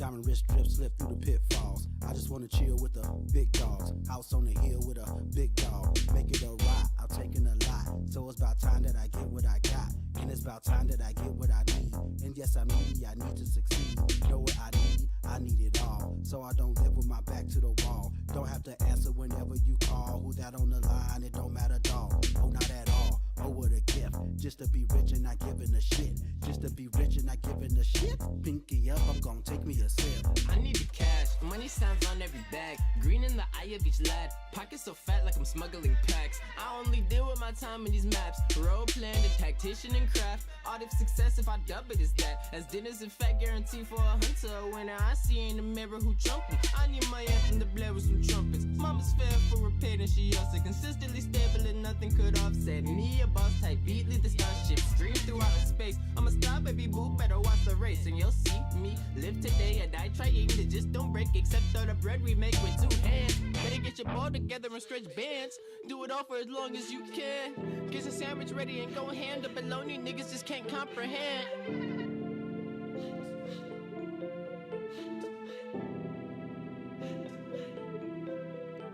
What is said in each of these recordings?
Diamond wrist drip, slip through the pitfalls. I just wanna chill with the big dogs. House on the hill with a big dog. Make it a ride, I'm taking a lot. So it's about time that I get what I got. And it's about time that I get what I need. And yes, I'm needy, I need to succeed. Know what I need it all. So I don't live with my back to the wall. Don't have to answer whenever you call. Who that on the line? It don't matter, dog. Oh, not at all. Oh, what a gift. Just to be rich and not giving a shit. Just to be rich and not giving a shit. Pinky up, I'm gonna take me a sip. I need the cash. Money sounds on every bag. Green in the eye of each lad. Pockets so fat like I'm smuggling packs. I only deal with my time in these maps. Role playing the tactician and craft. Art of success if I dub it is that. As dinners in fact guarantee for a hunter. When I see in the mirror who trumping. I need my anthem to blare with some trumpets. Mama's fair for repair and she also consistently stable and nothing could offset me. A boss type beat, lead the starship stream through outer space. I'm a star baby boo, better watch the race. And you'll see me live today and die trying to just don't break. Except all the bread we make with two hands. Better get your ball together and stretch bands. Do it all for as long as you can. Get your sandwich ready and go hand. The baloney niggas just can't comprehend.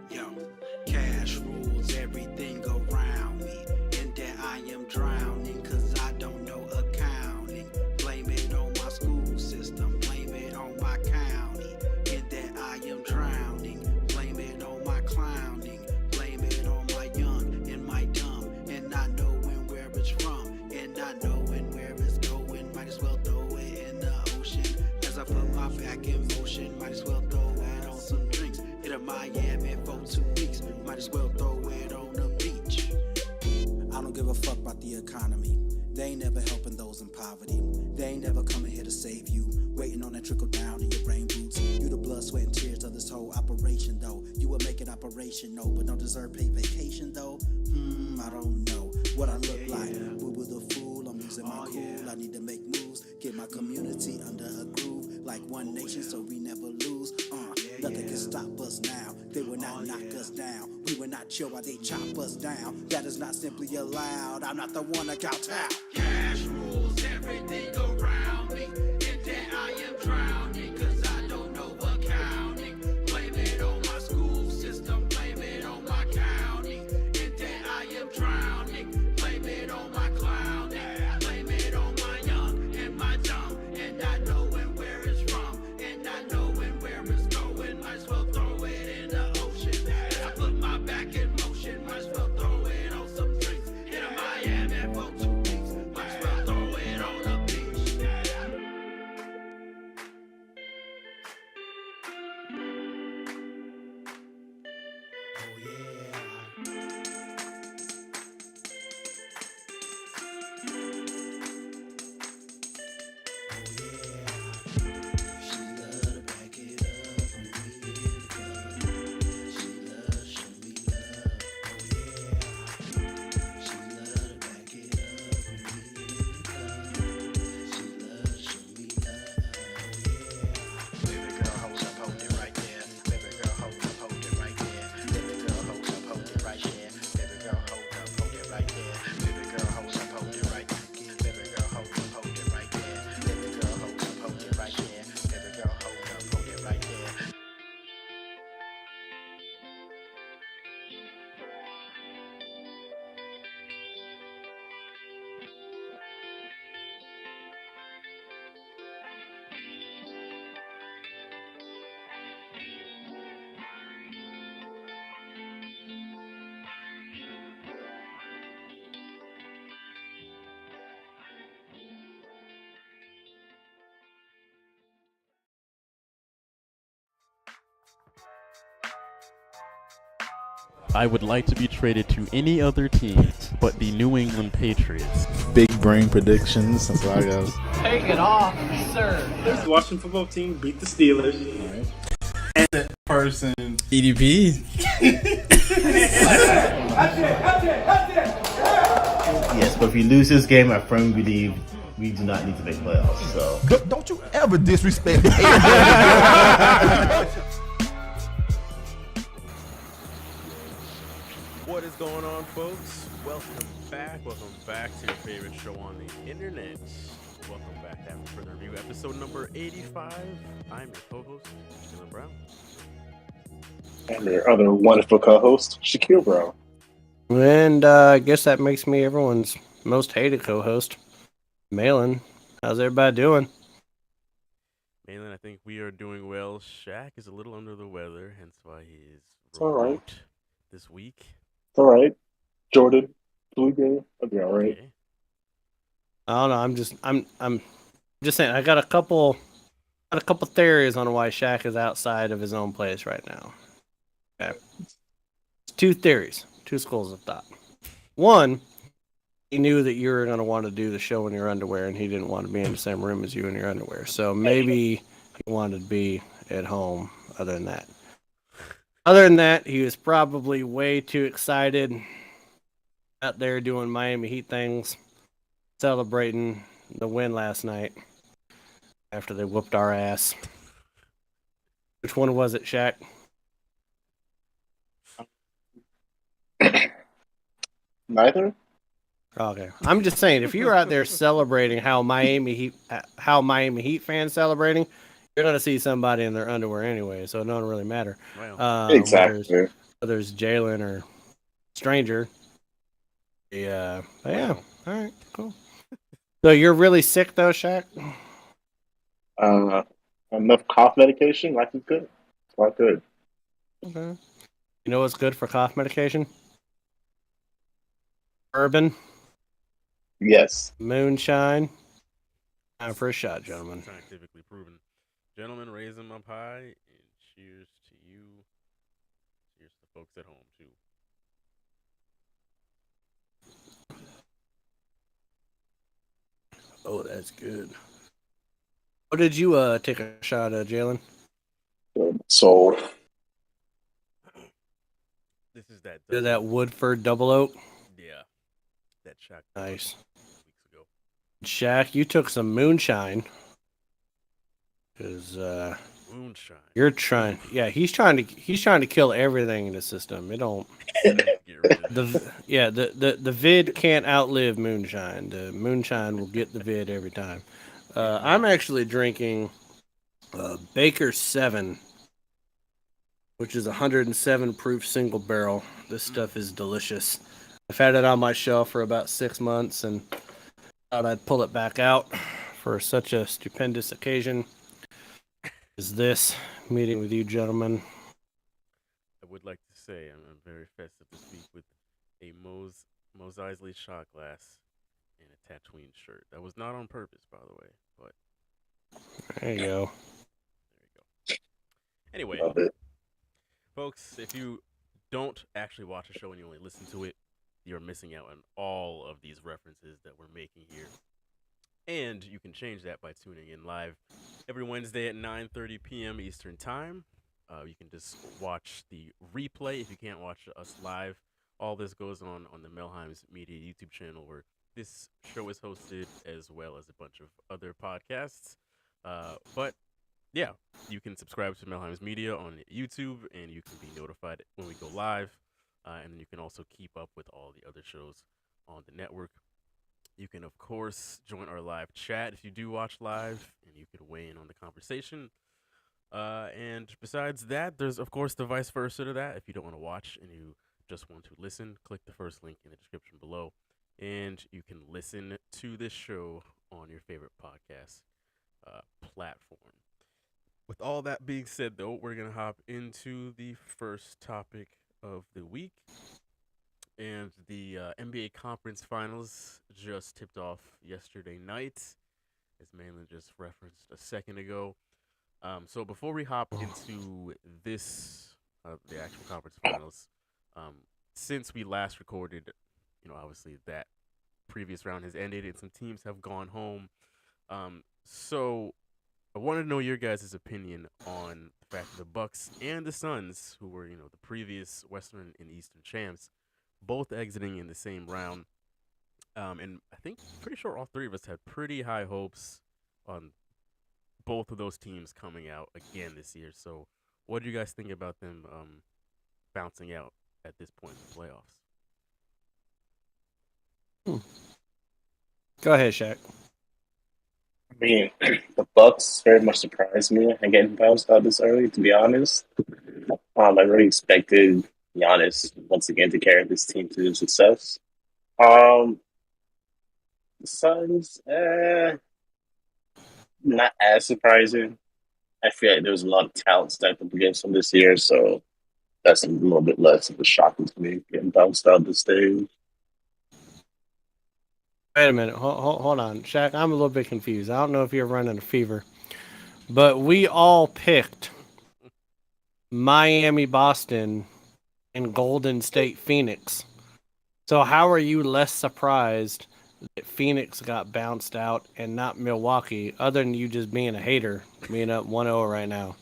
Yo, cash rules everything around me. In that I am drowning, cause I don't know accounting. Blame it on my school system, blame it on my county. In that I am drowning, blame it on my clowning. Blame it on my young and my dumb, and not knowing where it's from, and not knowing where it's going. Might as well throw it in the ocean. As I put my back in motion, might as well throw it on some drinks. Hit a Miami for 2 weeks, might as well throw it on the beach. I don't give a fuck about the economy. They ain't never helping those in poverty. They ain't never coming here to save you. Waiting on that trickle down in your brain roots. You the blood, sweat, and tears of this whole operation, though. You will make it operational, but don't deserve paid vacation, though. I don't know what I look like. Woo with a fool, I'm losing my cool. I need to make moves, get my community under a groove. Like one nation, so we never lose. Nothing can stop us now. They will not knock us down. We will not chill while they chop us down. That is not simply allowed. I'm not the one to kowtow. Cash rules everything around me. In that I am drowning, cause I don't know accounting. Blame it on my school system, blame it on my county. In that I am drowning, blame it on my clowning. Blame it on my young and my dumb, and not knowing where it's from, and not knowing where it's going. Might as well throw it in the ocean. I put my back in motion, might as well throw it on some drinks. Hit a Miami for 2 weeks, might as well throw it on the beach. Oh yeah. She love to back it up when we in the club. She love show me love. Oh yeah. She love to back it up when we in the club. She love show me love. Oh yeah. Baby girl, hold it right there. Baby girl, hold it right there. Baby girl, hold it right there. Baby girl, hold it right there. Baby girl, hold it right there. Baby girl, hold it right there. Baby girl, hold it right there. Baby girl, hold it right there. I would like to be traded to any other team but the New England Patriots. Big brain predictions. That's what I got. Take it off, sir. The Washington football team beat the Steelers. Person. EDP. Yes, but if we lose this game, I firmly believe we do not need to make playoffs. So Don't you ever disrespect What is going on, folks? Welcome back to your favorite show on the internet. Welcome back to After Further Review, episode number 85. I'm your co-host, Dylan Brown. And their other wonderful co-host, Shaquille Brown. And I guess that makes me everyone's most hated co-host, Malin. How's everybody doing? Malin, I think we are doing well. Shaq is a little under the weather, hence why he is all right. remote this week. It's all right. Jordan, flu game. I'll be all right. Okay. I don't know. I'm just saying. I got a couple theories on why Shaq is outside of his own place right now. Okay. Two theories, two schools of thought. One, he knew that you were going to want to do the show in your underwear, and he didn't want to be in the same room as you in your underwear. So maybe he wanted to be at home. Other than that, he was probably way too excited out there doing Miami Heat things, celebrating the win last night after they whooped our ass. Which one was it, Shaq? Neither? Okay, I'm just saying, if you're out there celebrating how Miami Heat fans celebrating, you're gonna see somebody in their underwear anyway, so it don't really matter. Wow. Exactly. Whether it's Jalen or stranger. Yeah, but yeah. Wow. All right, cool. So you're really sick though, Shaq? Enough cough medication, life is good. It's all good. Okay. You know what's good for cough medication? Bourbon, Yes. moonshine. Time for a shot, gentlemen. Scientifically proven. Gentlemen, raise them up high, and cheers to you. Cheers to the folks at home, too. Oh, that's good. What did you take a shot at, Jalen? So, This is that. Did that Woodford Double Oak? Yeah. That Shaq. Nice. Weeks ago. Shaq, you took some moonshine. Because Moonshine. you're trying. Yeah, he's trying to kill everything in the system. It don't. Get rid of it. The vid can't outlive moonshine. The moonshine will get the vid every time. I'm actually drinking Baker 7, which is 107 proof single barrel. This stuff is delicious. I've had it on my shelf for about 6 months and thought I'd pull it back out for such a stupendous occasion as this meeting with you gentlemen. I would like to say I'm very festive this week with a Mos Eisley shot glass and a Tatooine shirt. That was not on purpose, by the way, but There you go. there you go. Anyway, love it. folks, if you don't actually watch the show and you only listen to it, you're missing out on all of these references that we're making here. And you can change that by tuning in live every Wednesday at 9:30 p.m. Eastern Time. You can just watch the replay if you can't watch us live. All this goes on the Melheim's Media YouTube channel, where this show is hosted, as well as a bunch of other podcasts. But yeah, you can subscribe to Melheim's Media on YouTube, and you can be notified when we go live. And then you can also keep up with all the other shows on the network. You can, of course, join our live chat if you do watch live, and you can weigh in on the conversation. And besides that, there's, of course, the vice versa to that. If you don't want to watch and you just want to listen, click the first link in the description below, and you can listen to this show on your favorite podcast platform. With all that being said, though, we're going to hop into the first topic of the week. And the NBA Conference Finals just tipped off yesterday night, as Malin just referenced a second ago. So before we hop into this, the actual Conference Finals, since we last recorded, obviously that previous round has ended and some teams have gone home. So I wanted to know your guys' opinion on the fact that the Bucks and the Suns, who were, the previous Western and Eastern champs, both exiting in the same round. And I think, pretty sure all three of us had pretty high hopes on both of those teams coming out again this year. So what do you guys think about them bouncing out at this point in the playoffs? Go ahead, Shaq. I mean, the Bucks very much surprised me and getting bounced out this early. To be honest, I really expected Giannis once again to carry this team to success. Um, the Suns, not as surprising. I feel like there was a lot of talent stacked up against them this year, so that's a little bit less of a shock to me getting bounced out this stage. Wait a minute. Hold on. Shaq, I'm a little bit confused. I don't know if you're running a fever, but we all picked Miami, Boston, and Golden State, Phoenix. So how are you less surprised that Phoenix got bounced out and not Milwaukee, other than you just being a hater, being up 1-0 right now?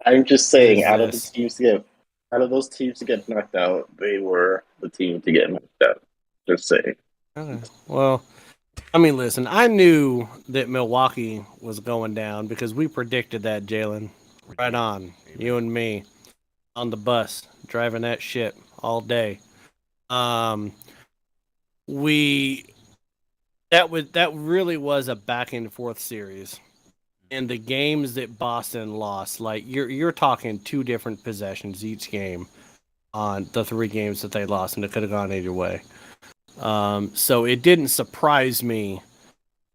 I'm just saying, Is out of this? those teams to get knocked out, they were the team to get knocked out. Just saying. Okay. Well, I mean, listen, I knew that Milwaukee was going down because we predicted that, Jalen. Right on. You and me on the bus driving that shit all day. That really was a back and forth series. And the games that Boston lost, like you're talking 2 different possessions each game on the 3 games that they lost, and it could have gone either way. So it didn't surprise me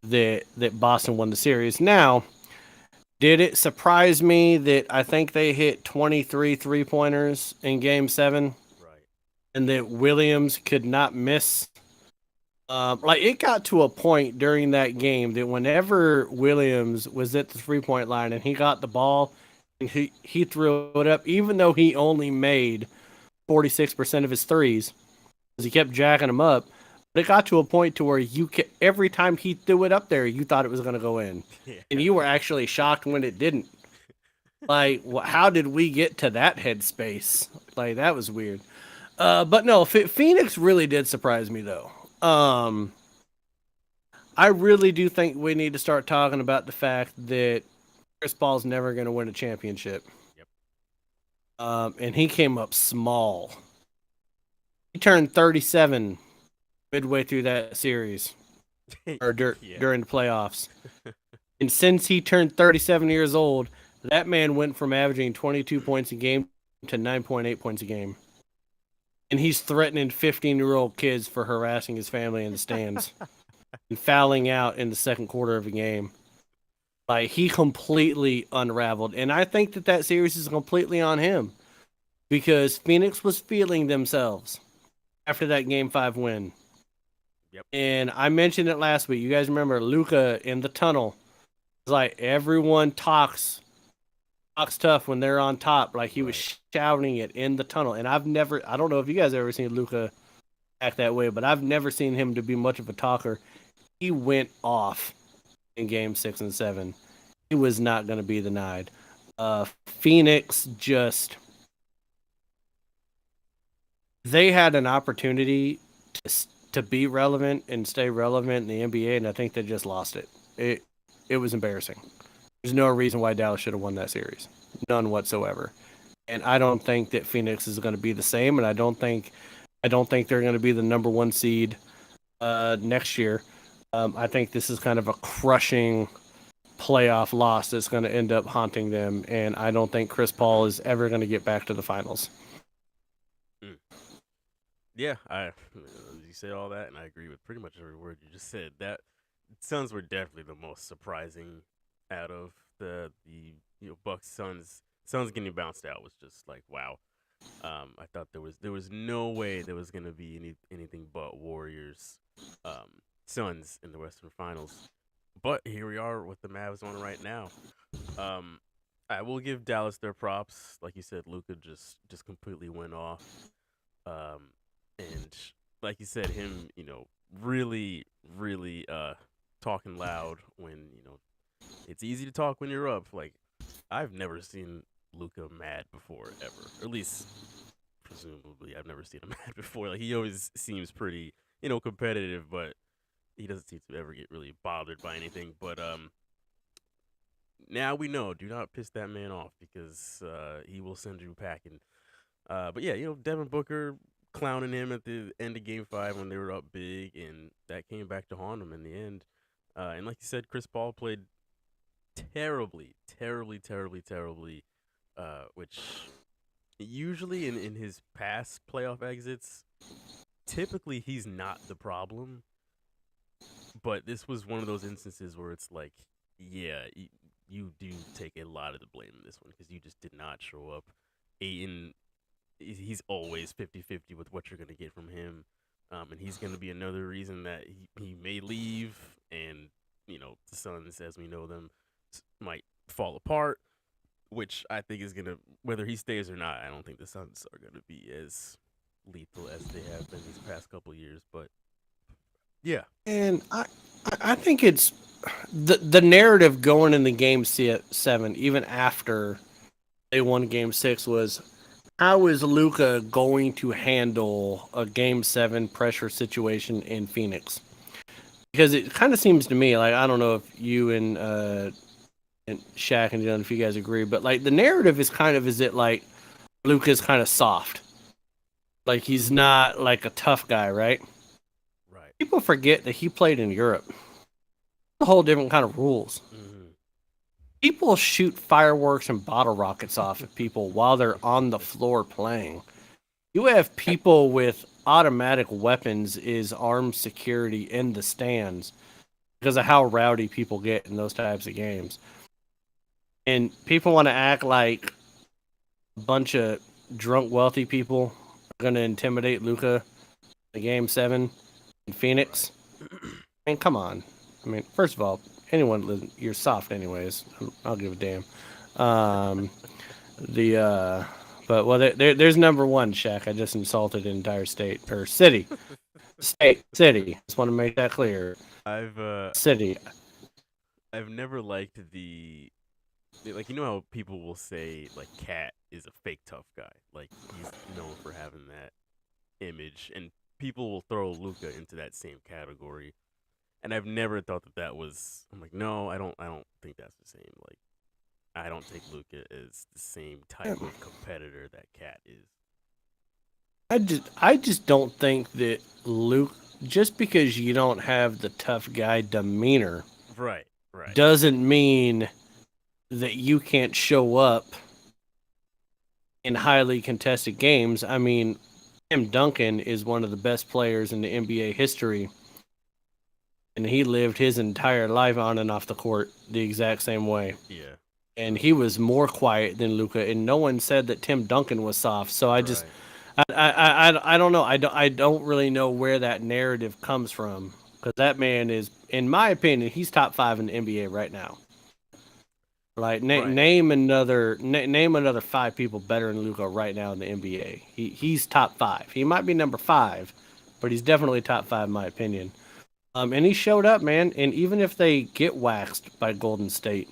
that Boston won the series. Now, did it surprise me that I think they hit 23 3-pointers in Game 7? Right. And that Williams could not miss? Like, it got to a point during that game that whenever Williams was at the 3-point line and he got the ball and he threw it up, even though he only made 46% of his threes, because he kept jacking them up, but it got to a point to where every time he threw it up there, you thought it was going to go in. Yeah. And you were actually shocked when it didn't. Like, how did we get to that headspace? Like, that was weird. But no, Phoenix really did surprise me, though. I really do think we need to start talking about the fact that Chris Paul's never going to win a championship. Yep. And he came up small. He turned 37 midway through that series, or during the playoffs. And since he turned 37 years old, that man went from averaging 22 points a game to 9.8 points a game. And he's threatening 15-year-old kids for harassing his family in the stands and fouling out in the second quarter of a game. Like, he completely unraveled. And I think that series is completely on him because Phoenix was feeling themselves after that Game 5 win. Yep. And I mentioned it last week. You guys remember Luka in the tunnel. It's like everyone talks tough when they're on top. Like, he was shouting it in the tunnel. And I don't know if you guys ever seen Luka act that way, but I've never seen him to be much of a talker. He went off in Game 6 and 7. He was not going to be denied. Phoenix they had an opportunity to be relevant and stay relevant in the NBA, and I think they just lost it. It was embarrassing. There's no reason why Dallas should have won that series. None whatsoever. And I don't think that Phoenix is going to be the same, and I don't think they're going to be the number 1 seed next year. I think this is kind of a crushing playoff loss that's going to end up haunting them, and I don't think Chris Paul is ever going to get back to the finals. Yeah, you say all that, and I agree with pretty much every word you just said. That Suns were definitely the most surprising out of the Bucks Suns. Suns getting bounced out was just like, wow. I thought there was no way there was gonna be anything but Warriors, Suns in the Western Finals. But here we are with the Mavs on right now. I will give Dallas their props. Like you said, Luka just completely went off. And like you said, him, really, really talking loud when, it's easy to talk when you're up. Like, I've never seen Luka mad before, ever. Or at least, presumably, I've never seen him mad before. Like, he always seems pretty, competitive, but he doesn't seem to ever get really bothered by anything. But now we know, do not piss that man off because he will send you packing. But yeah, Devin Booker, clowning him at the end of Game 5 when they were up big, and that came back to haunt him in the end. And like you said, Chris Paul played terribly, which usually in his past playoff exits, typically he's not the problem. But this was one of those instances where it's like, yeah, you do take a lot of the blame in this one because you just did not show up. Ayton, he's always 50-50 with what you're going to get from him. And he's going to be another reason that he may leave. And, you know, the Suns, as we know them, might fall apart, which I think is going to, whether he stays or not, I don't think the Suns are going to be as lethal as they have been these past couple years. But, yeah. And I think it's the narrative going in the Game 7, even after they won Game 6, was how is Luka going to handle a Game 7 pressure situation in Phoenix? Because it kind of seems to me like, I don't know if you and Shaq and John, if you guys agree, but like the narrative is kind of, is it like Luka's kind of soft, like he's not like a tough guy, right? Right. People forget that he played in Europe. A whole different kind of rules. Mm-hmm. People shoot fireworks and bottle rockets off at people while they're on the floor playing. You have people with automatic weapons as armed security in the stands because of how rowdy people get in those types of games. And people want to act like a bunch of drunk, wealthy people are going to intimidate Luka in Game 7 in Phoenix. I mean, come on. I mean, first of all, you're soft anyways. I'll give a damn. But there's number one, Shaq. I just insulted an entire state or city. City. Just want to make that clear. City. I've never liked the, like, you know how people will say like Cat is a fake tough guy, like he's known for having that image, and people will throw Luka into that same category. And I've never thought that was. I'm like, no, I don't think that's the same. Like, I don't take Luka as the same type of competitor that Cat is. I just don't think that Luke, just because you don't have the tough guy demeanor, right, doesn't mean that you can't show up in highly contested games. I mean, Tim Duncan is one of the best players in the NBA history. And he lived his entire life on and off the court the exact same way. Yeah. And he was more quiet than Luka, and no one said that Tim Duncan was soft. So I just, I don't know. I don't really know where that narrative comes from, because that man is, in my opinion, he's top 5 in the NBA right now. Like name another 5 people better than Luka right now in the NBA. He's top 5. He might be number 5, but he's definitely top 5 in my opinion. And he showed up, man. And even if they get waxed by Golden State,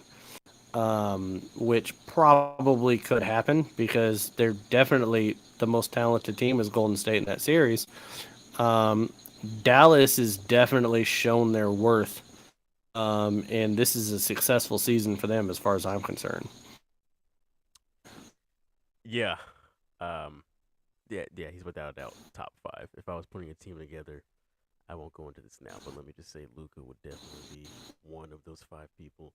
which probably could happen because they're definitely the most talented team is Golden State in that series, Dallas has definitely shown their worth. And this is a successful season for them as far as I'm concerned. Yeah. Yeah, he's without a doubt top 5. If I was putting a team together, I won't go into this now, but let me just say Luka would definitely be one of those 5 people.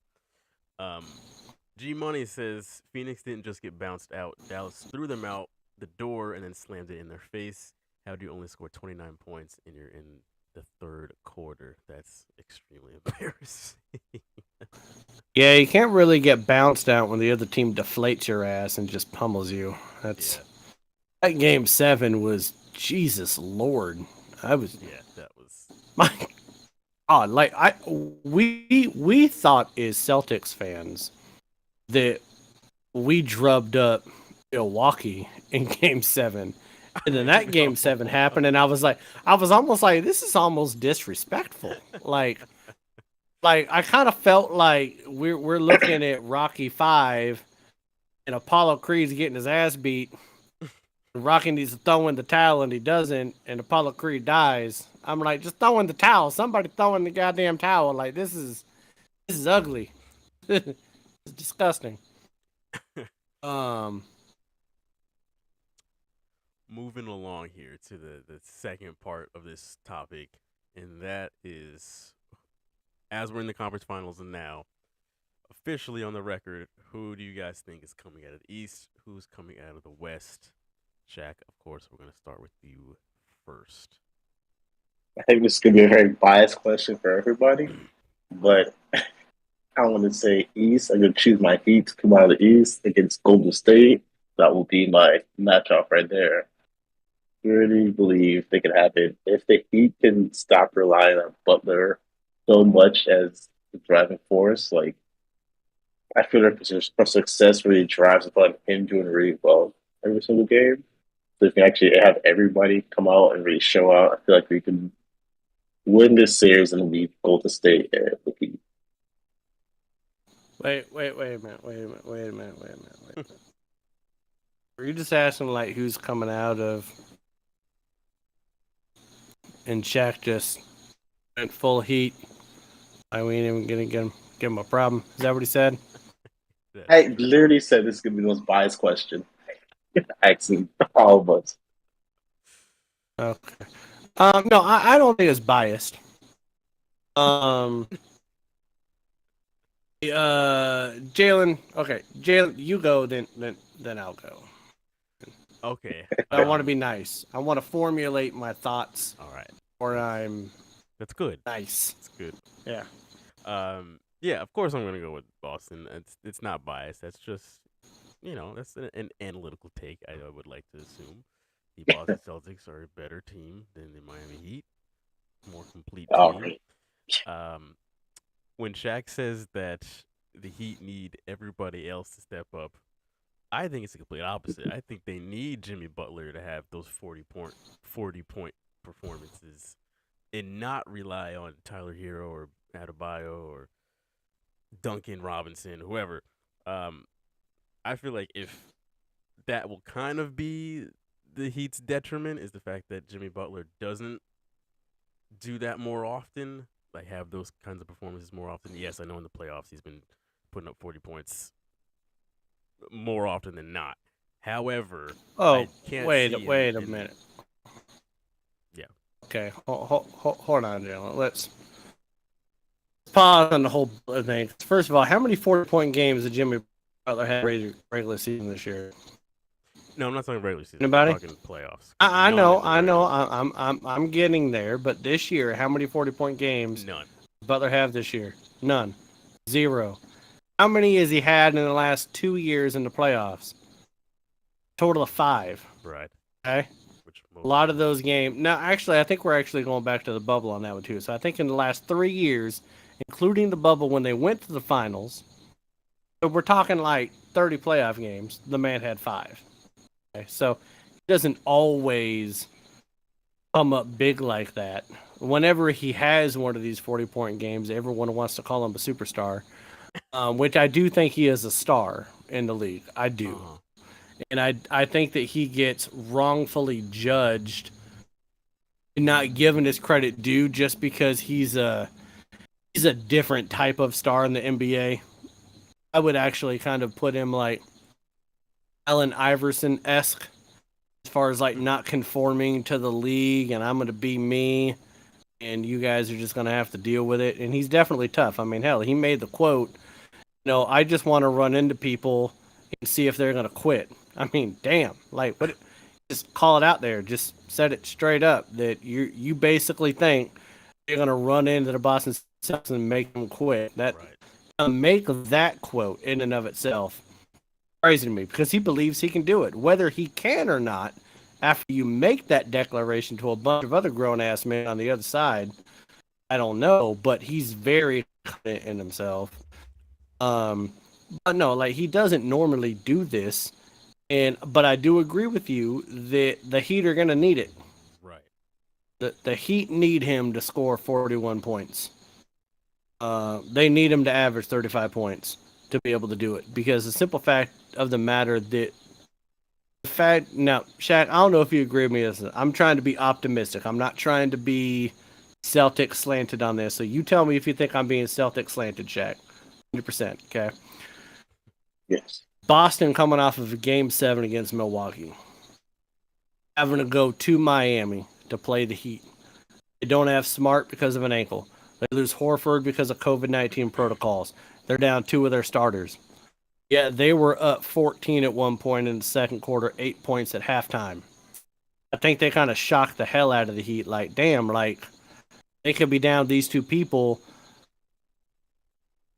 G Money says Phoenix didn't just get bounced out. Dallas threw them out the door and then slammed it in their face. How do you only score 29 points and you're in the third quarter? That's extremely embarrassing. Yeah, you can't really get bounced out when the other team deflates your ass and just pummels you. That Game 7 was, Jesus Lord. That was my God. Like we thought as Celtics fans that we drubbed up Milwaukee in Game 7, and then that Game 7 happened, and I was almost like, this is almost disrespectful. Like I kind of felt like we're looking at Rocky 5, and Apollo Creed's getting his ass beat. Rocky needs to throw in the towel, and he doesn't, and Apollo Creed dies. I'm like, just throw in the towel. Somebody throw in the goddamn towel. Like, this is ugly. It's disgusting. moving along here to the second part of this topic, and that is, as we're in the conference finals and now, officially on the record, who do you guys think is coming out of the East? Who's coming out of the West? Shaq, of course, we're going to start with you first. I think this is going to be a very biased question for everybody, but I want to say East. I'm going to choose my Heat to come out of the East against Golden State. That will be my matchup right there. I really believe they can have it. If the Heat can stop relying on Butler so much as the driving force, like, I feel like for success really drives upon him doing really well every single game. So if you actually have everybody come out and really show out, I feel like we can win this series and beat Golden State and the Heat. Wait a minute. Were you just asking like who's coming out of, and Shaq just went full heat? I we ain't even gonna give him a problem. Is that what he said? I literally said this is gonna be the most biased question. Asking all of us. Okay. No, I don't think it's biased. Jalen. Okay, Jalen, you go, then I'll go. Okay. I want to be nice. I want to formulate my thoughts. All right. Or I'm. That's good. Nice. That's good. Yeah. Yeah, of course I'm going to go with Boston. It's not biased. That's just, that's an analytical take, I would like to assume. The Boston Celtics are a better team than the Miami Heat. More complete team. When Shaq says that the Heat need everybody else to step up, I think it's the complete opposite. I think they need Jimmy Butler to have those 40-point performances and not rely on Tyler Hero or Adebayo or Duncan Robinson, whoever. I feel like if that will kind of be the Heat's detriment, is the fact that Jimmy Butler doesn't do that more often, like have those kinds of performances more often. Yes, I know in the playoffs he's been putting up 40 points more often than not. However, I can't wait see a minute. Yeah. Okay, hold on, Jalen. Let's pause on the whole thing. First of all, how many 40-point games did Jimmy Butler have regular season this year? No, I'm not talking regular season. Anybody? I'm talking playoffs. I know. I'm getting there. But this year, how many 40-point games? None. Butler have this year? None. 0. How many has he had in the last 2 years in the playoffs? Total of 5. Right. Okay. A lot of those games. Now, actually, I think we're actually going back to the bubble on that one too. So I think in the last 3 years, including the bubble when they went to the finals, so we're talking like 30 playoff games, the man had 5. Okay, so he doesn't always come up big like that. Whenever he has one of these 40-point games, everyone wants to call him a superstar, which I do think he is a star in the league. I do. And I think that he gets wrongfully judged and not given his credit due just because he's a different type of star in the NBA. I would actually kind of put him like Allen Iverson-esque as far as like not conforming to the league and I'm going to be me and you guys are just going to have to deal with it. And he's definitely tough. I mean, hell, he made the quote, I just want to run into people and see if they're going to quit. I mean, damn, like what? Just call it out there. Just set it straight up that you basically think you're going to run into the Boston Celtics and make them quit. That make that quote in and of itself crazy to me because he believes he can do it. Whether he can or not, after you make that declaration to a bunch of other grown-ass men on the other side, I don't know, but he's very confident in himself. But no, like he doesn't normally do this, but I do agree with you that the Heat are going to need it. Right. The Heat need him to score 41 points. They need him to average 35 points to be able to do it because the simple fact of the matter that now, Shaq, I don't know if you agree with me. I'm trying to be optimistic. I'm not trying to be Celtic slanted on this. So you tell me if you think I'm being Celtic slanted, Shaq. 100%. Okay. Yes. Boston coming off of a Game 7 against Milwaukee. having to go to Miami to play the Heat. They don't have Smart because of an ankle. They lose Horford because of COVID-19 protocols. They're down 2 of their starters. Yeah, they were up 14 at one point in the second quarter, 8 points at halftime. I think they kind of shocked the hell out of the Heat. Like, damn, like, they could be down these 2 people.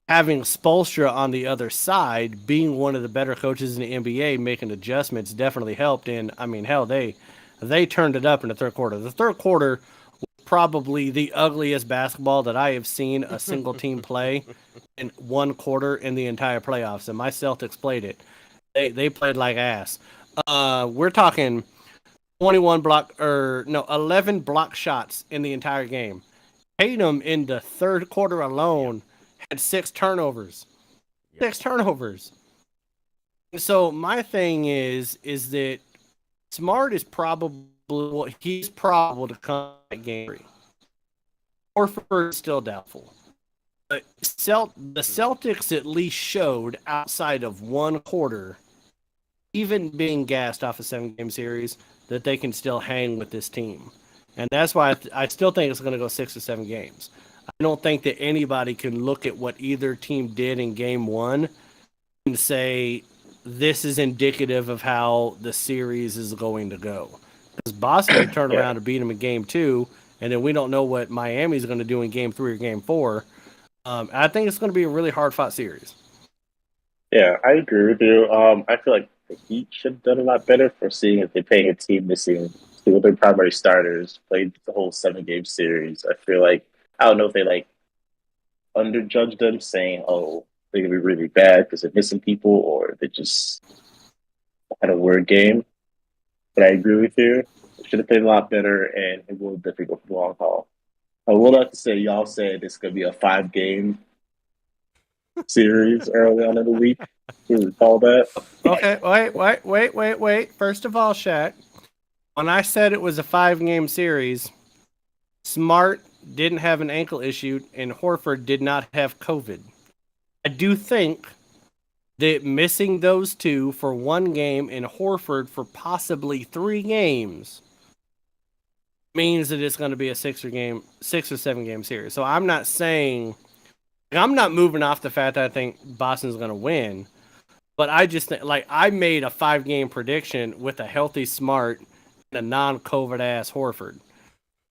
Having Spoelstra on the other side, being one of the better coaches in the NBA, making adjustments definitely helped. And, I mean, hell, they turned it up in the third quarter. The third quarter was probably the ugliest basketball that I have seen a single team play in one quarter in the entire playoffs. And my Celtics played it. They played like ass. We're talking 11 block shots in the entire game. Tatum in the third quarter alone had 6 turnovers. 6 turnovers. So my thing is that Smart is he's probable to come at game 3. Horford is still doubtful. But the Celtics at least showed outside of one quarter, even being gassed off a 7-game series, that they can still hang with this team. And that's why I still think it's going to go 6 or 7 games. I don't think that anybody can look at what either team did in game 1 and say this is indicative of how the series is going to go. Because Boston can turn around and beat them in game 2, and then we don't know what Miami's going to do in game 3 or game 4. I think it's going to be a really hard-fought series. Yeah, I agree with you. I feel like the Heat should have done a lot better for seeing if they're playing a team missing 2 of their primary starters, played the whole 7-game series. I feel like, I don't know if they like underjudged them, saying, oh, they're going to be really bad because they're missing people, or they just had a weird game. But I agree with you. They should have played a lot better, and it will definitely go for the long haul. I will have to say, y'all said it's going to be a 5-game series early on in the week. Do you recall that? Okay, wait. First of all, Shaq, when I said it was a 5-game series, Smart didn't have an ankle issue and Horford did not have COVID. I do think that missing those 2 for 1 game and Horford for possibly 3 games means that it's going to be a 6 or 7-game series. So I'm not moving off the fact that I think Boston's going to win, but I just think, like, I made a 5-game prediction with a healthy Smart and a non-COVID ass Horford.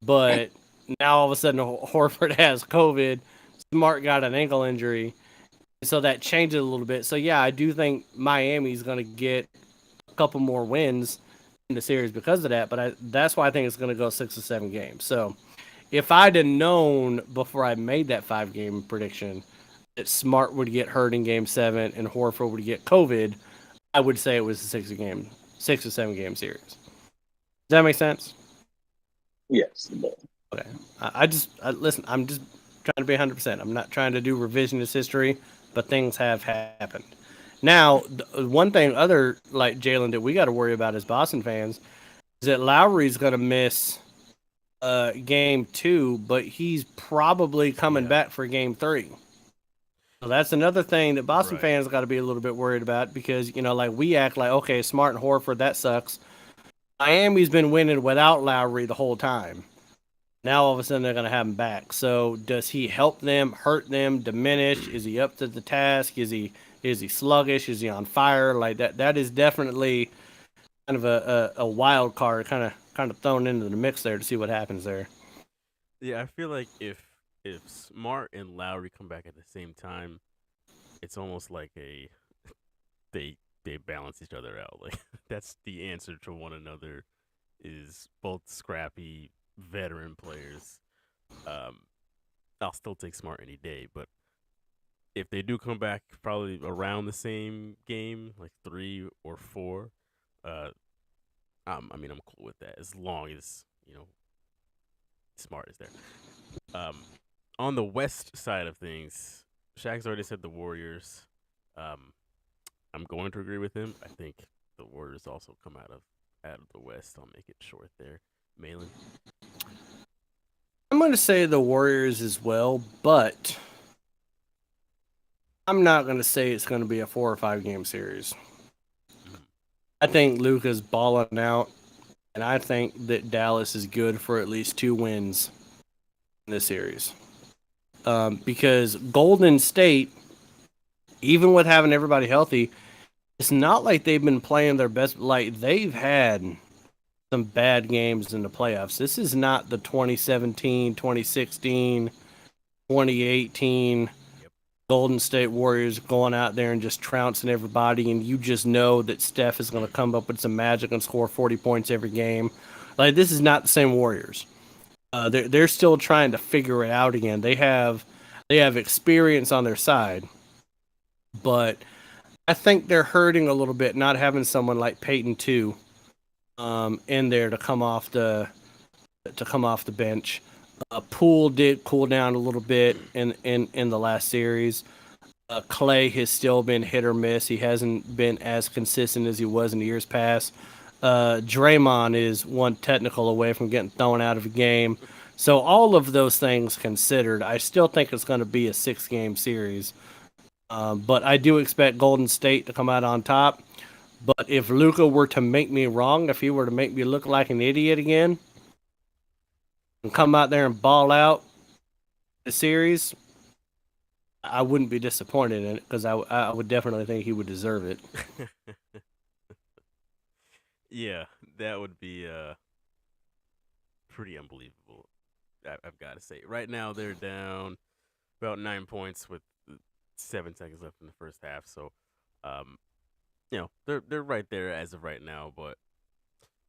But now all of a sudden Horford has COVID, Smart got an ankle injury, so that changes a little bit. So yeah, I do think Miami's going to get a couple more wins in the series because of that, but that's why I think it's going to go 6 or 7 games. So if I'd have known before I made that 5-game prediction that Smart would get hurt in game 7 and Horford would get COVID, I would say it was a 6 or 7-game series. Does that make sense? Yes. Okay. Listen, I'm just trying to be 100%. I'm not trying to do revisionist history, but things have happened. Now, one thing other like Jalen that we got to worry about as Boston fans is that Lowry's going to miss game 2, but he's probably coming back for game 3. So that's another thing that Boston fans got to be a little bit worried about because, like we act like, okay, Smart and Horford, that sucks. Miami's been winning without Lowry the whole time. Now all of a sudden they're going to have him back. So does he help them, hurt them, diminish? Is he up to the task? Is he sluggish? Is he on fire? Like that is definitely kind of a wild card kind of thrown into the mix there to see what happens there. Yeah, I feel like if Smart and Lowry come back at the same time, it's almost like they balance each other out. Like that's the answer to one another is both scrappy veteran players. I'll still take Smart any day, but if they do come back probably around the same game, like 3 or 4, I'm cool with that as long as Smart is there. On the West side of things, Shaq's already said the Warriors. I'm going to agree with him. I think the Warriors also come out of the West. I'll make it short there. Malin? I'm going to say the Warriors as well, but I'm not going to say it's going to be a 4 or 5 game series. I think Luka's balling out. And I think that Dallas is good for at least 2 wins in this series. Because Golden State, even with having everybody healthy, it's not like they've been playing their best. Like, they've had some bad games in the playoffs. This is not the 2017, 2016, 2018 Golden State Warriors going out there and just trouncing everybody, and you just know that Steph is going to come up with some magic and score 40 points every game. Like, this is not the same Warriors. They're still trying to figure it out again. They have experience on their side, but I think they're hurting a little bit not having someone like Peyton II in there to come off the bench. Poole did cool down a little bit in the last series. Clay has still been hit or miss. He hasn't been as consistent as he was in the years past. Draymond is one technical away from getting thrown out of a game. So all of those things considered, I still think it's going to be a 6-game series. But I do expect Golden State to come out on top. But if Luka were to make me wrong, if he were to make me look like an idiot again, and come out there and ball out the series, I wouldn't be disappointed in it because I would definitely think he would deserve it. Yeah, that would be pretty unbelievable. I've got to say. Right now, they're down about 9 points with 7 seconds left in the first half. So, they're right there as of right now. But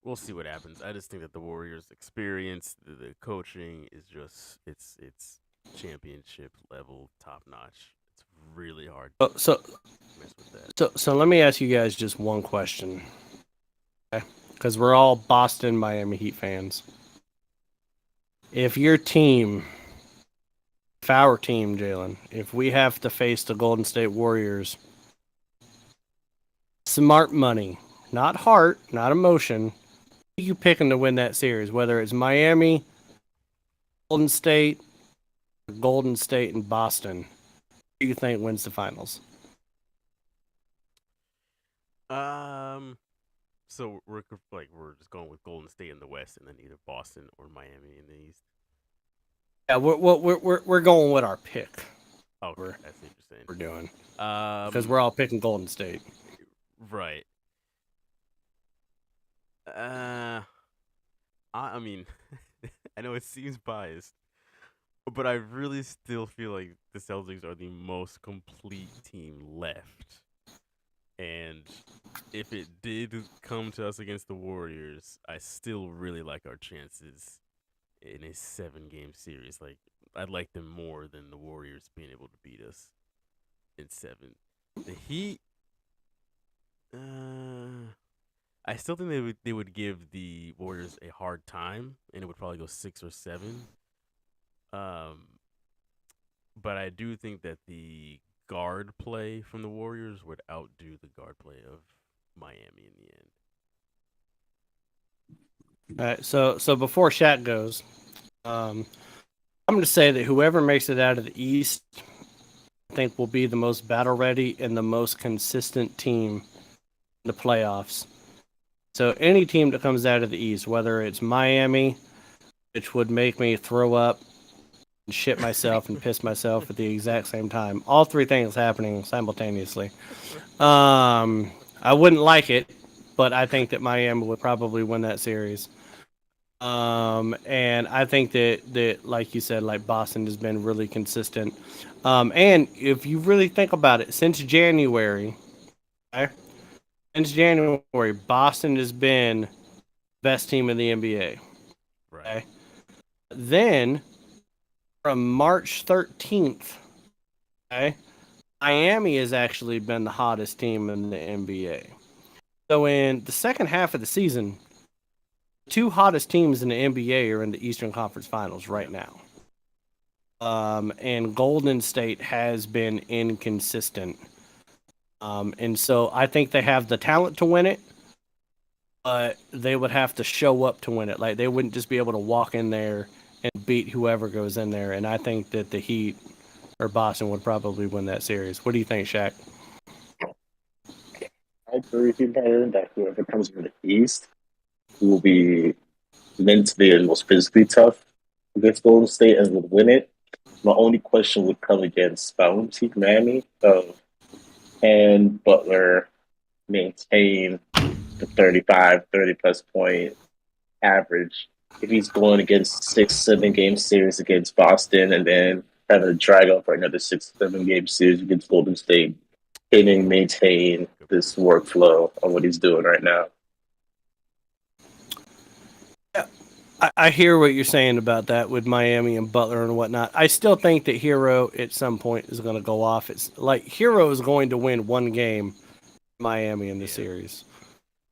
we'll see what happens. I just think that the Warriors' experience, the coaching is just it's championship level, top notch. It's really hard. So mess with that. So let me ask you guys just one question, okay? Because we're all Boston, Miami Heat fans. If our team, Jalen, if we have to face the Golden State Warriors, smart money, not heart, not emotion, who are you picking to win that series? Whether it's Miami, Golden State and Boston, who do you think wins the finals? So we're just going with Golden State in the West, and then either Boston or Miami in the East. Yeah, we're going with our pick. Oh, that's what you're saying. We're doing because we're all picking Golden State. Right. I mean, I know it seems biased, but I really still feel like the Celtics are the most complete team left. And if it did come to us against the Warriors, I still really like our chances in a 7-game series. Like, I'd like them more than the Warriors being able to beat us in 7. The Heat, I still think they would give the Warriors a hard time, and it would probably go 6 or 7. But I do think that the guard play from the Warriors would outdo the guard play of Miami in the end. All right, so before Shaq goes, I'm going to say that whoever makes it out of the East, I think will be the most battle ready and the most consistent team in the playoffs. So any team that comes out of the East, whether it's Miami, which would make me throw up and shit myself and piss myself at the exact same time. All 3 things happening simultaneously. I wouldn't like it, but I think that Miami would probably win that series. And I think that like you said, like Boston has been really consistent. And if you really think about it, since January, Boston has been the best team in the NBA. Right. Okay? Then from March 13th, okay, Miami has actually been the hottest team in the NBA. So in the second half of the season, the 2 hottest teams in the NBA are in the Eastern Conference Finals right now. And Golden State has been inconsistent. And so I think they have the talent to win it, but they would have to show up to win it. Like, they wouldn't just be able to walk in there and beat whoever goes in there. And I think that the Heat or Boston would probably win that series. What do you think, Shaq? I agree with you, better that whoever comes from the East will be mentally and most physically tough against Golden State and would win it. My only question would come against Bounty, Miami, and Butler maintain the 35, 30 plus point average. If he's going against 6, 7 game series against Boston and then having to drag up for another 6, 7 game series against Golden State, can he maintain this workflow on what he's doing right now? I hear what you're saying about that with Miami and Butler and whatnot. I still think that Hero at some point is going to go off. It's like Hero is going to win one game, Miami in the series.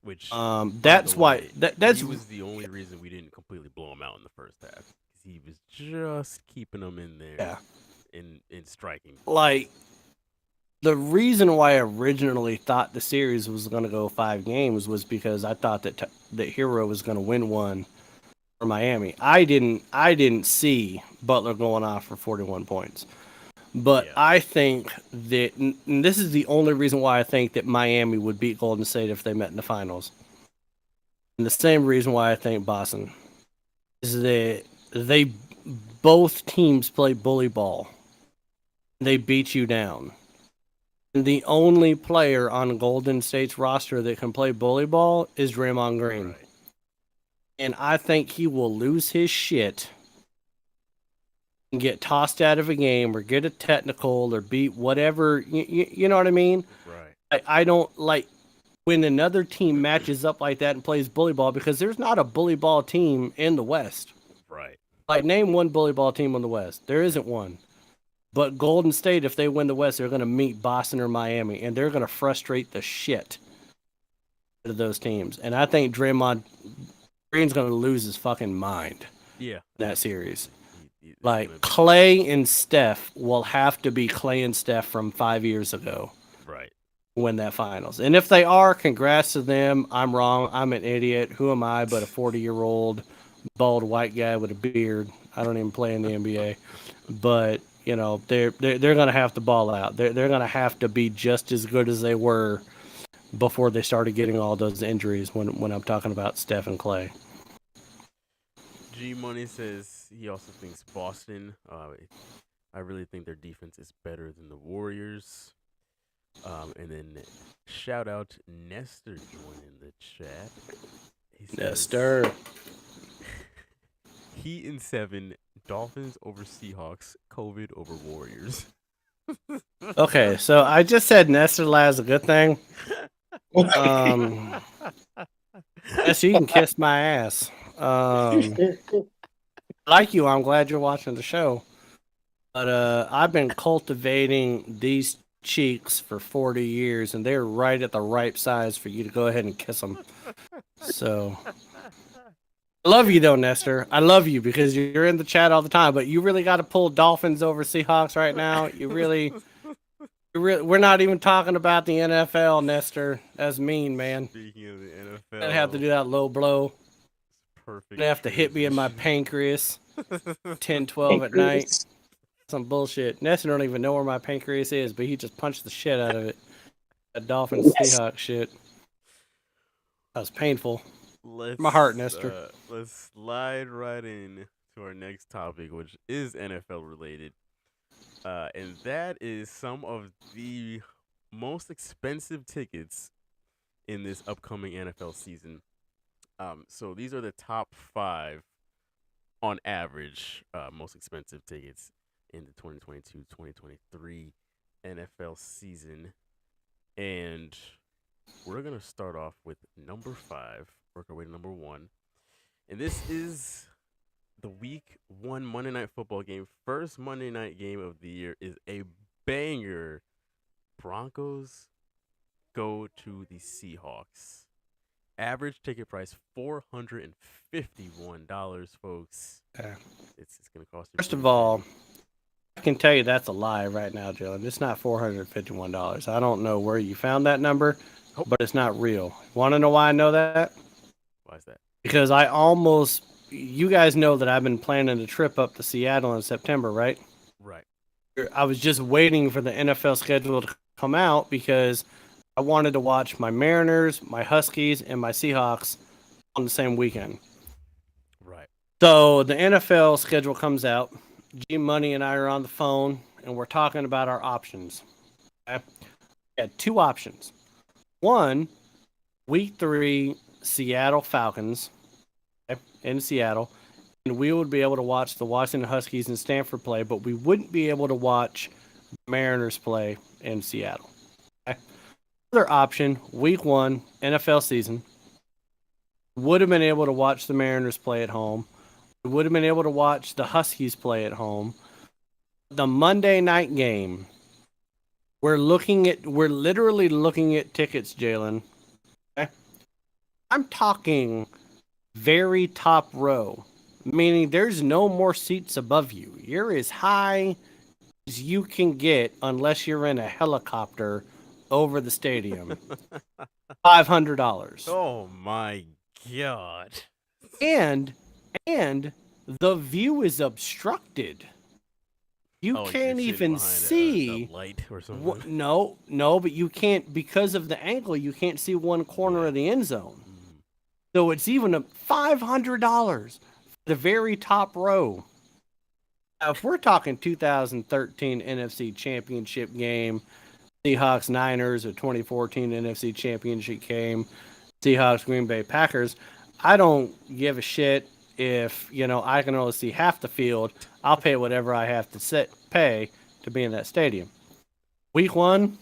Which that's why that's he was the only reason we didn't completely blow him out in the first half. 'Cause he was just keeping them in there, in striking. Like the reason why I originally thought the series was going to go 5 games was because I thought that that Hero was going to win one for Miami. I didn't see Butler going off for 41 points. But I think that, and this is the only reason why I think that Miami would beat Golden State if they met in the finals. And the same reason why I think Boston is that they both teams play bully ball. They beat you down. And the only player on Golden State's roster that can play bully ball is Draymond Green. Right. And I think he will lose his shit and get tossed out of a game or get a technical or beat whatever, you know what I mean? Right. I don't like when another team matches up like that and plays bully ball because there's not a bully ball team in the West. Right. Like, name one bully ball team in the West. There isn't one. But Golden State, if they win the West, they're going to meet Boston or Miami, and they're going to frustrate the shit out of those teams. And I think Draymond Green's going to lose his fucking mind. Yeah. In that series. Like, Clay and Steph will have to be Clay and Steph from 5 years ago. Right. Win that finals. And if they are, congrats to them. I'm wrong. I'm an idiot. Who am I but a 40-year-old bald white guy with a beard? I don't even play in the NBA. But, you know, they're going to have to ball out. They're going to have to be just as good as they were before they started getting all those injuries when I'm talking about Steph and Clay. G Money says he also thinks Boston. I really think their defense is better than the Warriors. And then shout out Nestor joining the chat. He says, Nestor. Heat in 7, Dolphins over Seahawks, COVID over Warriors. Okay, so I just said Nestor Lab's a good thing. Yes, you can kiss my ass. Like you, I'm glad you're watching the show. But I've been cultivating these cheeks for 40 years, and they're right at the ripe size for you to go ahead and kiss them. So, I love you though, Nestor. I love you because you're in the chat all the time. But you really got to pull Dolphins over Seahawks right now. We're not even talking about the NFL, Nestor. That's mean, man. Speaking of the NFL, I have to do that low blow. Perfect. They have to hit me in my pancreas 10, 12 at night. Some bullshit. Nestor don't even know where my pancreas is, but he just punched the shit out of it. That Dolphins Seahawks shit. That was painful. My heart, Nestor. Let's slide right in to our next topic, which is NFL related. And that is some of the most expensive tickets in this upcoming NFL season. So these are the top 5 on average most expensive tickets in the 2022-2023 NFL season. And we're going to start off with number 5, work our way to number 1. And this is the week 1 Monday Night Football game. First Monday night game of the year is a banger. Broncos go to the Seahawks. Average ticket price $451, folks. Yeah. It's going to cost you. First of all, I can tell you that's a lie right now, Dylan. It's not $451. I don't know where you found that number, but it's not real. Want to know why I know that? Why is that? Because you guys know that I've been planning a trip up to Seattle in September, right? Right. I was just waiting for the NFL schedule to come out because I wanted to watch my Mariners, my Huskies, and my Seahawks on the same weekend. Right. So the NFL schedule comes out. G Money and I are on the phone, and we're talking about our options. Okay? We had two options. One, week 3, Seattle Falcons, okay, in Seattle, and we would be able to watch the Washington Huskies and Stanford play, but we wouldn't be able to watch Mariners play in Seattle. Okay? Other option, week 1, NFL season, would have been able to watch the Mariners play at home. We would have been able to watch the Huskies play at home. The Monday night game, we're literally looking at tickets, Jalen. Okay? I'm talking very top row, meaning there's no more seats above you. You're as high as you can get unless you're in a helicopter over the stadium. $500. Oh my god. And the view is obstructed. You Oh, you're can't sitting even behind see. a light or something. No, but you can't, because of the angle, you can't see one corner of the end zone. So it's even a $500 for the very top row. Now, if we're talking 2013 NFC Championship game, Seahawks Niners, or 2014 NFC Championship game, Seahawks Green Bay Packers, I don't give a shit if I can only see half the field. I'll pay whatever I have to pay to be in that stadium. Week 1,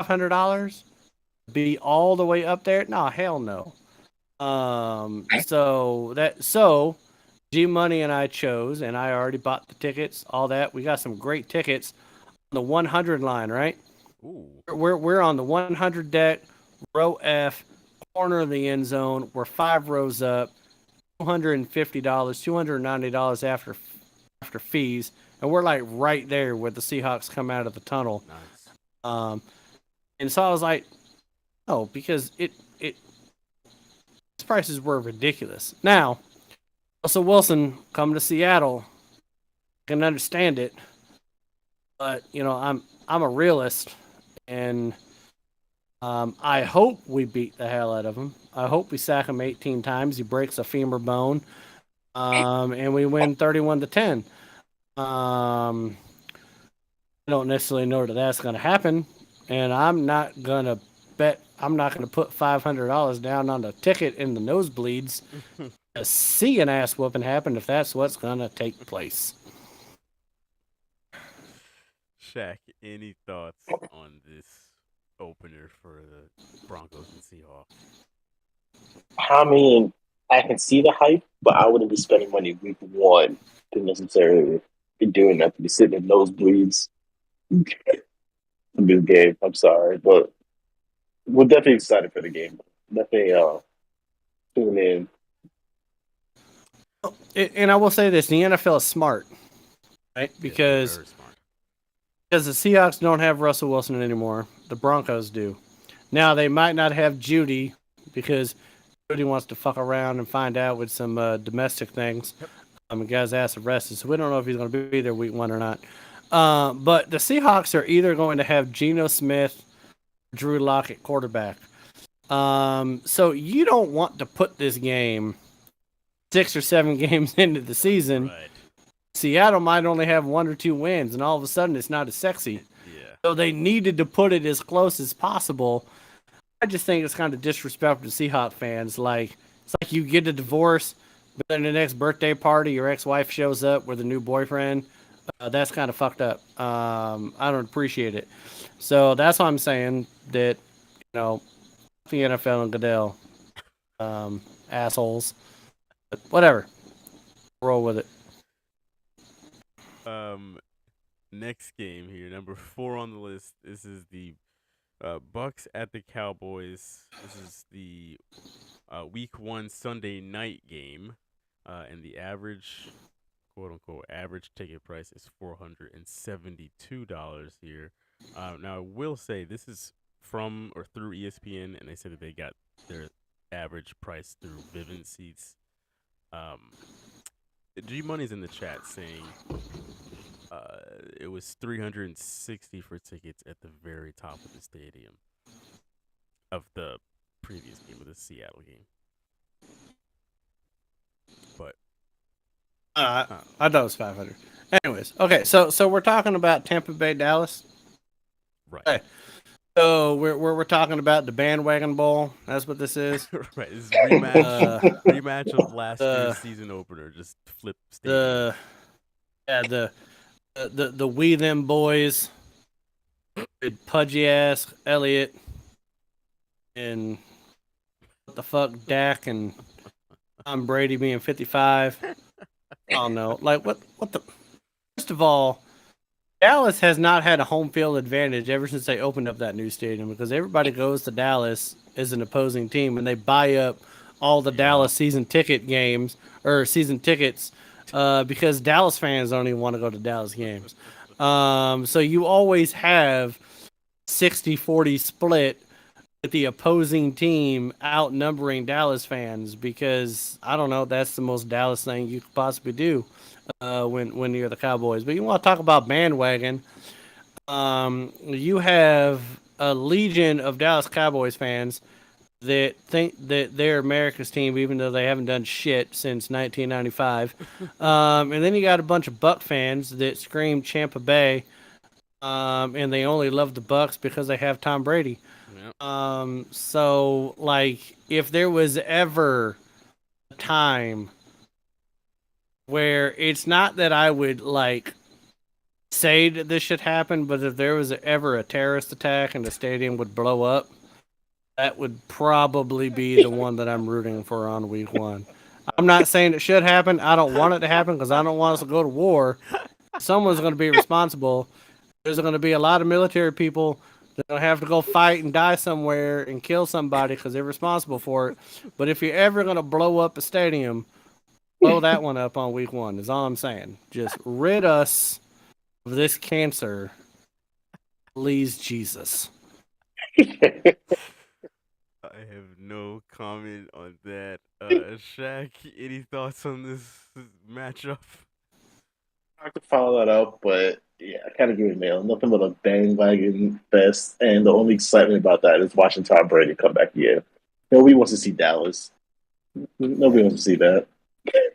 $500, be all the way up there? No, hell no. So G Money and I chose, and I already bought the tickets, all that. We got some great tickets on the 100 line, right? Ooh. We're on the 100 deck, row F, corner of the end zone. We're 5 rows up, $250, $290 after fees, and we're like right there where the Seahawks come out of the tunnel. Nice. And so I was like, oh, because its prices were ridiculous. Now, Russell Wilson come to Seattle, I can understand it, but I'm a realist, and I hope we beat the hell out of him. I hope we sack him 18 times. He breaks a femur bone, and we win 31-10. I don't necessarily know that that's going to happen, and I'm not going to put $500 down on the ticket in the nosebleeds to see an ass whooping happen if that's what's going to take place. Shaq, any thoughts on this opener for the Broncos and Seahawks? I mean, I can see the hype, but I wouldn't be spending money week 1 to necessarily be doing that, to be sitting in nosebleeds. A good game. I'm sorry, but we're definitely excited for the game. Definitely tune in. And I will say this: the NFL is smart, right? Yeah, Because very smart. the Seahawks don't have Russell Wilson anymore. The Broncos do. Now, they might not have Judy because Judy wants to fuck around and find out with some domestic things. The guy's ass arrested, so we don't know if he's going to be there week 1 or not. But the Seahawks are either going to have Geno Smith, Drew Lock at quarterback. So you don't want to put this game 6 or 7 games into the season. Right. Seattle might only have 1 or 2 wins, and all of a sudden it's not as sexy. Yeah. So they needed to put it as close as possible. I just think it's kind of disrespectful to Seahawk fans. Like, it's like you get a divorce, but then the next birthday party, your ex-wife shows up with a new boyfriend. That's kind of fucked up. I don't appreciate it. So that's why I'm saying that, the NFL and Goodell, assholes. But whatever. Roll with it. Next game here, number 4 on the list. This is the Bucks at the Cowboys. This is the week 1 Sunday night game, and the average, quote unquote, average ticket price is $472 here. Now I will say this is from or through ESPN, and they said that they got their average price through Vivint Seats. G Money's in the chat saying it was $360 for tickets at the very top of the stadium of the previous game, of the Seattle game. I thought it was 500. Anyways, okay, so we're talking about Tampa Bay, Dallas. Right. Okay. So we're talking about the bandwagon bowl. That's what this is. Right. This is rematch of last year's season opener. Just flip stadium. The we them boys, pudgy ass Elliott, and what the fuck Dak and Tom Brady being 55. I don't know. Like what the. First of all, Dallas has not had a home field advantage ever since they opened up that new stadium because everybody goes to Dallas as an opposing team and they buy up all the Dallas season ticket games or season tickets because Dallas fans don't even want to go to Dallas games. So you always have 60-40 split with the opposing team outnumbering Dallas fans because, I don't know, that's the most Dallas thing you could possibly do. When you're the Cowboys. But you want to talk about bandwagon, you have a legion of Dallas Cowboys fans that think that they're America's team even though they haven't done shit since 1995. And then you got a bunch of Buck fans that scream Tampa Bay, and they only love the Bucks because they have Tom Brady. Yep. So, like, if there was ever a time where it's not that I would like say that this should happen, but if there was ever a terrorist attack and the stadium would blow up, that would probably be the one that I'm rooting for on week 1. I'm not saying it should happen. I don't want it to happen because I don't want us to go to war. Someone's going to be responsible. There's going to be a lot of military people that have to go fight and die somewhere and kill somebody because they're responsible for it. But if you're ever going to blow up a stadium, blow that one up on week 1 is all I'm saying. Just rid us of this cancer. Please, Jesus. I have no comment on that. Shaq, any thoughts on this matchup? Hard to follow that up, but yeah, I kind of agree with Mail. Nothing but a bandwagon fest, and the only excitement about that is watching Tom Brady come back again. Nobody wants to see Dallas. Nobody wants to see that.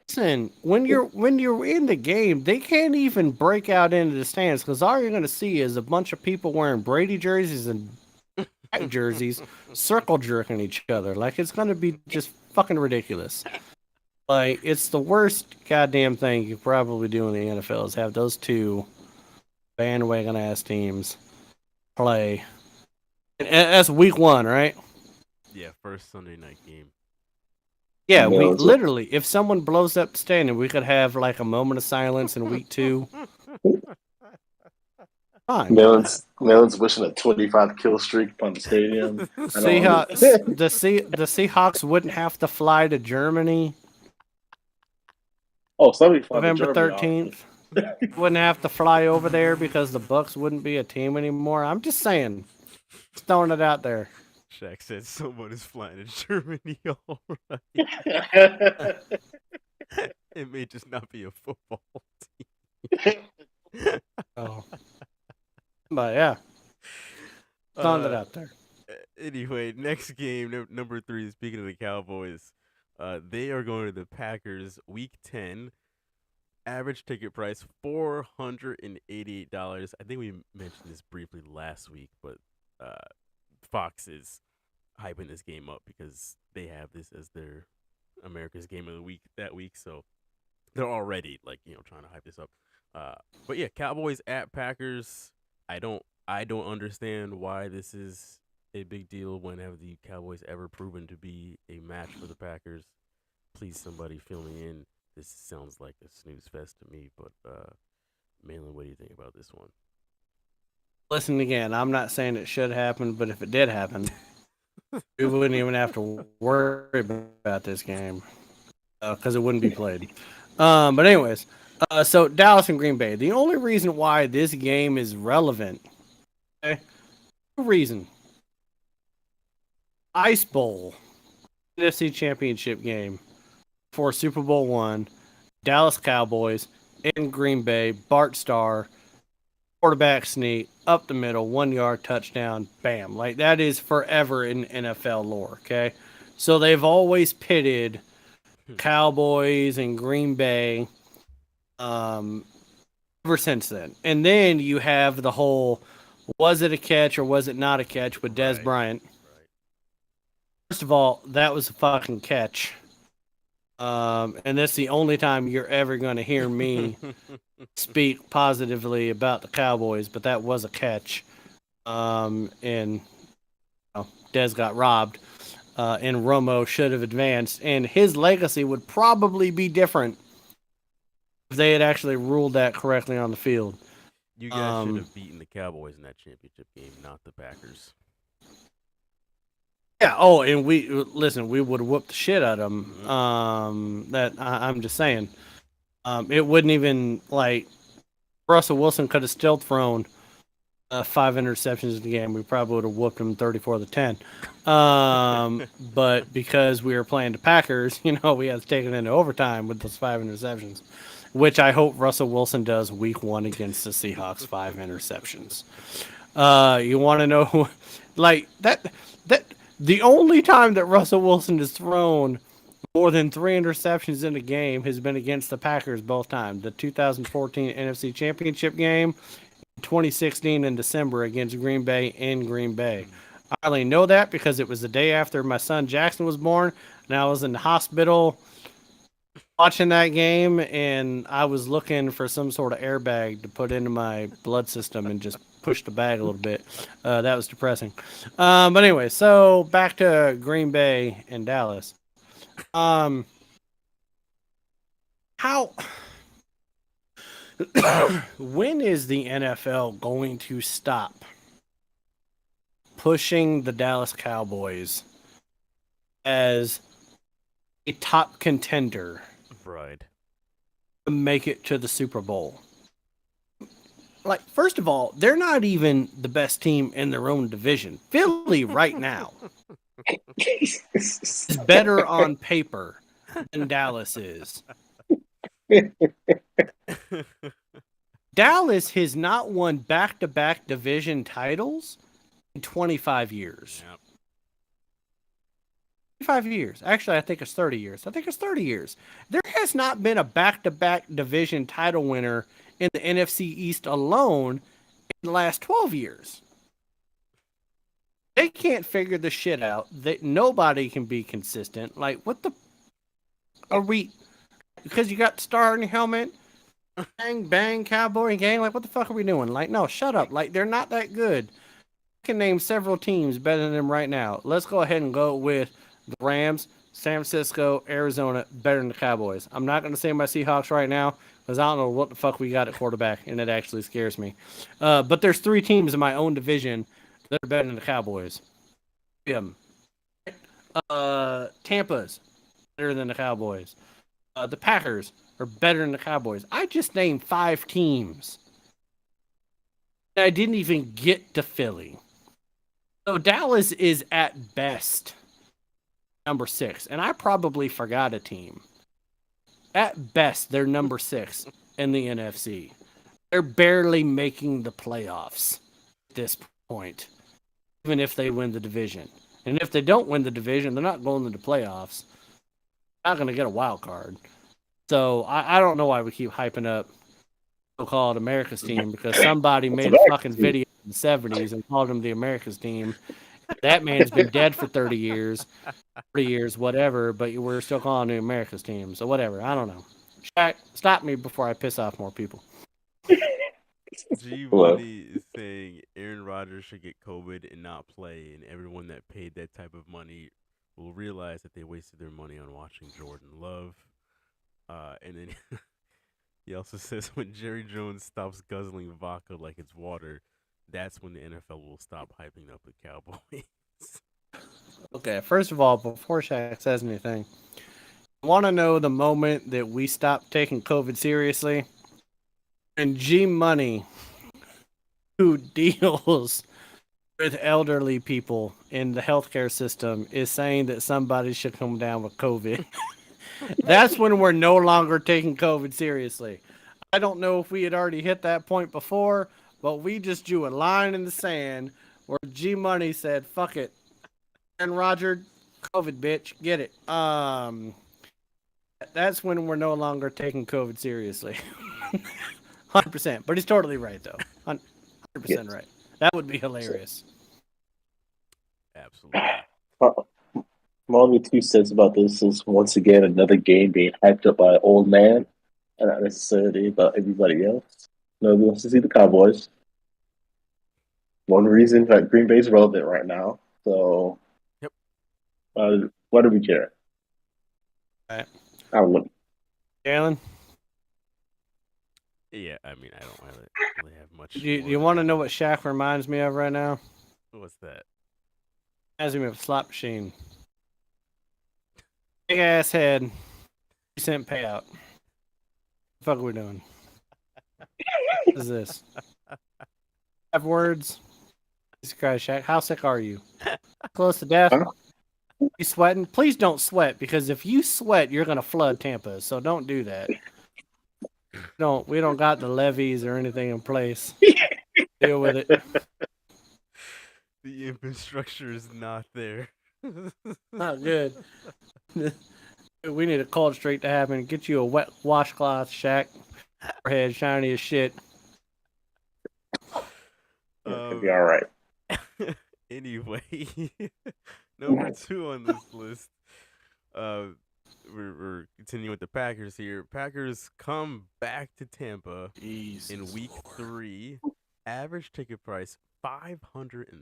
Listen, when you're in the game, they can't even break out into the stands because all you're going to see is a bunch of people wearing Brady jerseys and Dak jerseys circle jerking each other. Like, it's going to be just fucking ridiculous. Like, it's the worst goddamn thing you could probably do in the NFL is have those two bandwagon ass teams play. And that's week 1, right? Yeah, first Sunday night game. Yeah, we literally, if someone blows up the stadium, we could have like a moment of silence in week 2. Fine. Melon's wishing a 25 kill streak on the stadium. The Seahawks wouldn't have to fly to Germany. Oh, somebody November 13th. Wouldn't have to fly over there because the Bucks wouldn't be a team anymore. I'm just saying. Just throwing it out there. Shaq said someone is flying to Germany, all right. It may just not be a football team. Oh. But yeah. Throwing it out there. Anyway, next game, number 3, speaking of the Cowboys, they are going to the Packers week 10. Average ticket price $488. I think we mentioned this briefly last week, but Fox is hyping this game up because they have this as their America's game of the week that week, so they're already trying to hype this up. But yeah, Cowboys at Packers. I don't understand why this is a big deal. When have the Cowboys ever proven to be a match for the Packers? Please, somebody fill me in. This sounds like a snooze fest to me, but Malin, what do you think about this one? Listen, again, I'm not saying it should happen, but if it did happen, we wouldn't even have to worry about this game because it wouldn't be played. But anyways, so Dallas and Green Bay. The only reason why this game is relevant, okay, reason. Ice Bowl, NFC Championship game for Super Bowl 1, Dallas Cowboys in Green Bay, Bart Starr, quarterback sneak, up the middle, 1 yard touchdown, bam. Like, that is forever in NFL lore, okay? So they've always pitted Cowboys and Green Bay Ever since then. And then you have the whole, was it a catch or was it not a catch with Des Right. Bryant? First of all, that was a fucking catch. And that's the only time you're ever going to hear me speak positively about the Cowboys, but that was a catch. And Des got robbed, and Romo should have advanced, and his legacy would probably be different if they had actually ruled that correctly on the field. You guys should have beaten the Cowboys in that championship game, not the Packers. Yeah. Oh, and we would have whooped the shit out of them. I'm just saying. It wouldn't even like Russell Wilson could have still thrown 5 interceptions in the game. We probably would have whooped him 34-10. But because we were playing the Packers, we had to take it into overtime with those 5 interceptions, which I hope Russell Wilson does week 1 against the Seahawks. 5 interceptions. You want to know, like that. The only time that Russell Wilson has thrown more than 3 interceptions in a game has been against the Packers both times. The 2014 NFC Championship game, 2016 in December against Green Bay in Green Bay. I only know that because it was the day after my son Jackson was born, and I was in the hospital watching that game, and I was looking for some sort of airbag to put into my blood system and just push the bag a little bit. That was depressing. But anyway, so back to Green Bay and Dallas. How when is the NFL going to stop pushing the Dallas Cowboys as a top contender Right. to make it to the Super Bowl? Like, first of all, they're not even the best team in their own division. Philly right now is better on paper than Dallas is. Dallas has not won back-to-back division titles in 25 years. Yep. 25 years. Actually, I think it's 30 years. I think it's 30 years. There has not been a back-to-back division title winner in the NFC East alone in the last 12 years. They can't figure the shit out. Nobody can be consistent. Like, what the... Are we... Because you got the star in your helmet, bang, bang, cowboy gang, like, what the fuck are we doing? Like, no, shut up. Like, they're not that good. I can name several teams better than them right now. Let's go ahead and go with the Rams, San Francisco, Arizona, better than the Cowboys. I'm not going to say my Seahawks right now because I don't know what the fuck we got at quarterback, and it actually scares me. But there's 3 teams in my own division that are better than the Cowboys. Tampa's better than the Cowboys. The Packers are better than the Cowboys. I just named 5 teams. I didn't even get to Philly. So Dallas is at best number 6. And I probably forgot a team. At best, they're number 6 in the NFC. They're barely making the playoffs at this point, even if they win the division. And if they don't win the division, they're not going to the playoffs. Not going to get a wild card. So I don't know why we keep hyping up so-called America's team, because somebody made a fucking video in the 70s and called him the America's team. That man's been dead for 30 years, 40 years, whatever, but we're still calling him America's team. So whatever, I don't know. Shaq, stop me before I piss off more people. G Money is saying Aaron Rodgers should get COVID and not play, and everyone that paid that type of money will realize that they wasted their money on watching Jordan Love. And then he also says when Jerry Jones stops guzzling vodka like it's water, that's when the NFL will stop hyping up the Cowboys. Okay, first of all, before Shaq says anything, I want to know the moment that we stopped taking COVID seriously. And G Money, who deals with elderly people in the healthcare system, is saying that somebody should come down with COVID. That's when we're no longer taking COVID seriously. I don't know if we had already hit that point before, but we just drew a line in the sand where G Money said, fuck it. And Roger, COVID, bitch, get it. That's when we're no longer taking COVID seriously. 100%. But he's totally right though. 100% right. That would be hilarious. Absolutely. My only 2 cents about this is once again another game being hyped up by an old man, and not necessarily about everybody else. Nobody wants to see the Cowboys. One reason that Green Bay is relevant right now. So, Yep. Why do we care? Right. I don't know. Jalen, Yeah, I mean, I don't really have much. you want to know what Shaq reminds me of right now? What's that? Reminds me of a slot machine. Big ass head, 3-cent payout. The fuck are we doing? What is this? 5 words. Jesus Christ, Shaq, how sick are you? Close to death? Huh? You sweating? Please don't sweat, because if you sweat, you're gonna flood Tampa. So don't do that. We don't got the levees or anything in place. Deal with it. The infrastructure is not there. Not good. We need a cold streak to happen. Get you a wet washcloth, Shaq. Forehead shiny as shit. It'll be all right. Anyway, number 2 on this list. We're continuing with the Packers here. Packers come back to Tampa in week 3. Average ticket price $535.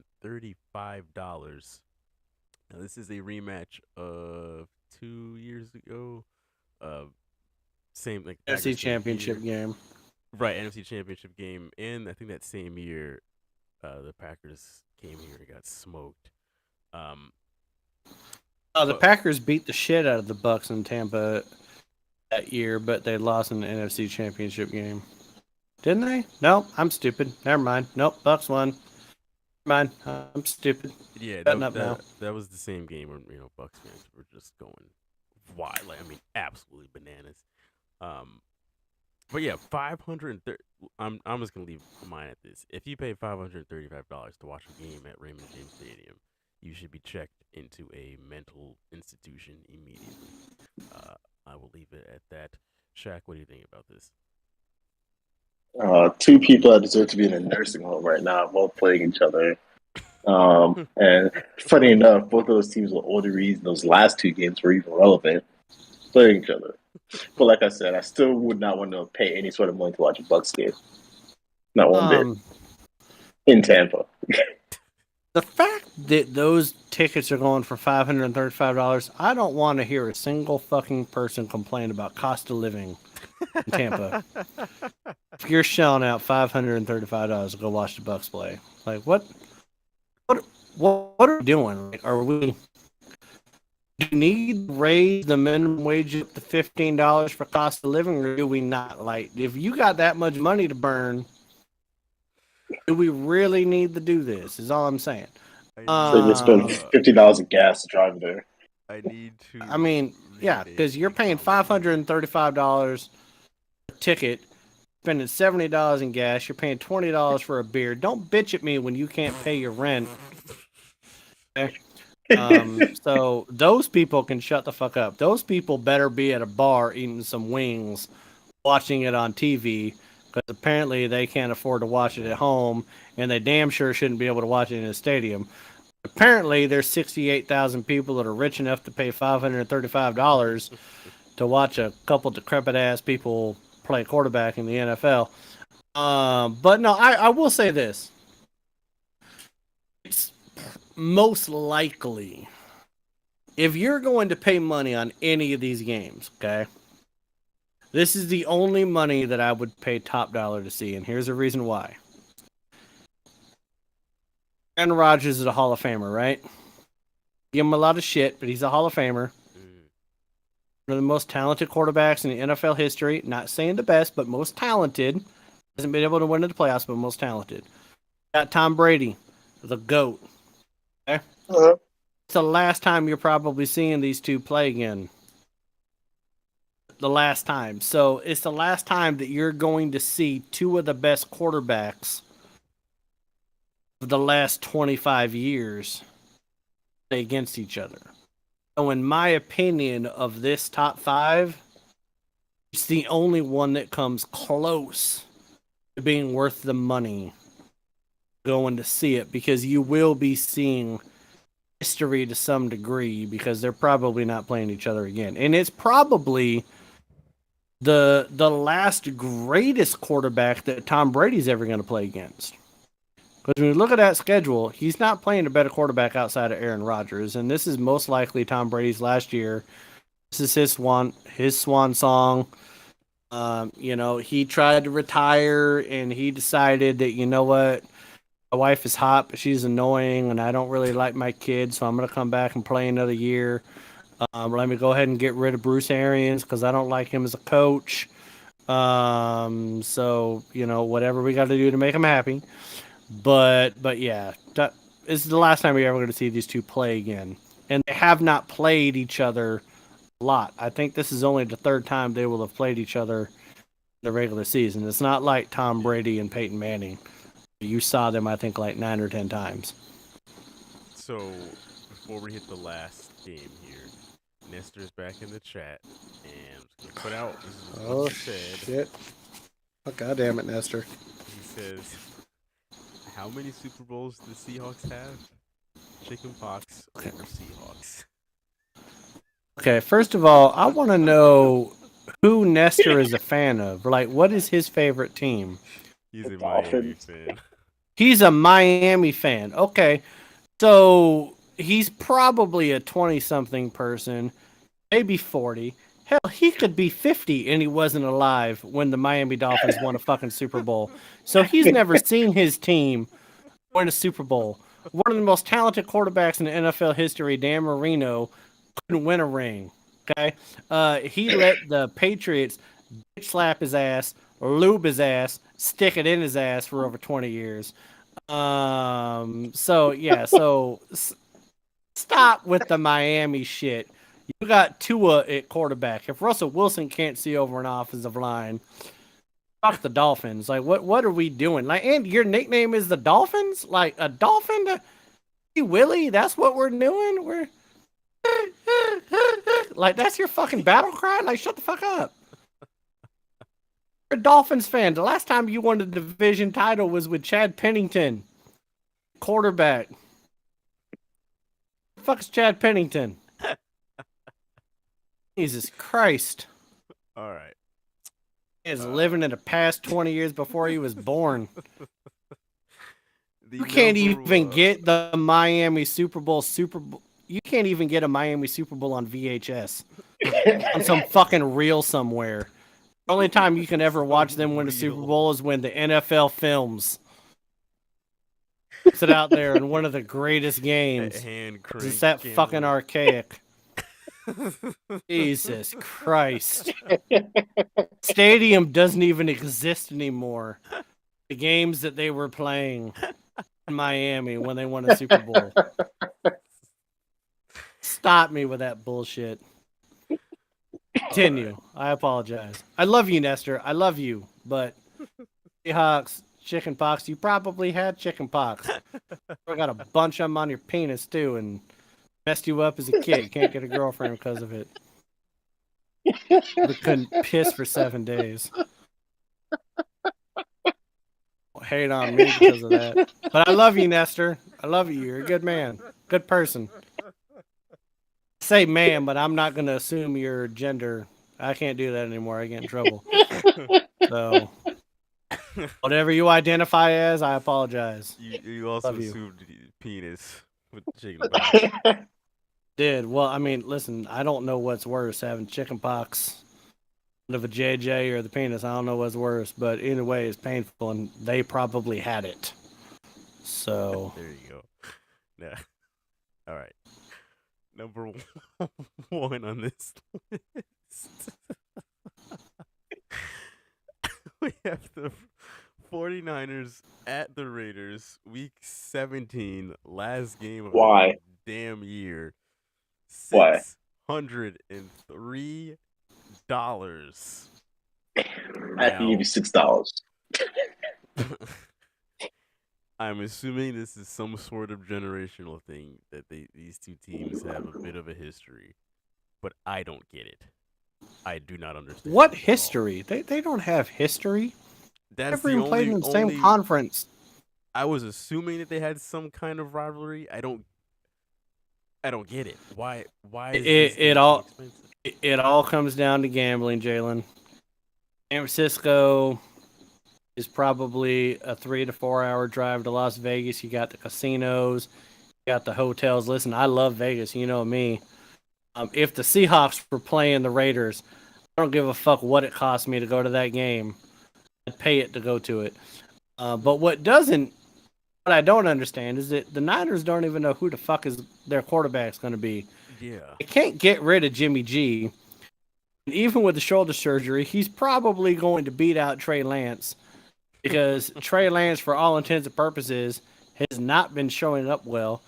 Now, this is a rematch of 2 years ago. Same like NFC Championship game. Right, NFC Championship game. And I think that same year, the Packers came here and got smoked. The Packers beat the shit out of the Bucks in Tampa that year, but they lost in the NFC Championship game. Didn't they? No, I'm stupid. Never mind. Nope, Bucks won. Never mind. I'm stupid. Yeah, Shutting up now. that was the same game where Bucks fans were just going wild. Like, I mean, absolutely bananas. But yeah, $530. I'm just gonna leave mine at this. If you pay $535 to watch a game at Raymond James Stadium, you should be checked into a mental institution immediately. I will leave it at that. Shaq, what do you think about this? 2 people that deserve to be in a nursing home right now, both playing each other. And funny enough, both of those teams were older reasons those last 2 games were even relevant, playing each other. But like I said, I still would not want to pay any sort of money to watch a Bucks game. Not one bit. In Tampa. The fact that those tickets are going for $535, I don't want to hear a single fucking person complain about cost of living in Tampa. If you're shelling out $535 to go watch the Bucks play, like what are we doing? Like, do we need to raise the minimum wage up to $15 for cost of living, or do we not? Like, if you got that much money to burn, do we really need to do this? Is all I'm saying. So you just spend $50 of gas to drive there. I need to. I mean, yeah, because you're paying $535 a ticket, spending $70 in gas. You're paying $20 for a beer. Don't bitch at me when you can't pay your rent. Okay? So those people can shut the fuck up. Those people better be at a bar eating some wings, watching it on TV. Because apparently they can't afford to watch it at home, and they damn sure shouldn't be able to watch it in a stadium. Apparently, there's 68,000 people that are rich enough to pay $535 to watch a couple decrepit-ass people play quarterback in the NFL. But no, I will say this. It's most likely, if you're going to pay money on any of these games, okay? This is the only money that I would pay top dollar to see, and here's the reason why. Aaron Rodgers is a Hall of Famer, right? Give him a lot of shit, but he's a Hall of Famer. One of the most talented quarterbacks in the NFL history. Not saying the best, but most talented. Hasn't been able to win in the playoffs, but most talented. Got Tom Brady, the GOAT. Okay? It's the last time you're probably seeing these two play again. The last time. So it's the last time that you're going to see 2 of the best quarterbacks of the last 25 years play against each other. So in my opinion of this top 5, It's the only one that comes close to being worth the money going to see it, because you will be seeing history to some degree, because they're probably not playing each other again. And it's probably the last greatest quarterback that Tom Brady's ever going to play against. Because when you look at that schedule, he's not playing a better quarterback outside of Aaron Rodgers, and this is most likely Tom Brady's last year. This is his swan song. He tried to retire, and he decided that, you know what, my wife is hot, but she's annoying, and I don't really like my kids, so I'm going to come back and play another year. Let me go ahead and get rid of Bruce Arians because I don't like him as a coach. So, whatever we got to do to make him happy. But yeah, this is the last time we're ever going to see these two play again. And they have not played each other a lot. I think this is only the third time they will have played each other in the regular season. It's not like Tom Brady and Peyton Manning. You saw them, I think, like 9 or 10 times. So, before we hit the last game here, Nestor's back in the chat, and I'm just gonna put out. This is what he said. Shit! Oh, God damn it, Nestor. He says, "How many Super Bowls do the Seahawks have? Chicken pox over Seahawks." Okay, first of all, I want to know who Nestor is a fan of. Like, what is his favorite team? He's a Miami fan. He's a Miami fan. Okay, so he's probably a 20-something person, maybe 40. Hell, he could be 50 and he wasn't alive when the Miami Dolphins won a fucking Super Bowl. So he's never seen his team win a Super Bowl. One of the most talented quarterbacks in NFL history, Dan Marino, couldn't win a ring. Okay, he let the Patriots bitch slap his ass, lube his ass, stick it in his ass for over 20 years. So stop with the Miami shit. You got Tua at quarterback. If Russell Wilson can't see over an offensive line, fuck the Dolphins. Like, what are we doing? Like, and your nickname is the Dolphins? Like, a dolphin? Hey, Willie, that's what we're doing? We're like, that's your fucking battle cry? Like, shut the fuck up. You're a Dolphins fan. The last time you won the division title was with Chad Pennington, quarterback. The fuck is Chad Pennington? Jesus Christ. All right. He is living in the past 20 years before he was born. You can't even get the Miami Super Bowl. You can't even get a Miami Super Bowl on VHS. On some fucking reel somewhere. The only time you can ever watch them win a Super Bowl is when the NFL films. Sit out there in one of the greatest games. It's that fucking archaic. Jesus Christ. Stadium doesn't even exist anymore. The games that they were playing in Miami when they won a Super Bowl. Stop me with that bullshit. Continue. I apologize. I love you, Nestor. I love you. But Seahawks, chicken pox. You probably had chicken pox. I got a bunch of them on your penis, too, and messed you up as a kid. You can't get a girlfriend because of it. We couldn't piss for 7 days. Hate on me because of that. But I love you, Nestor. I love you. You're a good man. Good person. Say man, but I'm not going to assume your gender. I can't do that anymore. I get in trouble. So, whatever you identify as, I apologize. You also Love you. assumed penis with chicken pox. Did. Well, I mean, listen, I don't know what's worse, having chicken pox of a JJ or the penis. I don't know what's worse, but either way, it's painful, and they probably had it. So. There you go. Yeah. All right. Number one on this list. We have the 49ers at the Raiders, week 17, last game of Why? the damn year. Why? $603. I can give you $6. I'm assuming this is some sort of generational thing that these two teams have a bit of a history, but I don't get it. I do not understand. What this at all. history? They don't have history. That's Never the even played in the only. same conference. I was assuming that they had some kind of rivalry. I don't get it. Why? Is this game so expensive? It all comes down to gambling, Jalen. San Francisco is probably a 3 to 4 hour drive to Las Vegas. You got the casinos, you got the hotels. Listen, I love Vegas. You know me. If the Seahawks were playing the Raiders, I don't give a fuck what it cost me to go to that game. I'd pay it to go to it. But what I don't understand is that the Niners don't even know who the fuck is their quarterback's going to be. Yeah. They can't get rid of Jimmy G. And even with the shoulder surgery, he's probably going to beat out Trey Lance because Trey Lance, for all intents and purposes, has not been showing up well.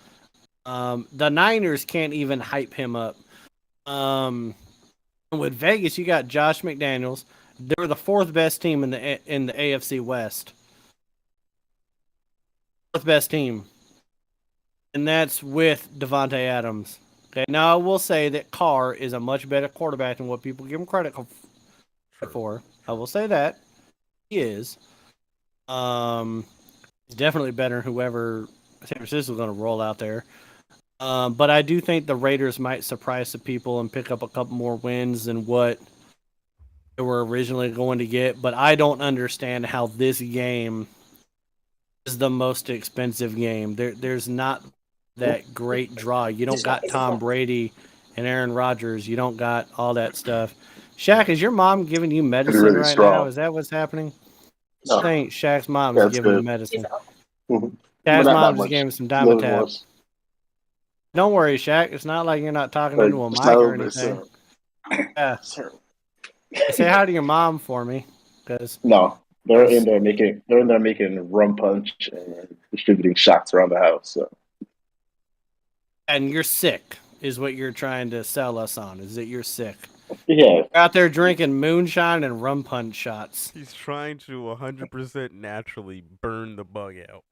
The Niners can't even hype him up. With Vegas, you got Josh McDaniels. They were the fourth best team in the AFC West. Fourth best team. And that's with Devontae Adams. Okay, now I will say that Carr is a much better quarterback than what people give him credit for. I will say that. He is. He's definitely better than whoever San Francisco is going to roll out there. But I do think the Raiders might surprise some people and pick up a couple more wins than what they were originally going to get. But I don't understand how this game is the most expensive game. There's not that great draw. You don't got Tom Brady and Aaron Rodgers. You don't got all that stuff. Shaq, is your mom giving you medicine really right strong. now? Is that what's happening? No. I think Shaq's mom is That's giving him good. medicine. Mhm. Dad's But not mom that just gave him some Little Dimetap. more. Don't worry, Shaq. It's not like you're not talking Like, into a it's mic not or over, anything. sir. Yeah. Sir. Say hi to your mom for me, because No, they're in there making rum punch and distributing shots around the house. So and you're sick is what you're trying to sell us on. Is that you're sick? yeah, You're out there drinking moonshine and rum punch shots. He's trying to 100% naturally burn the bug out.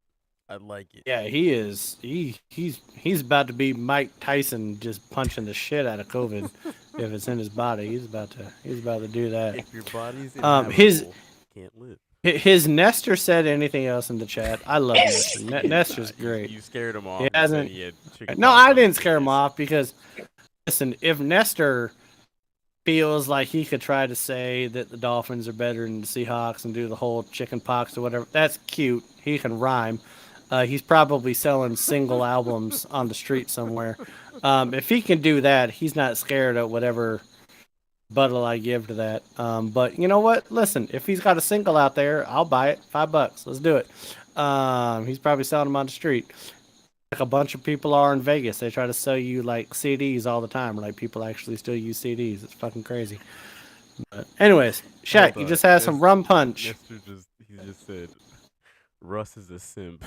I like it. Yeah, he is. He's about to be Mike Tyson, just punching the shit out of COVID. If it's in his body, he's about to do that. If your body's his inhabitable, you can't live. His Nestor said anything else in the chat. I love Nestor. Nestor's great. You scared him off. He and hasn't. said he had chicken No, pox I on didn't his scare him face. off because, listen, if Nestor feels like he could try to say that the Dolphins are better than the Seahawks and do the whole chicken pox or whatever, that's cute. He can rhyme. He's probably selling single albums on the street somewhere. If he can do that, he's not scared of whatever buttle I give to that. But you know what? Listen, if he's got a single out there, I'll buy it. $5. Let's do it. He's probably selling them on the street. Like a bunch of people are in Vegas. They try to sell you like CDs all the time. Like people actually still use CDs. It's fucking crazy. But anyways, Shaq, Hold you on. just had some rum punch. Nestor he just said, Russ is a simp.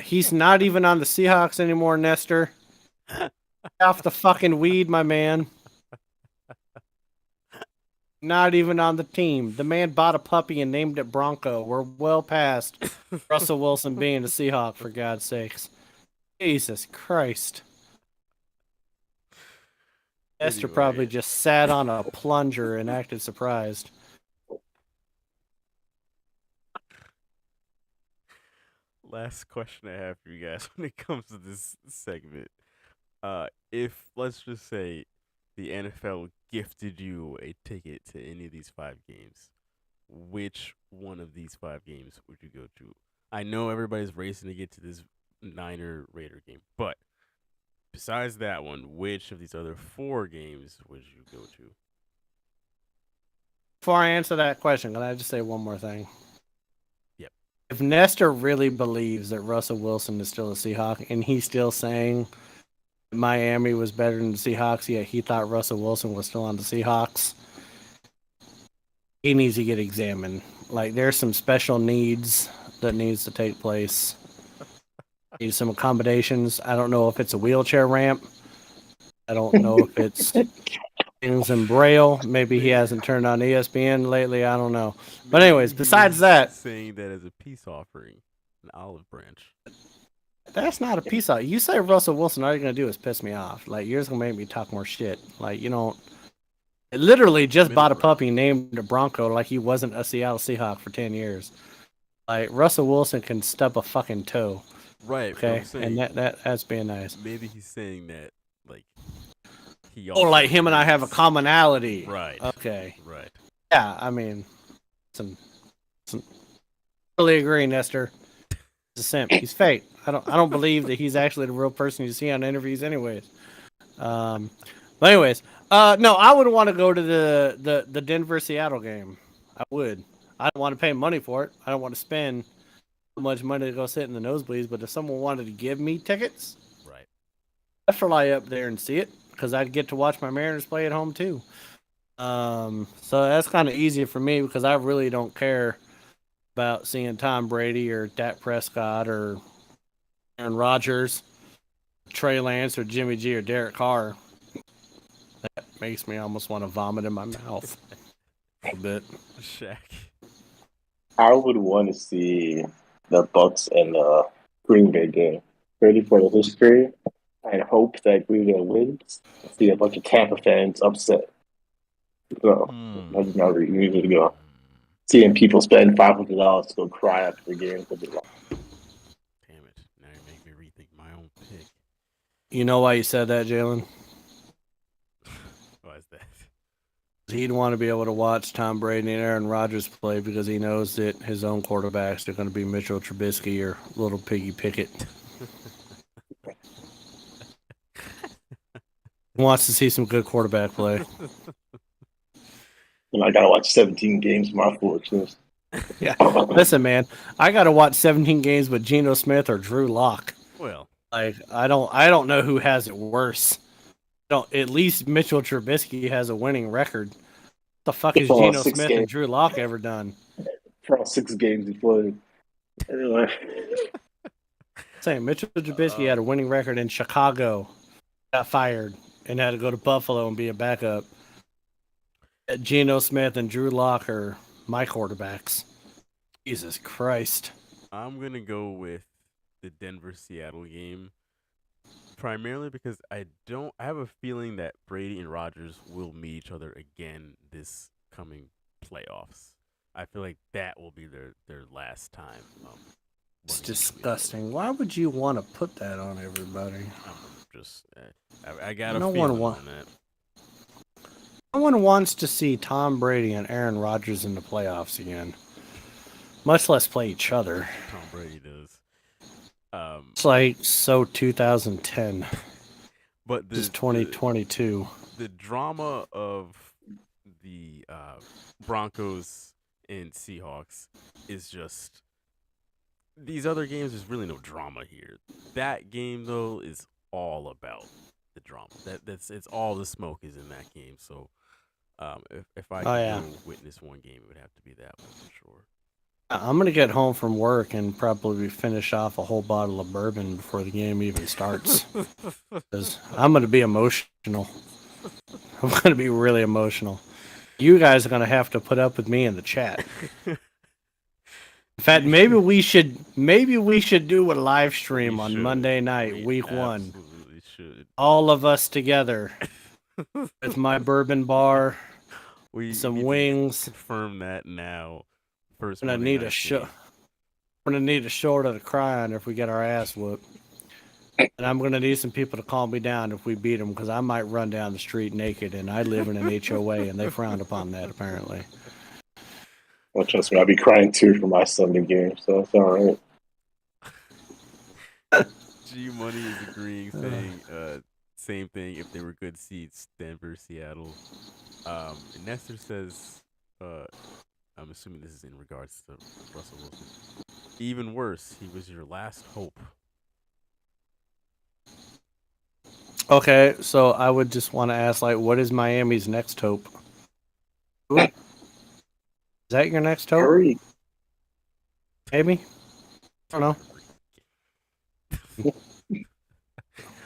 He's not even on the Seahawks anymore, Nestor. Get off the fucking weed, my man. Not even on the team. The man bought a puppy and named it Bronco. We're well past Russell Wilson being a Seahawk, for God's sakes. Jesus Christ. Nestor Anyway. probably just sat on a plunger and acted surprised. Last question I have for you guys when it comes to this segment. If, let's just say, the NFL gifted you a ticket to any of these 5 games, which one of these 5 games would you go to? I know everybody's racing to get to this Niner Raider game, but besides that one, which of these other 4 games would you go to? Before I answer that question, can I just say one more thing? Yep. If Nestor really believes that Russell Wilson is still a Seahawk and he's still saying Miami was better than the Seahawks, yet he thought Russell Wilson was still on the Seahawks, he needs to get examined. Like, there's some special needs that needs to take place. Need some accommodations. I don't know if it's a wheelchair ramp. I don't know if it's things in Braille. Maybe he hasn't turned on ESPN lately. I don't know. But anyways, Maybe besides he's that, saying that as a peace offering, an olive branch. That's not a piece of. You say Russell Wilson, all you're gonna do is piss me off. Like you're just gonna make me talk more shit. Like you don't. Literally just bought a puppy named a Bronco like he wasn't a Seattle Seahawk for 10 years. Like Russell Wilson can stub a fucking toe. Right. Okay, and that's being nice. Maybe he's saying that like he. Or like him and I have a commonality. Right. Okay. Right. Yeah, I mean, some really agree, Nestor. He's a simp. He's fake. I don't believe that he's actually the real person you see on interviews, anyways. But anyways, no, I would want to go to the Denver Seattle game. I would. I don't want to pay money for it. I don't want to spend much money to go sit in the nosebleeds. But if someone wanted to give me tickets, right, I'd fly up there and see it because I'd get to watch my Mariners play at home too. So that's kind of easier for me because I really don't care about seeing Tom Brady or Dak Prescott or Aaron Rodgers, Trey Lance or Jimmy G or Derek Carr. That makes me almost want to vomit in my mouth a little bit. Shaq. I would want to see the Bucks and the Green Bay game, ready for the history, and hope that Green Bay wins. See a bunch of Tampa fans upset. So that's not really need to go. Seeing people spend $500 to go cry after the game for the loss. Damn it! Now you make me rethink my own pick. You know why you said that, Jalen? Why is that? He'd want to be able to watch Tom Brady and Aaron Rodgers play because he knows that his own quarterbacks are going to be Mitchell Trubisky or Little Piggy Pickett. He wants to see some good quarterback play. And I gotta watch 17 games of my foolishness. Yeah, listen, man, I got to watch 17 games with Geno Smith or Drew Lock. Well, like I don't know who has it worse. At least Mitchell Trubisky has a winning record. What the fuck has Geno Smith and Drew Lock ever done? For all 6 games he played. Anyway. Saying Mitchell Trubisky had a winning record in Chicago, got fired, and had to go to Buffalo and be a backup. Geno Smith and Drew Lock are my quarterbacks. Jesus Christ. I'm going to go with the Denver-Seattle game, primarily because I have a feeling that Brady and Rodgers will meet each other again this coming playoffs. I feel like that will be their last time. It's disgusting. Why would you want to put that on everybody? I got a feeling on that. No one wants to see Tom Brady and Aaron Rodgers in the playoffs again, much less play each other. Tom Brady does. It's like so 2010, but this is 2022. The drama of the Broncos and Seahawks is just these other games. There's really no drama here. That game though is all about the drama. It's all the smoke is in that game. So if I could go witness one game, it would have to be that one for sure. I'm going to get home from work and probably finish off a whole bottle of bourbon before the game even starts. Because I'm going to be emotional. I'm going to be really emotional. You guys are going to have to put up with me in the chat. In fact, maybe we should do a live stream on Monday night, week 1. Should. All of us together with my bourbon bar, some wings. Confirm that now. First, we're gonna need a shoulder to cry on if we get our ass whooped, and I'm gonna need some people to calm me down if we beat them because I might run down the street naked, and I live in an HOA, and they frowned upon that apparently. Well, trust me, I'll be crying too for my Sunday game, so it's all right. G Money is agreeing, saying same thing. If they were good seats, Denver, Seattle. And Nestor says, I'm assuming this is in regards to Russell Wilson. Even worse, he was your last hope. Okay, so I would just want to ask, like, what is Miami's next hope? Is that your next hope? Hurry. Maybe? I don't know.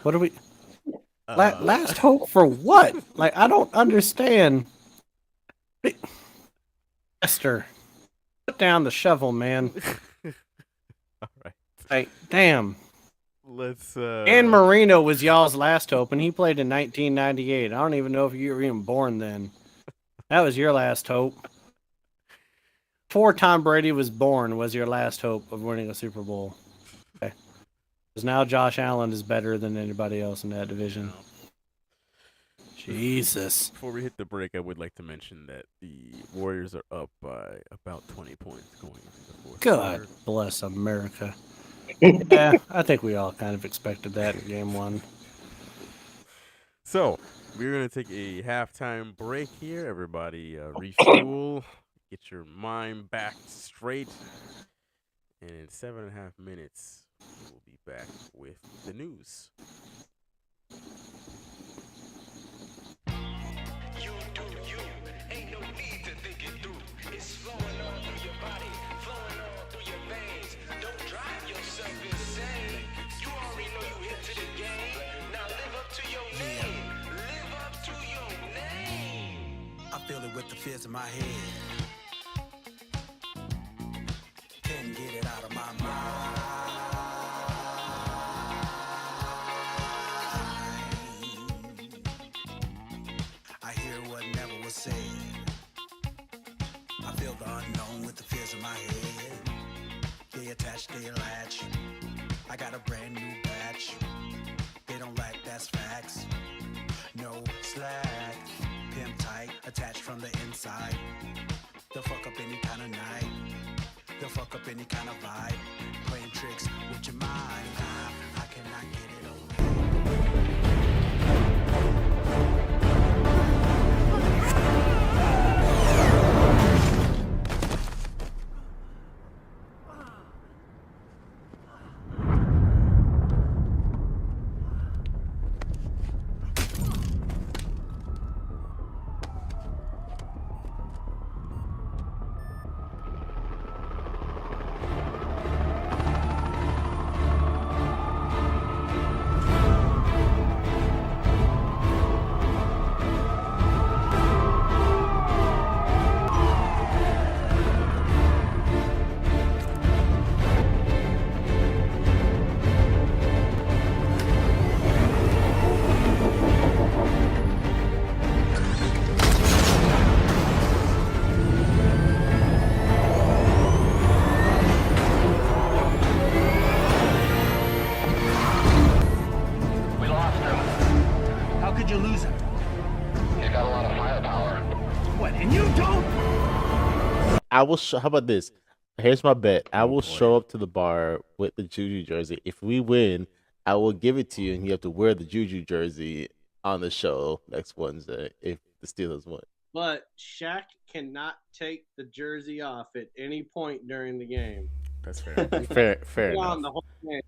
What are we... last hope for what? Like, I don't understand. Esther, put down the shovel, man. All right. Like, damn. Let's. Dan Marino was y'all's last hope, and he played in 1998. I don't even know if you were even born then. That was your last hope. Before Tom Brady was born, was your last hope of winning a Super Bowl. Okay. Because now Josh Allen is better than anybody else in that division. Jesus. Before we hit the break, I would like to mention that the Warriors are up by about 20 points going into the fourth God quarter. bless America. Yeah, I think we all kind of expected that in game one. So, we're going to take a halftime break here. Everybody refuel, get your mind back straight. And in 7.5 minutes, we'll be back with the news. You do you. Ain't no need to think it through. It's flowing on through your body, flowing on through your veins. Don't drive yourself insane. You already know you hit to the game. Now live up to your name. Live up to your name. I feel it with the fears in my head. Can't get it out of my mind. I hear what never was said. I feel the unknown with the fears in my head. They attach, they latch. I got a brand new batch. They don't lack, that's facts. No slack. Pimp tight, attached from the inside. They'll fuck up any kind of night. They'll fuck up any kind of vibe. Playing tricks with your mind. I cannot get it over. We lost him. How could you lose him? He's got a lot of firepower. What, and you don't? I will. How about this? Here's my bet. I will show up to the bar with the Juju jersey. If we win, I will give it to you, and you have to wear the Juju jersey on the show next Wednesday if the Steelers win. But Shaq cannot take the jersey off at any point during the game. That's fair. Fair On enough. the whole game.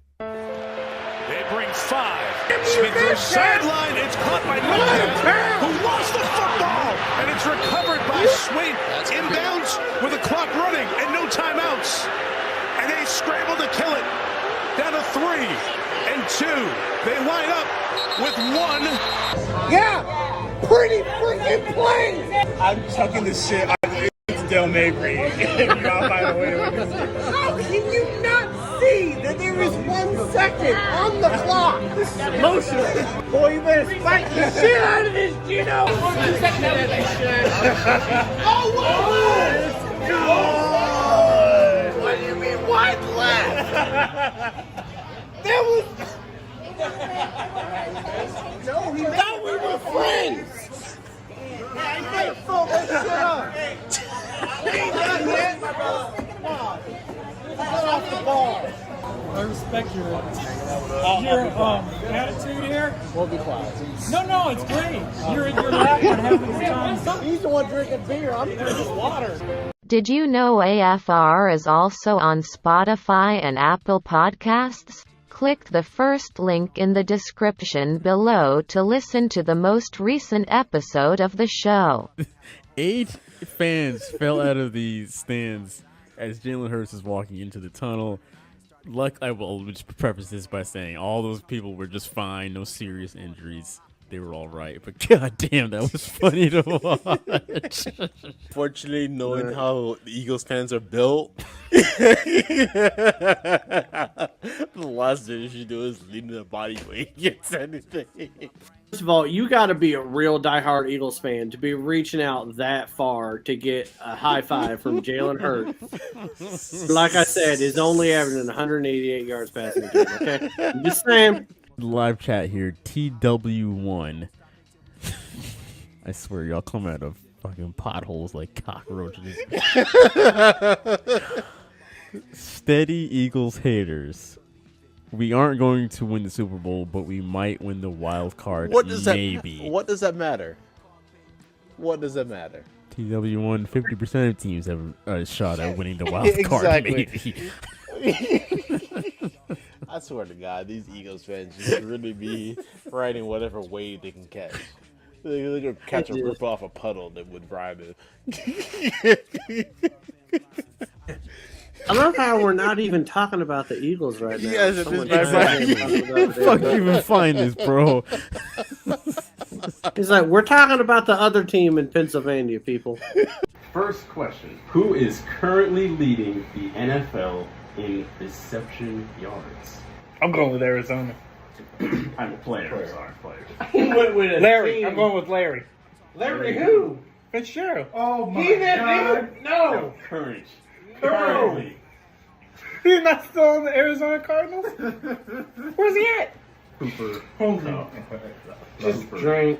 They bring 5. Smith goes sideline. It's caught by Miller, who lost the football, and it's recovered by Sweet. Inbounds with the clock running and no timeouts. And they scramble to kill it. Down to 3 and 2. They line up with 1. Yeah, pretty freaking plain. I'm chucking the shit out of Del Mabry. By the way, How can you not see that there is 1 second on the clock? This is emotional. Boy, you better spike the shit out of this, Gino. Oh, whoa! What do you mean, wide left? There was. No, he thought we were friends. I better fold that shit up. He ain't done yet. Come on. Get off the ball. I respect your attitude here. We'll be quiet. No, it's great. You're laughing and having a good time. He's the one drinking beer. I'm drinking water. Did you know AFR is also on Spotify and Apple Podcasts? Click the first link in the description below to listen to the most recent episode of the show. 8 fans fell out of the stands as Jalen Hurts is walking into the tunnel. I will just preface this by saying all those people were just fine, no serious injuries. they were all right, but god damn, that was funny to watch. Fortunately, knowing how the Eagles fans are built, the last thing you should do is lean their body weight against anything. First of all, you got to be a real diehard Eagles fan to be reaching out that far to get a high five from Jalen Hurts. Like I said, is only averaging 188 yards passing a game. Okay, I'm just saying. Live chat here, TW1. I swear, y'all come out of fucking potholes like cockroaches. Steady Eagles haters. We aren't going to win the Super Bowl, but we might win the wild card. What does maybe. that? What does that matter? What does that matter? TW1, 50% of teams have a shot at winning the wild card. Maybe. I swear to God, these Eagles fans just really be riding whatever wave they can catch. They're gonna catch a rip off a puddle that would rhyme it. I love how we're not even talking about the Eagles right now. Yes, Where the fuck you even find this, bro? He's like, we're talking about the other team in Pennsylvania, people. First question: who is currently leading the NFL in reception yards? I'm going with Arizona. I'm a player. Sorry, player. Larry. I'm going with Larry. Larry who? Fitzgerald. Oh my God. No. Currently. He's not still in the Arizona Cardinals? Where's he at? Cooper. Just drink.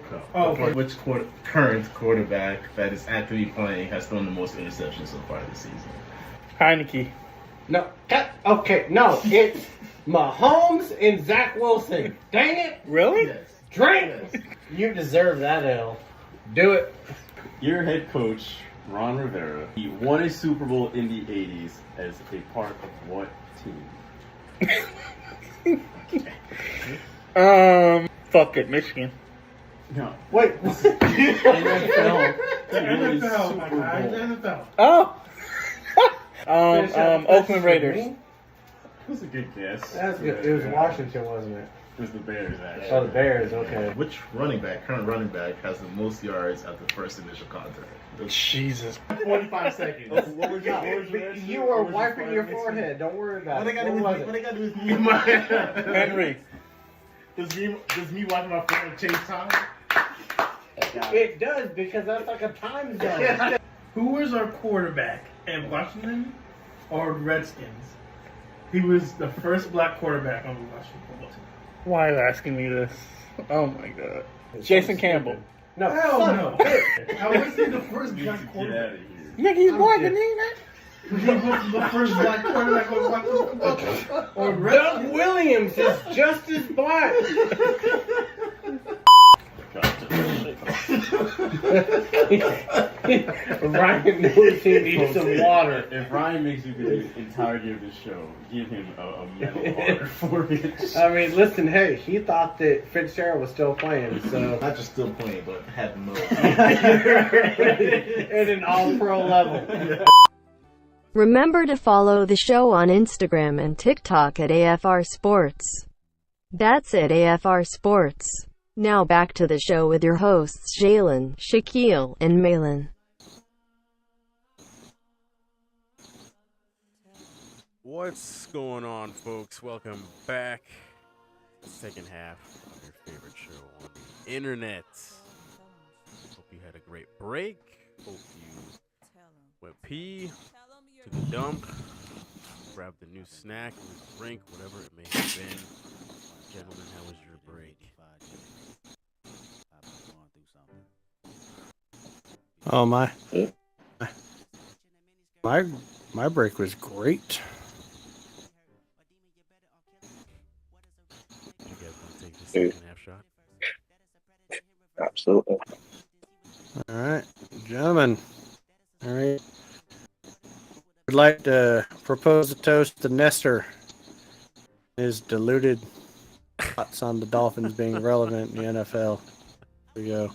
Which current quarterback that is actively playing has thrown the most interceptions so far this season? Heineke. No. Okay, no. It's Mahomes and Zach Wilson. Dang it. Really? Yes. Drink. You deserve that L. Do it. Your head coach, Ron Rivera, he won a Super Bowl in the 80s as a part of what team? Fuck it, Michigan. No. Wait. NFL. NFL, my guy. NFL. Oh. Oakland Raiders. That was a good guess. That's good. It was Washington, wasn't it? It was the Bears, actually. Oh, the Bears. Okay. Which current running back, has the most yards at the first initial contact? Jesus. 45 seconds. What was your You were wiping your forehead. Don't worry about What it. they got to do with me and my Henry. Does me watching my phone change time? It does because that's like a time zone. Who was our quarterback at Washington or Redskins? He was the first black quarterback on the Washington football team. Why are you asking me this? Oh my god. Jason Campbell. No. Hell no. I was saying the first black Get quarterback. out of here. Yeah, he's black, isn't he? The first black quarterback on Washington football team. Or Doug Williams is just as black. Ryan knows he needs some water. If Ryan makes you do the entirety of the show, give him a medal honor for it. I mean, listen, hey, he thought that Fitzgerald was still playing, so. Not just still playing, but had the most. At an all-pro level. Remember to follow the show on Instagram and TikTok at AFR Sports. That's it, AFR Sports. Now back to the show with your hosts Jalen, Shaquille, and Malin. What's going on, folks? Welcome back. Second half of your favorite show on the internet. Hope you had a great break. Hope you went pee, took a dump, grabbed a new snack, a new drink, whatever it may have been. Gentlemen, how was your break? Oh my break was great. You guys want to take the second half shot? Absolutely. All right, gentlemen. All right. I'd like to propose a toast to Nestor. His diluted thoughts on the Dolphins being relevant in the NFL. Here we go.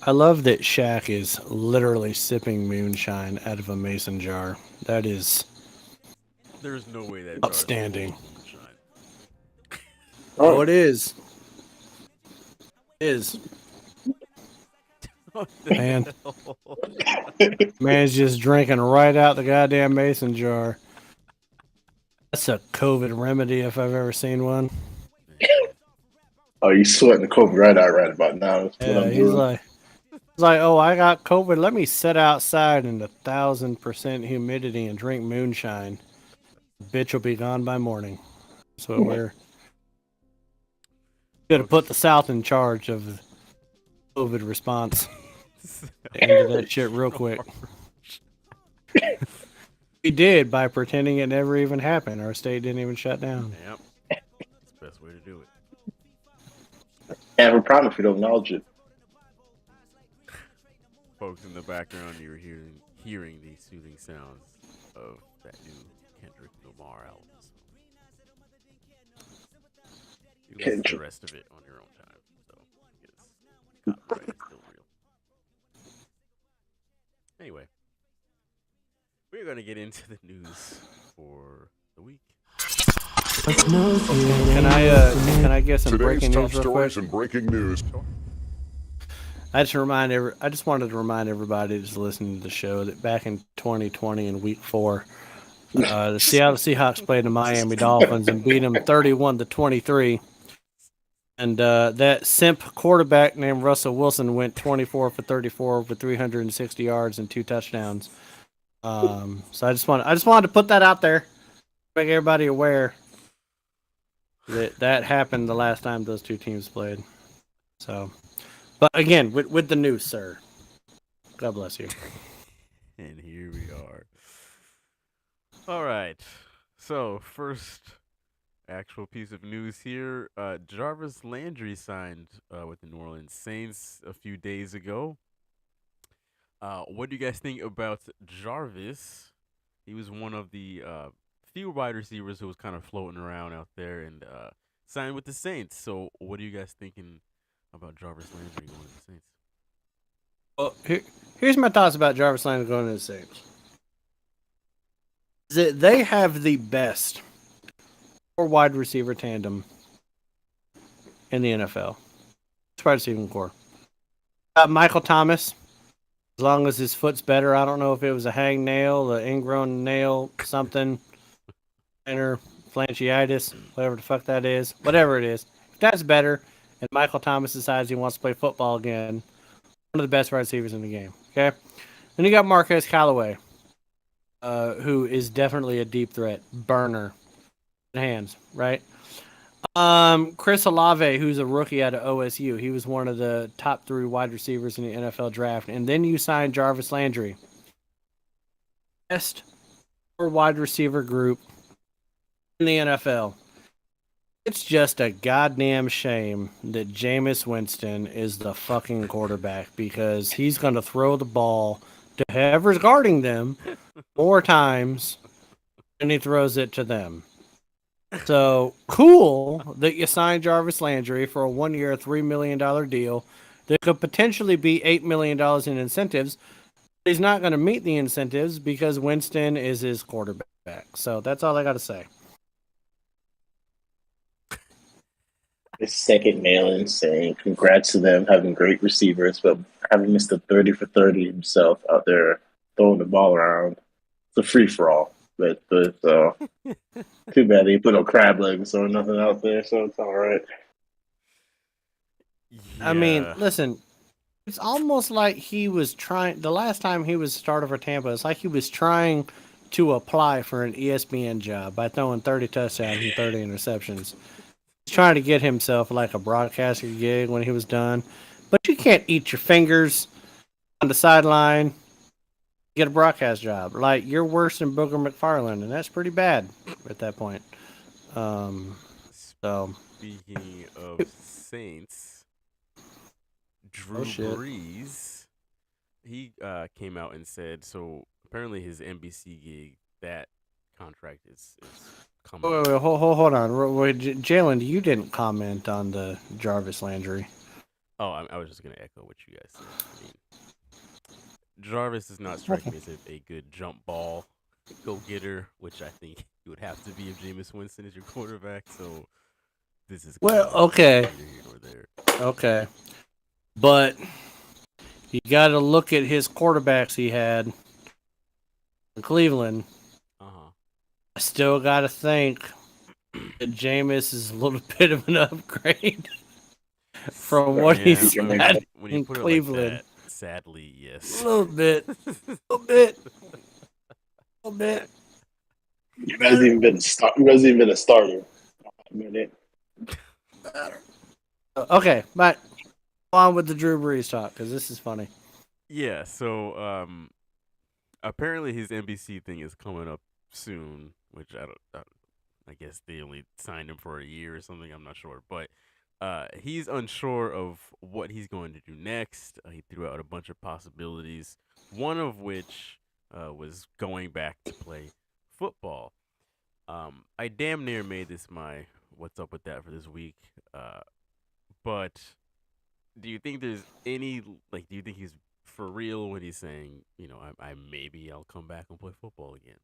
I love that Shaq is literally sipping moonshine out of a mason jar. That is There's no way that outstanding. Moonshine. Oh, it is. It is. Man. Man's just drinking right out the goddamn mason jar. That's a COVID remedy if I've ever seen one. Oh, you sweating the COVID right out right about now. That's what Yeah, I'm he's doing. like, oh, I got COVID. Let me sit outside in 1,000% humidity and drink moonshine. Bitch will be gone by morning. That's what we're. Could have put the South in charge of the COVID response. End of that shit real quick. We did by pretending it never even happened. Our state didn't even shut down. Yep. That's the best way to do it. And have a problem if you don't acknowledge it. Folks in the background, you're hearing the soothing sounds of that new Kendrick Lamar album. You can listen to the rest of it on your own time. So, because copyright is still real. Anyway, we're going to get into the news for the week. Can I get some breaking news real quick? And breaking news. I just wanted to remind everybody that's listening to the show that back in 2020 in Week 4, the Seattle Seahawks played the Miami Dolphins and beat them 31-23. And that simp quarterback named Russell Wilson went 24 for 34 with 360 yards and 2 touchdowns. So I just wanted to put that out there, make everybody aware that happened the last time those two teams played. So, but again, with the news, sir. God bless you. And here we are. All right. So first actual piece of news here. Jarvis Landry signed with the New Orleans Saints a few days ago. What do you guys think about Jarvis? He was one of the few wide receivers who was kind of floating around out there and signed with the Saints. So what are you guys thinking about Jarvis Landry going to the Saints? Well, here's my thoughts about Jarvis Landry going to the Saints. They have the best wide receiver tandem in the NFL. It's wide receiving core. Michael Thomas, as long as his foot's better. I don't know if it was a hang nail, an ingrown nail, something, plantar fasciitis, whatever the fuck that is. Whatever it is. If that's better, and Michael Thomas decides he wants to play football again, one of the best wide receivers in the game. Okay? Then you got Marquez Callaway, who is definitely a deep threat. Burner. Hands, right? Chris Olave, who's a rookie out of OSU. He was one of the top 3 wide receivers in the NFL draft. And then you signed Jarvis Landry. Best wide receiver group in the NFL. It's just a goddamn shame that Jameis Winston is the fucking quarterback because he's going to throw the ball to whoever's guarding them more times than he throws it to them. So cool that you signed Jarvis Landry for a 1-year, $3 million deal that could potentially be $8 million in incentives. But he's not going to meet the incentives because Winston is his quarterback. So that's all I got to say. His second mail-in saying congrats to them having great receivers, but having Mr. 30 for 30 himself out there throwing the ball around. It's a free-for-all. But too bad they put no crab legs or nothing out there, so it's all right. Yeah. I mean, listen, it's almost like he was trying. The last time he was starter for Tampa, it's like he was trying to apply for an ESPN job by throwing 30 touchdowns and 30 interceptions. He's trying to get himself like a broadcaster gig when he was done. But you can't eat your fingers on the sideline. Get a broadcast job. Like, you're worse than Booger McFarland, and that's pretty bad at that point. Speaking of Saints, Drew Brees, he came out and said, so apparently his NBC gig, that contract is coming. Wait, hold on. Jalen, you didn't comment on the Jarvis Landry. Oh, I was just going to echo what you guys said. I mean, Jarvis does not strike me as a good jump ball go-getter, which I think you would have to be if Jameis Winston is your quarterback. So this is Well, kind of okay. neither here nor there. Okay. But you got to look at his quarterbacks he had in Cleveland. I still got to think that Jameis is a little bit of an upgrade from what Yeah, he's I mean, had when you in put it Cleveland. like that, sadly, yes. A little bit. A little bit. A little bit. He hasn't even been a starter. I mean, it. Okay, but on with the Drew Brees talk because this is funny. Yeah, so apparently his NBC thing is coming up soon, which I guess they only signed him for a year or something. I'm not sure, but he's unsure of what he's going to do next. He threw out a bunch of possibilities, one of which was going back to play football. I damn near made this my what's up with that for this week. But do you think there's any do you think he's for real when he's saying, I maybe I'll come back and play football again?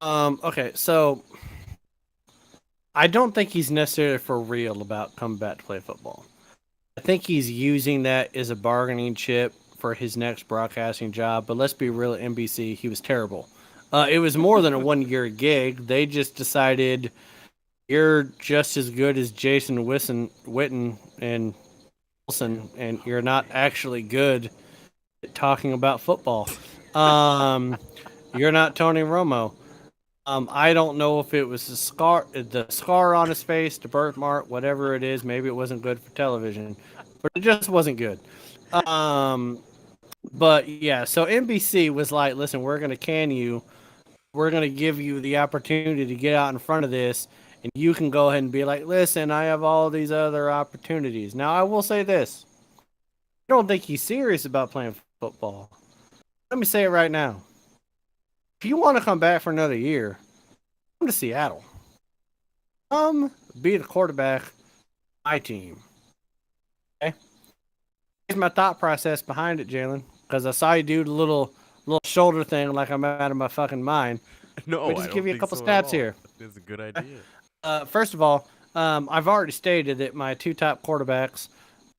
Okay, so I don't think he's necessarily for real about coming back to play football. I think he's using that as a bargaining chip for his next broadcasting job. But let's be real, at NBC, he was terrible. It was more than a 1-year gig. They just decided you're just as good as Jason Witten and Wilson, and you're not actually good at talking about football. You're not Tony Romo. I don't know if it was the scar on his face, the birthmark, whatever it is. Maybe it wasn't good for television, but it just wasn't good. But yeah, so NBC was like, listen, we're going to can you. We're going to give you the opportunity to get out in front of this, and you can go ahead and be like, listen, I have all these other opportunities. Now, I will say this. I don't think he's serious about playing football. Let me say it right now. If you want to come back for another year, come to Seattle. Come be the quarterback of my team. Okay? Here's my thought process behind it, Jalen, because I saw you do the little shoulder thing like I'm out of my fucking mind. No, But just I give don't you a think couple so stats at all. here. That's a good idea. First of all, I've already stated that my two top quarterbacks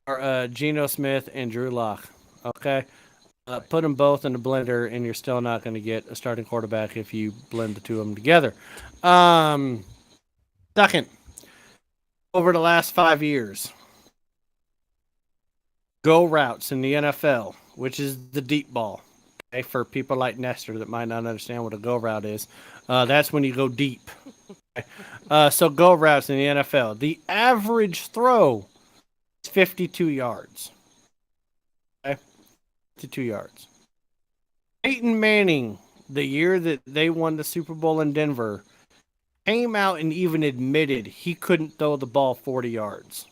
are Geno Smith and Drew Lock. Okay? Put them both in the blender, and you're still not going to get a starting quarterback if you blend the two of them together. Second, over the last 5 years, go routes in the NFL, which is the deep ball. Okay, for people like Nestor that might not understand what a go route is, that's when you go deep. Okay? So go routes in the NFL. The average throw is 52 yards. Okay? 52 yards. Peyton Manning, the year that they won the Super Bowl in Denver, came out and even admitted he couldn't throw the ball 40 yards.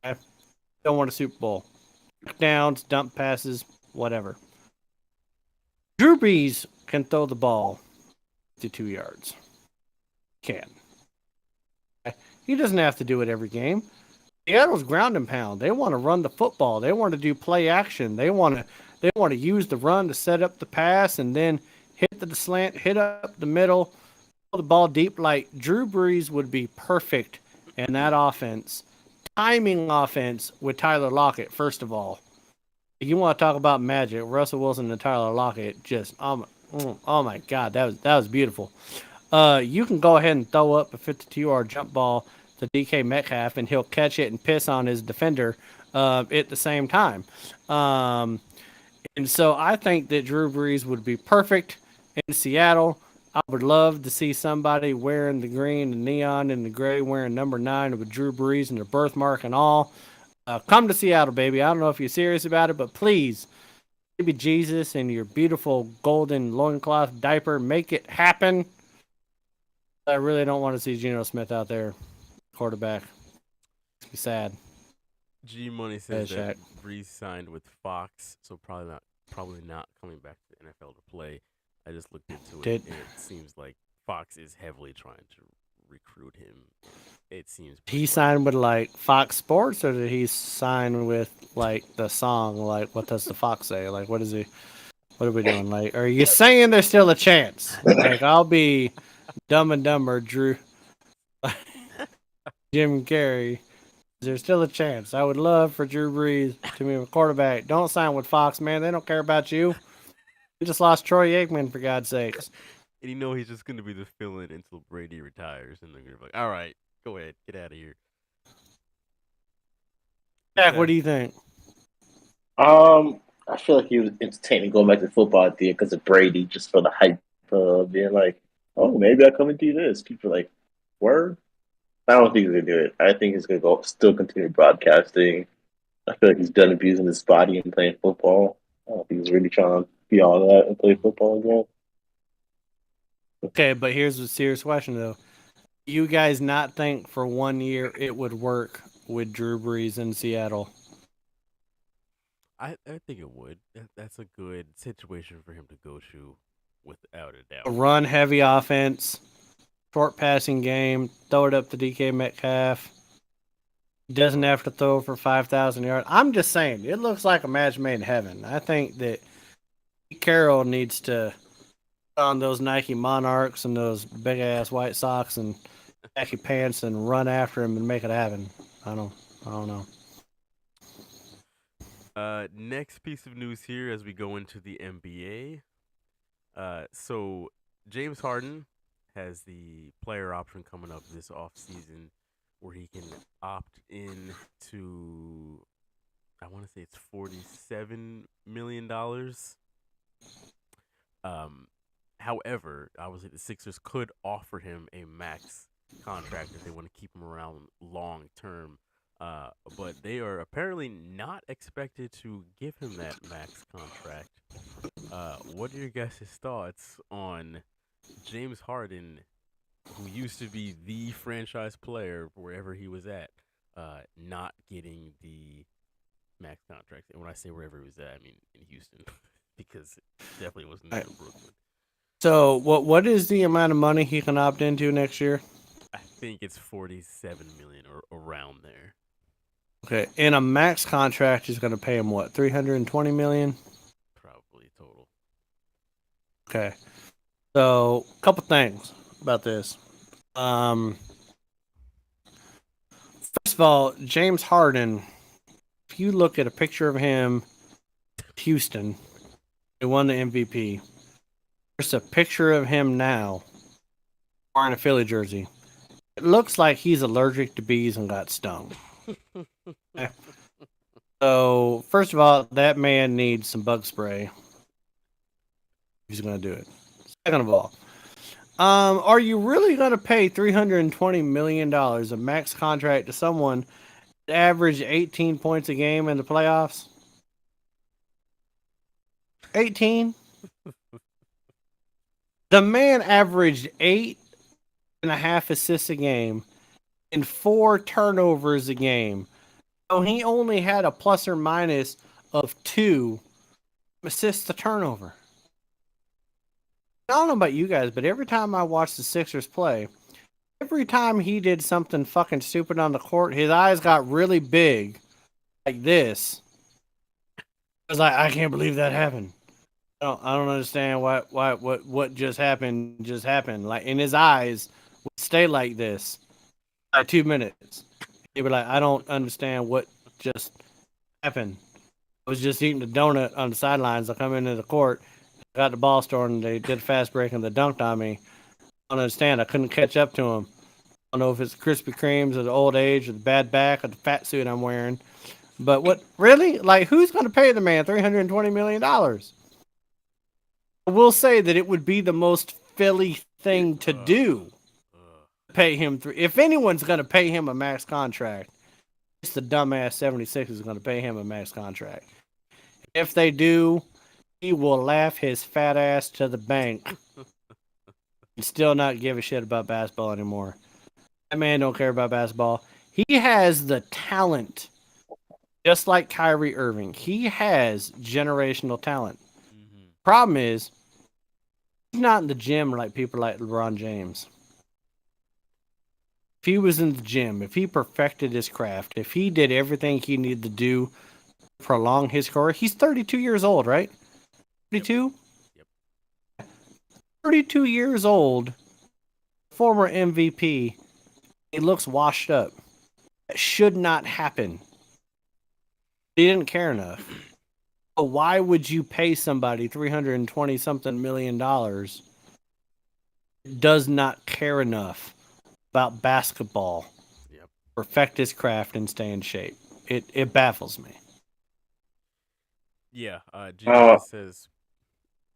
Okay? Don't want a Super Bowl. Downs, dump passes, whatever. Drew Brees can throw the ball 52 yards. Can. Okay? He doesn't have to do it every game. Seattle's ground and pound. They want to run the football. They want to do play action. They want to use the run to set up the pass and then hit the slant, hit up the middle, throw the ball deep. Like Drew Brees would be perfect in that offense. Timing offense with Tyler Lockett, first of all. You want to talk about magic, Russell Wilson and Tyler Lockett, just oh my God, that was beautiful. You can go ahead and throw up a 52-yard jump ball to DK Metcalf, and he'll catch it and piss on his defender at the same time. And so I think that Drew Brees would be perfect in Seattle. I would love to see somebody wearing the green and neon and the gray, wearing number 9 with Drew Brees and the birthmark and all. Come to Seattle, baby. I don't know if you're serious about it, but please, baby Jesus and your beautiful golden loincloth diaper, make it happen. I really don't want to see Geno Smith out there, quarterback. It's sad. G Money says that Brees signed with Fox, so probably not coming back to the NFL to play. I just looked into it, and it seems like Fox is heavily trying to recruit him. It seems he signed with like Fox Sports, or did he sign with like the song? Like, what does the Fox say? Like, what is he? What are we doing? Like, are you saying there's still a chance? Like, I'll be Dumb and Dumber, Drew, Jim Carrey. Is there still a chance? I would love for Drew Brees to be a quarterback. Don't sign with Fox, man. They don't care about you. You just lost Troy Aikman, for God's sakes. And he's just going to be the fill-in until Brady retires. And they're going to be like, all right, go ahead. Get out of here. Jack, what do you think? I feel like he was entertaining going back to football at the end because of Brady, just for the hype of being like, oh, maybe I'll come and do this. People are like, word? I don't think he's going to do it. I think he's going to still continue broadcasting. I feel like he's done abusing his body and playing football. I don't think he's really trying to be all that and play football again. Okay, but here's a serious question, though. You guys not think for 1 year it would work with Drew Brees in Seattle? I think it would. That's a good situation for him to go to, without a doubt. A run-heavy offense, short passing game, throw it up to DK Metcalf. Doesn't have to throw for 5,000 yards. I'm just saying, it looks like a match made in heaven. I think that Pete Carroll needs to put on those Nike Monarchs and those big-ass white socks and khaki pants and run after him and make it happen. I don't know. Next piece of news here as we go into the NBA. So James Harden has the player option coming up this offseason where he can opt in to, I want to say it's $47 million. However, obviously the Sixers could offer him a max contract if they want to keep him around long term. But they are apparently not expected to give him that max contract. What are your guys' thoughts on James Harden, who used to be the franchise player wherever he was at, not getting the max contract? And when I say wherever he was at, I mean in Houston, because it definitely wasn't in Brooklyn. So, what is the amount of money he can opt into next year? I think it's $47 million or around there. Okay, and a max contract is going to pay him what, $320 million? Probably total. Okay, so a couple things about this. First of all, James Harden. If you look at a picture of him, Houston, he won the MVP. There's a picture of him now wearing a Philly jersey. It looks like he's allergic to bees and got stung. So, first of all, that man needs some bug spray. He's going to do it. Second of all, are you really going to pay $320 million a max contract to someone that averaged 18 points a game in the playoffs? 18? The man averaged 8.5 assists a game and 4 turnovers a game. So he only had a plus or minus of 2 assists to turnover. I don't know about you guys, but every time I watch the Sixers play, every time he did something fucking stupid on the court, his eyes got really big, like this. I was like, I can't believe that happened. I don't understand what just happened. Like, in his eyes would stay like this for 2 minutes. He'd be like, I don't understand what just happened. I was just eating a donut on the sidelines. I come into the court, got the ball stored, and they did a fast break and they dunked on me. I don't understand. I couldn't catch up to him. I don't know if it's the Krispy Kremes or the old age or the bad back or the fat suit I'm wearing. But what, really? Like, who's going to pay the man $320 million? I will say that it would be the most Philly thing to do. Pay him if anyone's going to pay him a max contract, it's the dumbass 76 is going to pay him a max contract. If they do, he will laugh his fat ass to the bank and still not give a shit about basketball anymore. That man don't care about basketball. He has the talent, just like Kyrie Irving. He has generational talent. Problem is, he's not in the gym like people like LeBron James. If he was in the gym, if he perfected his craft, if he did everything he needed to do to prolong his career, he's 32 years old, right? 32? Yep. 32 years old, former MVP. He looks washed up. That should not happen. He didn't care enough. But why would you pay somebody $320-something million does not care enough about basketball, perfect his craft, and stay in shape? It baffles me. Yeah, G-Money says...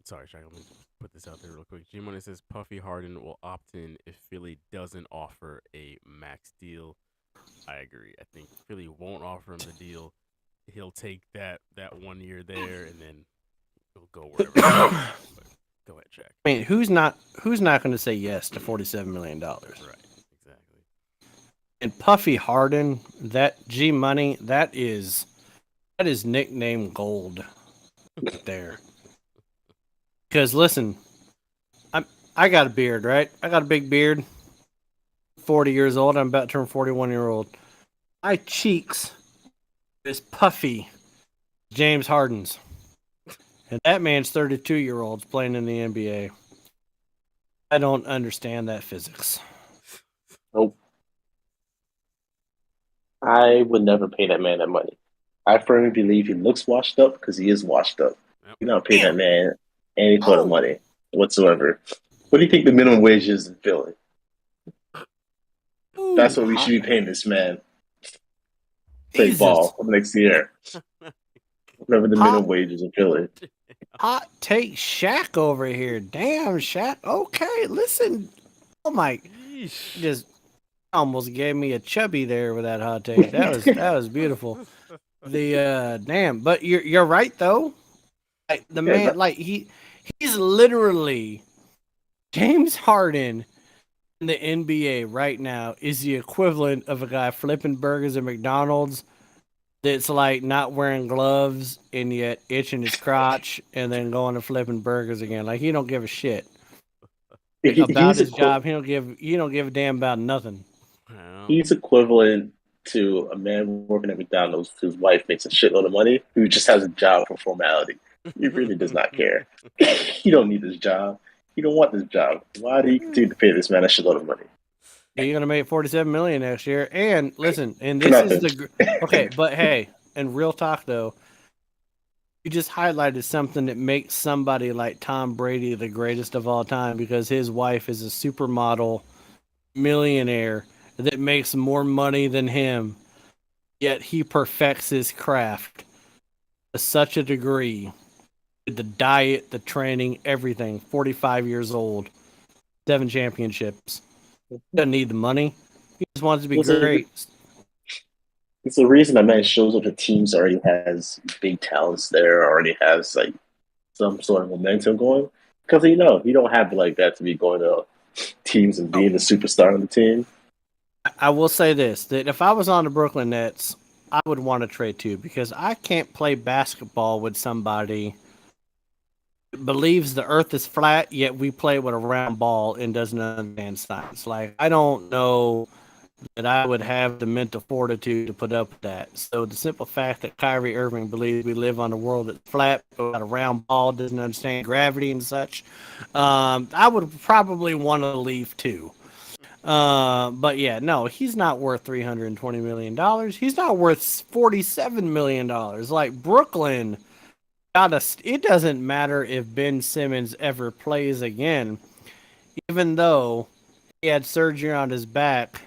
Sorry, Shaq, let me put this out there real quick. G-Money says Puffy Harden will opt in if Philly doesn't offer a max deal. I agree. I think Philly won't offer him the deal. He'll take that 1 year there, and then he'll go wherever. Go ahead, Shaq. I mean, who's not going to say yes to $47 million? Right, exactly. And Puffy Harden, that G-Money, that is nickname gold right there. Because listen, I got a beard, right? I got a big beard. 40 years old. I'm about to turn 41-year-old. My cheeks is puffy James Harden's. And that man's 32-year-old playing in the NBA. I don't understand that physics. Nope. I would never pay that man that money. I firmly believe he looks washed up because he is washed up. You don't pay that man any sort of money whatsoever. What do you think the minimum wage is in Philly? That's what we should be paying this man. Play ball next year. Whatever the minimum wage is in Philly. Hot take Shaq over here. Damn, Shaq. Okay, listen. Oh my, just almost gave me a chubby there with that hot take. That was beautiful. The damn, but you're right though. Like, the man, like he's literally James Harden in the NBA right now is the equivalent of a guy flipping burgers at McDonald's that's like not wearing gloves and yet itching his crotch and then going to flipping burgers again. Like he don't give a shit about his job. He don't give a damn about nothing. He's equivalent to a man working at McDonald's whose wife makes a shitload of money who just has a job for formality. He really does not care. He don't need this job. He don't want this job. Why do you continue to pay this man a shitload of money? You're gonna make $47 million next year. And listen, and this is the okay, but hey, and real talk though, you just highlighted something that makes somebody like Tom Brady the greatest of all time because his wife is a supermodel millionaire that makes more money than him, yet he perfects his craft to such a degree. The diet, the training, everything. 45 years old, 7 championships. Doesn't need the money. He just wants to be great. It's the reason that man shows up to teams already has big talents there, already has like some sort of momentum going. Because you don't have like that to be going to teams and being the superstar on the team. I will say this: that if I was on the Brooklyn Nets, I would want to trade too because I can't play basketball with somebody believes the earth is flat, yet we play with a round ball and doesn't understand science. Like, I don't know that I would have the mental fortitude to put up with that. So the simple fact that Kyrie Irving believes we live on a world that's flat, but a round ball, doesn't understand gravity and such, I would probably want to leave too. But yeah, no, he's not worth $320 million. He's not worth $47 million. Like Brooklyn, it doesn't matter if Ben Simmons ever plays again, even though he had surgery on his back,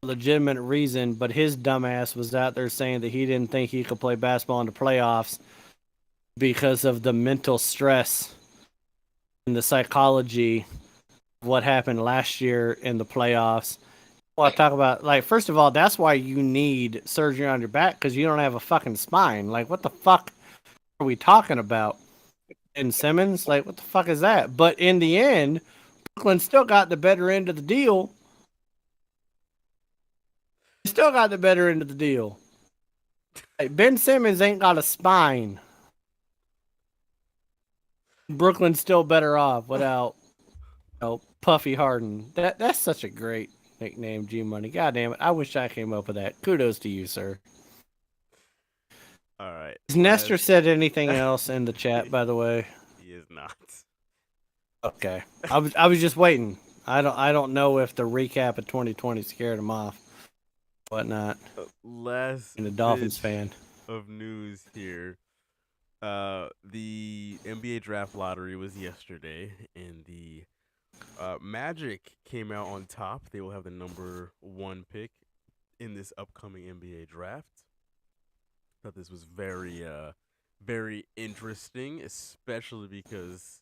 legitimate reason, but his dumbass was out there saying that he didn't think he could play basketball in the playoffs because of the mental stress and the psychology of what happened last year in the playoffs. Well, I talk about, like, first of all, that's why you need surgery on your back, because you don't have a fucking spine. Like, what the fuck are we talking about? And Simmons, like, what the fuck is that? But in the end, Brooklyn still got the better end of the deal. Still got the better end of the deal. Like, Ben Simmons ain't got a spine. Brooklyn's still better off without, Puffy Harden. That's such a great nickname, G Money. God damn it. I wish I came up with that. Kudos to you, sir. All right. Has Nestor said anything else in the chat, by the way? He is not. Okay, I was just waiting. I don't know if the recap of 2020 scared him off, whatnot. Last And a Dolphins bit fan. of news here. The NBA draft lottery was yesterday, and the Magic came out on top. They will have the number 1 pick in this upcoming NBA draft. Thought this was very, very interesting, especially because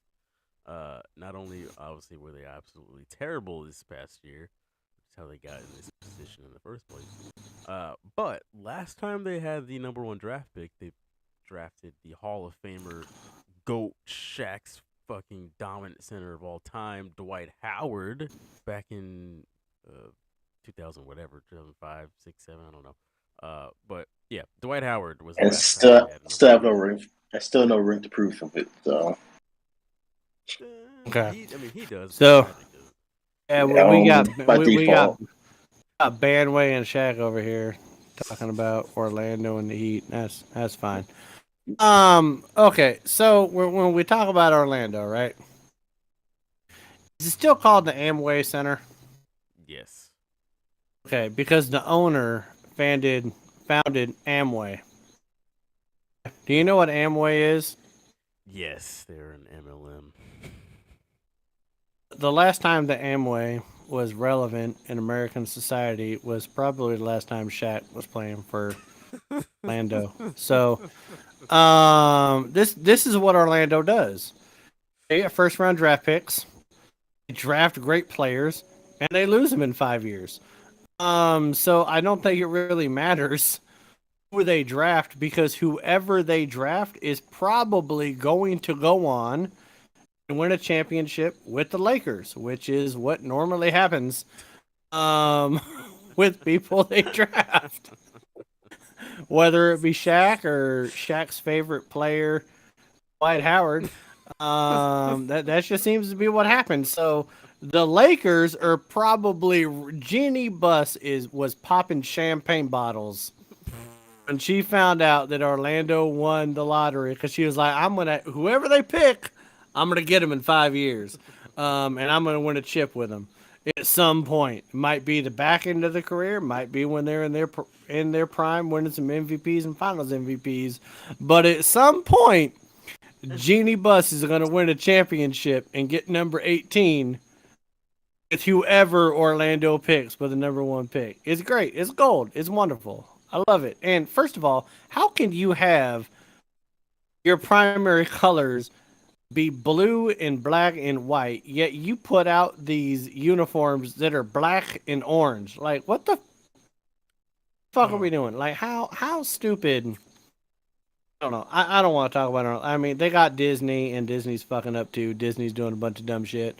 not only obviously were they absolutely terrible this past year, which is how they got in this position in the first place, but last time they had the number 1 draft pick, they drafted the Hall of Famer, GOAT, Shaq's fucking dominant center of all time, Dwight Howard, back in 2000 whatever, 2005, 6, 7, I don't know. But yeah, Dwight Howard was the And last time they had a still have number no ring. I still no ring to proof of it. So Okay. I mean, he does. So, yeah, we by we got default. bandwagon Shaq over here talking about Orlando and the Heat. That's fine. Okay, so when we talk about Orlando, right? Is it still called the Amway Center? Yes. Okay, because the owner founded Amway. Do you know what Amway is? Yes, they're an MLM. The last time that Amway was relevant in American society was probably the last time Shaq was playing for Orlando. So, this is what Orlando does. They get first round draft picks, they draft great players, and they lose them in 5 years. So I don't think it really matters who they draft, because whoever they draft is probably going to go on and win a championship with the Lakers, which is what normally happens with people they draft. Whether it be Shaq or Shaq's favorite player, Dwight Howard, that just seems to be what happens. So the Lakers are probably Jeannie Buss was popping champagne bottles when she found out that Orlando won the lottery, because she was like, whoever they pick, I'm gonna get them in 5 years, and I'm gonna win a chip with them at some point. It might be the back end of the career, might be when they're in their prime, winning some MVPs and Finals MVPs. But at some point, Jeannie Buss is gonna win a championship and get number 18 with whoever Orlando picks with the number 1 pick. It's great. It's gold. It's wonderful. I love it. And first of all, how can you have your primary colors be blue and black and white, yet you put out these uniforms that are black and orange? Like, what the fuck are we doing? Like, how stupid? I don't know. I don't want to talk about it. I mean, they got Disney, and Disney's fucking up too. Disney's doing a bunch of dumb shit.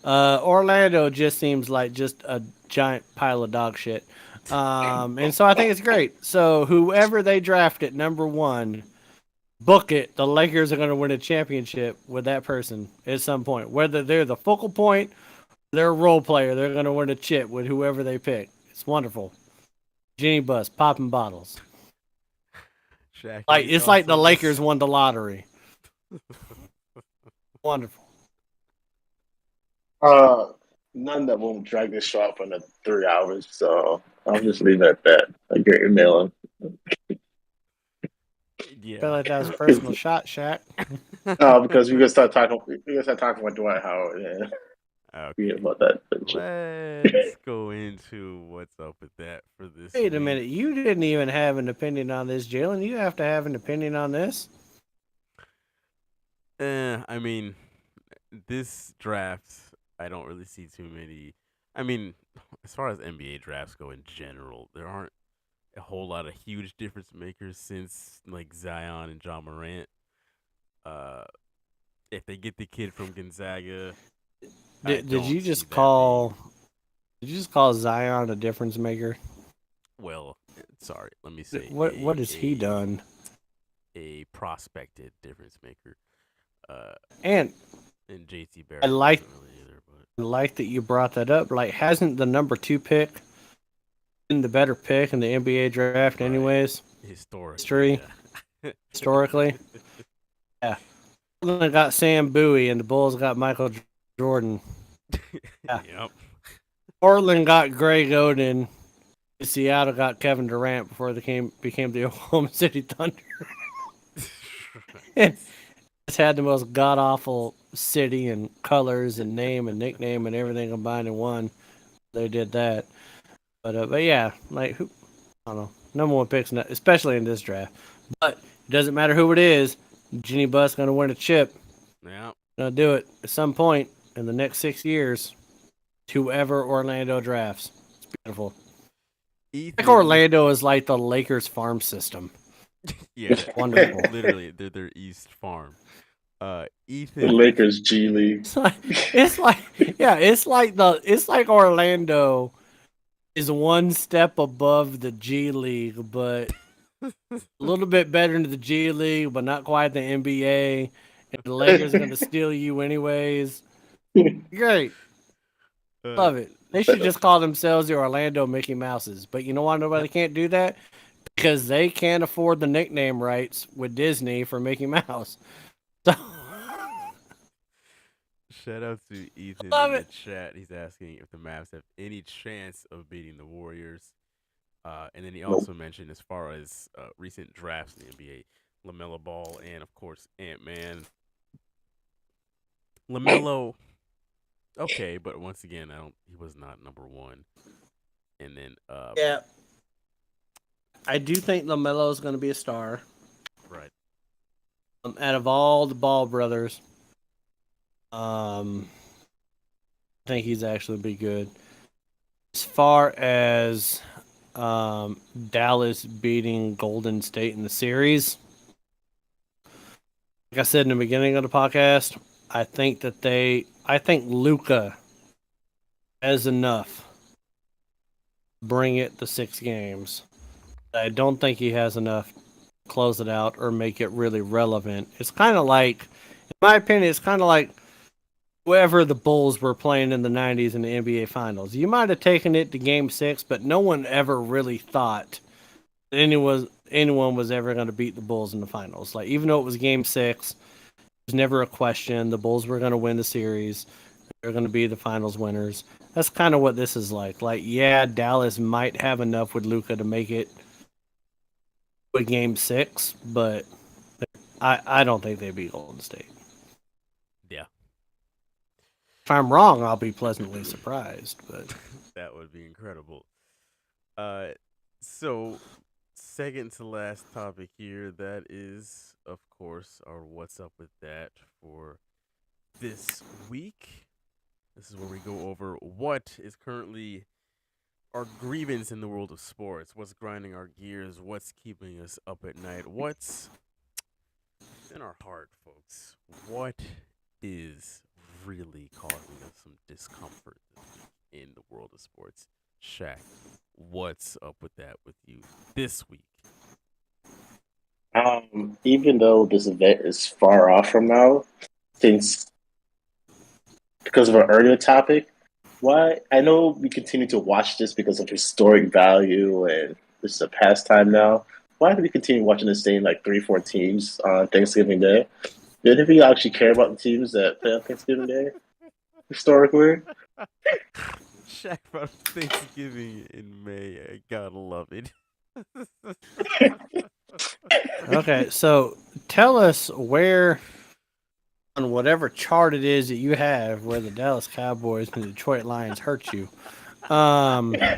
Orlando just seems like just a giant pile of dog shit. And so I think it's great. So whoever they draft at number 1, book it. The Lakers are going to win a championship with that person at some point. Whether they're the focal point, they're a role player, they're going to win a chip with whoever they pick. It's wonderful. Jeannie Buss popping bottles. Shaq, It's like the Lakers won the lottery. Wonderful. None that won't drag this show out for another 3 hours, so I'll just leave it at that. I get your mail. Yeah. I feel like that was a personal shot, Shaq. Because we're gonna start talking about Dwight Howard. Yeah. Okay. About that. Let's go into what's up with that for this. Wait a week. minute. You didn't even have an opinion on this, Jalen. You have to have an opinion on this. I mean, this draft, I don't really see too many. I mean, as far as NBA drafts go in general, there aren't a whole lot of huge difference makers since like Zion and John Morant. If they get the kid from Gonzaga, Did you just call Zion a difference maker? Well, sorry, let me say. What has he done? A prospected difference maker. And JT Barrett. I like that you brought that up. Like, hasn't the number 2 pick been the better pick in the NBA draft, anyways? Historically. Historically. Yeah. Portland got Sam Bowie, and the Bulls got Michael Jordan. Yeah. Yep. Portland got Greg Oden. Seattle got Kevin Durant before they became the Oklahoma City Thunder. It's had the most god awful city and colors and name and nickname and everything combined in one. They did that, but yeah, like who? I don't know. Number one picks, especially in this draft. But it doesn't matter who it is. Jeannie Buss gonna win a chip. Yeah. Gonna do it at some point in the next 6 years. Whoever Orlando drafts, it's beautiful. Like Orlando is like the Lakers farm system. Yeah, Wonderful. Literally, they're their East Farm. The Ethan. Lakers G League. It's like Orlando is one step above the G League, but a little bit better into the G League, but not quite the NBA. And the Lakers are going to steal you anyways. Great. Love it. They should just call themselves the Orlando Mickey Mouses. But you know why nobody can't do that? Because they can't afford the nickname rights with Disney for Mickey Mouse. So Shout out to Ethan Love in it. the chat. He's asking if the Mavs have any chance of beating the Warriors. And then he also mentioned as far as recent drafts in the NBA, LaMelo Ball and, of course, Ant-Man. LaMelo, okay, but once again, he was not number one. And then yeah, I do think LaMelo is going to be a star. Right. Out of all the Ball brothers, I think he's actually be good. As far as Dallas beating Golden State in the series, like I said in the beginning of the podcast, I think Luka has enough to bring it to 6 games. I don't think he has enough to close it out or make it really relevant. It's kind of like, in my opinion, it's kind of like whoever the Bulls were playing in the 90s in the NBA Finals. You might have taken it to Game 6, but no one ever really thought that anyone was ever going to beat the Bulls in the Finals. Like, even though it was Game 6, there's never a question. The Bulls were going to win the series. They're going to be the Finals winners. That's kind of what this is like. Like, yeah, Dallas might have enough with Luka to make it with Game 6, but I don't think they beat Golden State. Yeah. If I'm wrong, I'll be pleasantly surprised. But that would be incredible. So, second to last topic here, that is, of course, our What's Up With That for this week. This is where we go over what is currently our grievance in the world of sports, what's grinding our gears, what's keeping us up at night, what's in our heart, folks. What is really causing us some discomfort in the world of sports? Shaq, what's up with that with you this week? Even though this event is far off from now, because of our earlier topic, why I know we continue to watch this because of historic value and this is a pastime now. Why do we continue watching the same like 3-4 teams on Thanksgiving Day? Do any of you actually care about the teams that play on Thanksgiving Day historically? Shaq brought Thanksgiving in May. I gotta love it. okay, so tell us where on whatever chart it is that you have where the Dallas Cowboys and the Detroit Lions hurt you. I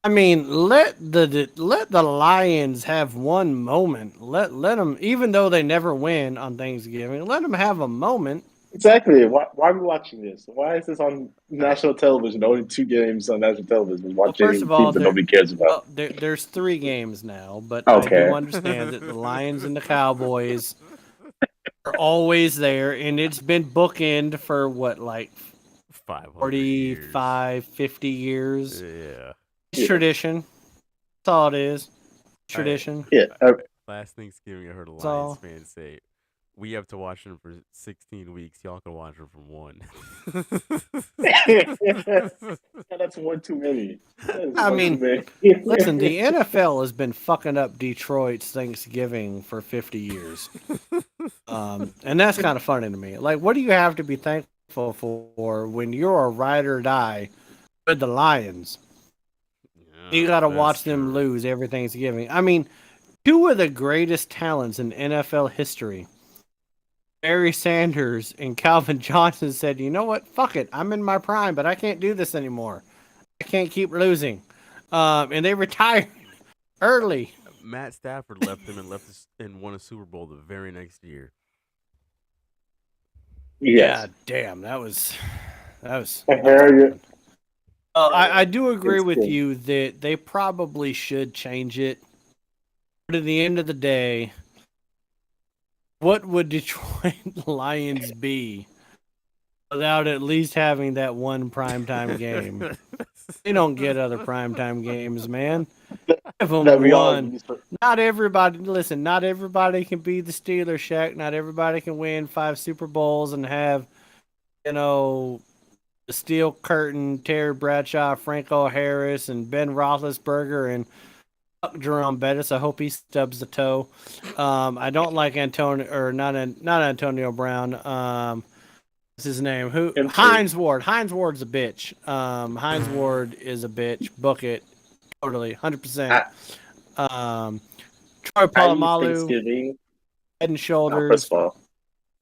mean, let the Lions have one moment. Let them, even though they never win on Thanksgiving, let them have a moment. Exactly. Why are we watching this? Why is this on national television? Only 2 games on national television. Watching Well, first of all, teams that nobody cares about. Well, there's 3 games now, but Okay. I do understand that the Lions and the Cowboys are always there, and it's been bookend for what, like 45, 50 years. Yeah. It's tradition. That's all it is. Tradition. Yeah. Last Thanksgiving, I heard a That's all. Lions fan say, "We have to watch them for 16 weeks. Y'all can watch them from 1." That's one too many. I mean, listen, the NFL has been fucking up Detroit's Thanksgiving for 50 years. And that's kind of funny to me. Like, what do you have to be thankful for when you're a ride or die with the Lions? You got to watch them lose every Thanksgiving. I mean, two of the greatest talents in NFL history, Barry Sanders and Calvin Johnson, said, you know what? Fuck it. I'm in my prime, but I can't do this anymore. I can't keep losing. And they retired early. Matt Stafford left them and won a Super Bowl the very next year. Yeah, damn. That was. I do agree with you that they probably should change it. But at the end of the day, what would Detroit Lions be without at least having that one primetime game? They don't get other primetime games, man. Have them won. Not everybody, listen, not everybody can be the Steelers, Shaq. Not everybody can win 5 Super Bowls and have, the Steel Curtain, Terry Bradshaw, Franco Harris, and Ben Roethlisberger, and Jerome Bettis. I hope he stubs the toe. I don't like not Antonio Brown. What's his name? Hines Ward. Hines Ward's a bitch. Hines Ward is a bitch. Book it. Totally. 100%. Troy Polamalu. Head and shoulders.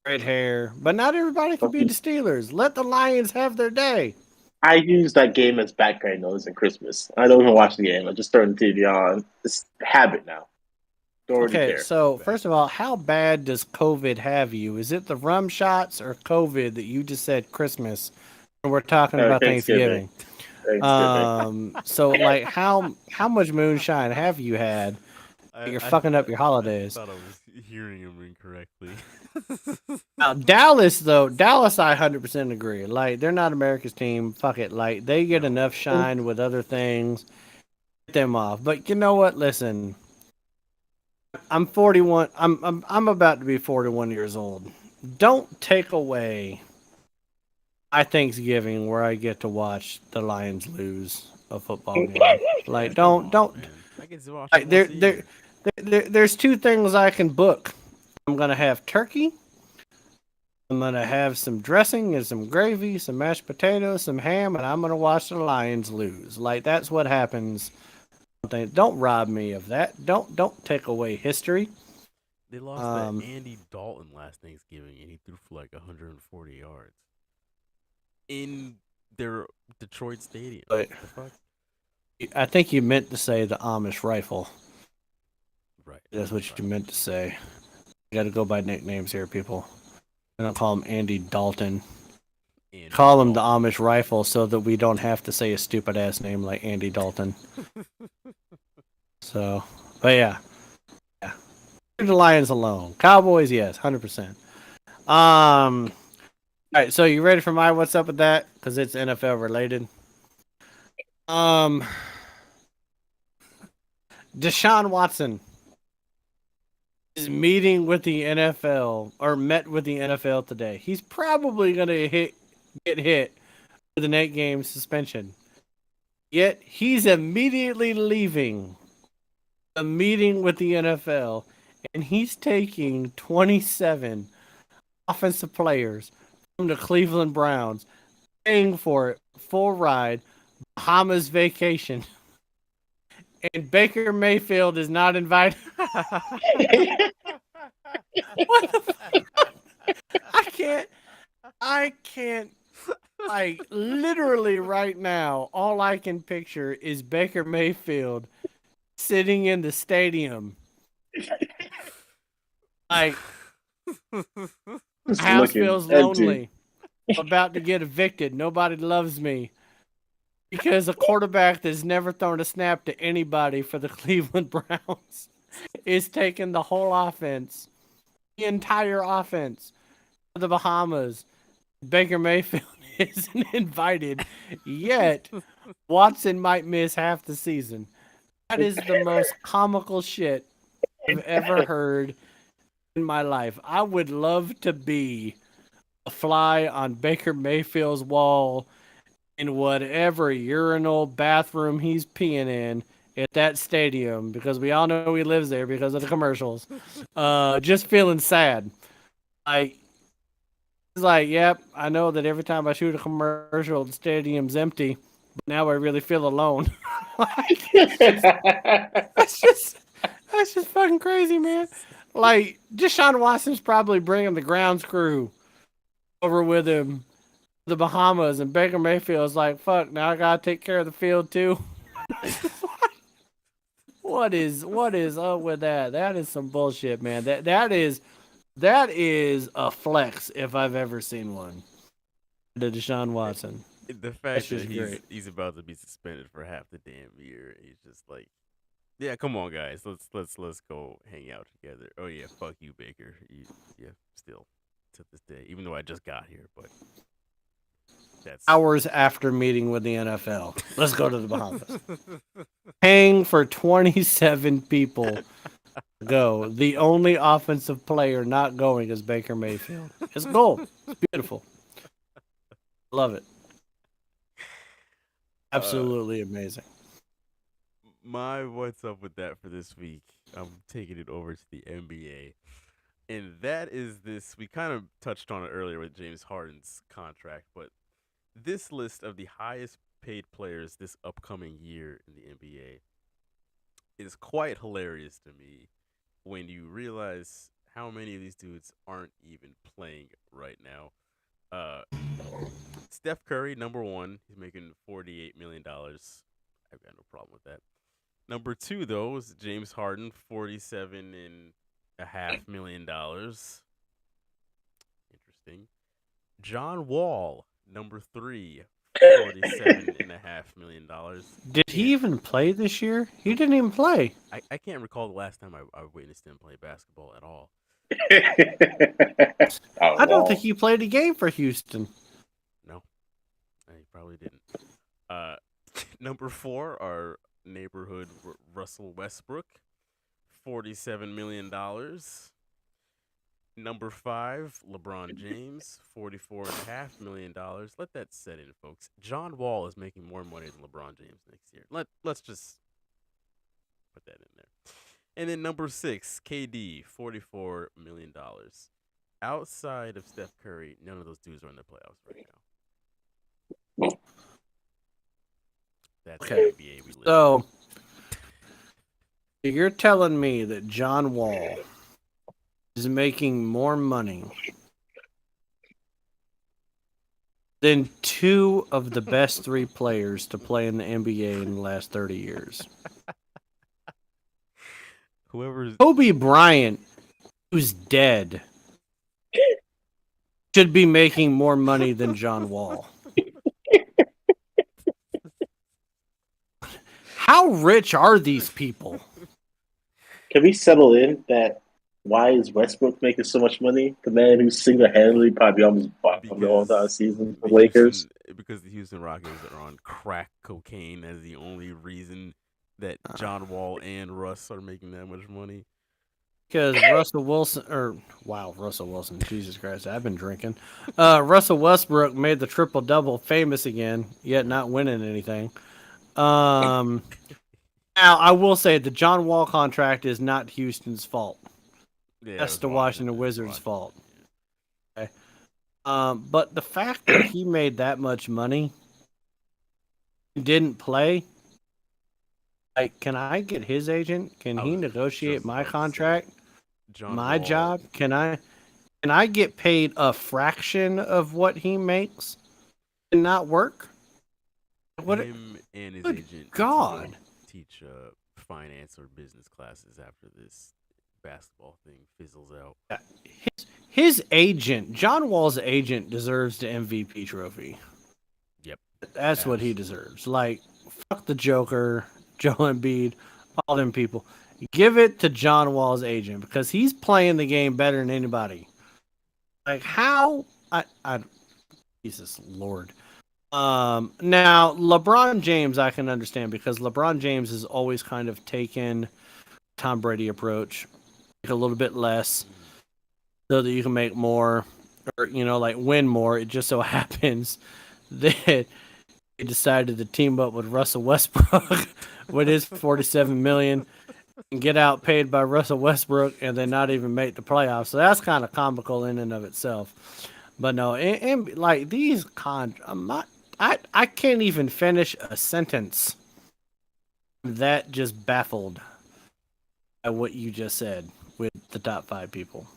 Red hair. But not everybody can be the Steelers. Let the Lions have their day. I use that game as background noise in Christmas. I don't even watch the game. I just turn the TV on. It's a habit now. Okay, so first of all, how bad does COVID have you? Is it the rum shots or COVID that you just said Christmas? And we're talking about Thanksgiving. So like, how much moonshine have you had? You're fucking up your holidays. I thought I was hearing him incorrectly. Now, Dallas, I 100% agree. Like, they're not America's team. Fuck it. Like, they get enough shine with other things. Get them off. But you know what? Listen, I'm 41. I'm about to be 41 years old. Don't take away my Thanksgiving where I get to watch the Lions lose a football game. Like, don't. Like, there's two things I can book. I'm gonna have turkey. I'm gonna have some dressing and some gravy, some mashed potatoes, some ham, and I'm gonna watch the Lions lose. Like, that's what happens. Don't rob me of that. Don't take away history. They lost to Andy Dalton last Thanksgiving, and he threw for like 140 yards in their Detroit stadium. But what the fuck? I think you meant to say the Amish rifle. Right. That's what you meant to say. You got to go by nicknames here, people. I don't call him Andy Dalton. Call him the Amish rifle so that we don't have to say a stupid ass name like Andy Dalton. So, but yeah. Leave the Lions alone. Cowboys, yes, 100%. All right, so you ready for my what's up with that? Because it's NFL related. Deshaun Watson is meeting with the NFL, or met with the NFL today. He's probably going to get hit with an 8-game suspension. Yet he's immediately leaving a meeting with the NFL, and he's taking 27 offensive players from the Cleveland Browns, paying for it, full ride, Bahamas vacation. And Baker Mayfield is not invited. What the fuck? I can't. Like, literally right now, all I can picture is Baker Mayfield sitting in the stadium. Like, house feels lonely. I'm about to get evicted. Nobody loves me. Because a quarterback that's never thrown a snap to anybody for the Cleveland Browns is taking the whole offense, the entire offense, to the Bahamas. Baker Mayfield isn't invited, yet Watson might miss half the season. That is the most comical shit I've ever heard in my life. I would love to be a fly on Baker Mayfield's wall in whatever urinal bathroom he's peeing in at that stadium, because we all know he lives there because of the commercials. Just feeling sad. Like, he's like, yep, I know that every time I shoot a commercial, the stadium's empty, but now I really feel alone. Like, that's just fucking crazy, man. Like, Deshaun Watson's probably bringing the grounds crew over with him to the Bahamas, and Baker Mayfield's like, fuck, now I gotta take care of the field too. What is up with that? That is some bullshit, man. That is a flex if I've ever seen one. To Deshaun Watson. The fact that he's about to be suspended for half the damn year, he's just like, yeah, come on, guys, let's go hang out together. Oh yeah, fuck you, Baker. Yeah, still to this day, even though I just got here, but that's hours after meeting with the NFL. Let's go to the Bahamas. Paying for 27 people to go. The only offensive player not going is Baker Mayfield. It's gold. It's beautiful. Love it. Absolutely amazing. My what's up with that for this week? I'm taking it over to the NBA. And that is this, we kind of touched on it earlier with James Harden's contract, but this list of the highest paid players this upcoming year in the NBA is quite hilarious to me when you realize how many of these dudes aren't even playing right now. Steph Curry, number one, he's making $48 million. I've got no problem with that. Number two, though, is James Harden, $47.5 million. Interesting. John Wall, number three, $47.5 million. Did he even play this year? He didn't even play. I can't recall the last time I witnessed him play basketball at all. I don't think he played a game for Houston. No, he probably didn't. Number four, our neighborhood Russell Westbrook, $47 million. Number five, LeBron James, $44.5 million. Let that set in, folks. John Wall is making more money than LeBron James next year. Let's just put that in there. And then number six, KD, $44 million. Outside of Steph Curry, none of those dudes are in the playoffs right now. That's the NBA we live in. So, you're telling me that John Wall is making more money than two of the best three players to play in the NBA in the last 30 years? Kobe Bryant, who's dead, should be making more money than John Wall. How rich are these people? Can we settle in that why is Westbrook making so much money? The man who single-handedly probably almost bought the whole entire season for Lakers. Because the Houston Rockets are on crack cocaine as the only reason that John Wall and Russ are making that much money. Because Russell Wilson, Jesus Christ, I've been drinking. Russell Westbrook made the triple-double famous again, yet not winning anything. Now, I will say the John Wall contract is not Houston's fault. Yeah, That's the Washington Wizards' fault. Okay. But the fact that he made that much money, didn't play, like, can I get his agent? Can he negotiate my contract? My job? Can I get paid a fraction of what he makes and not work? Him and his agent God teach finance or business classes after this basketball thing fizzles out. His agent, John Wall's agent, deserves the MVP trophy. Yep. That's what he deserves. Like, fuck the Joker, Joel Embiid, all them people. Give it to John Wall's agent because he's playing the game better than anybody. Like, how? Jesus Lord. Now, LeBron James, I can understand because LeBron James has always kind of taken Tom Brady approach, a little bit less, so that you can make more, or like win more. It just so happens that he decided to team up with Russell Westbrook with his $47 million, and get outpaid by Russell Westbrook and then not even make the playoffs. So that's kind of comical in and of itself. But no, and like these I can't even finish a sentence. That just baffled by what you just said with the top 5 people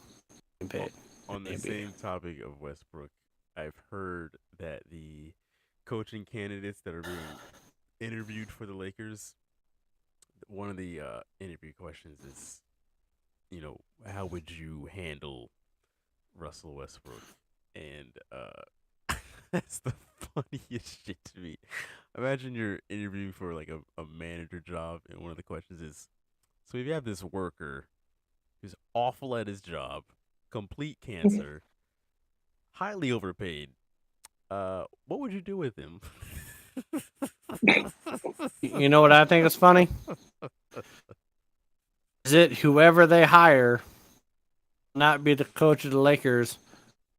being paid. On the same topic of Westbrook, I've heard that the coaching candidates that are being interviewed for the Lakers, one of the interview questions is, how would you handle Russell Westbrook? And that's the funniest shit to me. Imagine you're interviewing for like a manager job, and one of the questions is, so if you have this worker who's awful at his job, complete cancer, highly overpaid, what would you do with him? You know what I think is funny? Is it whoever they hire not be the coach of the Lakers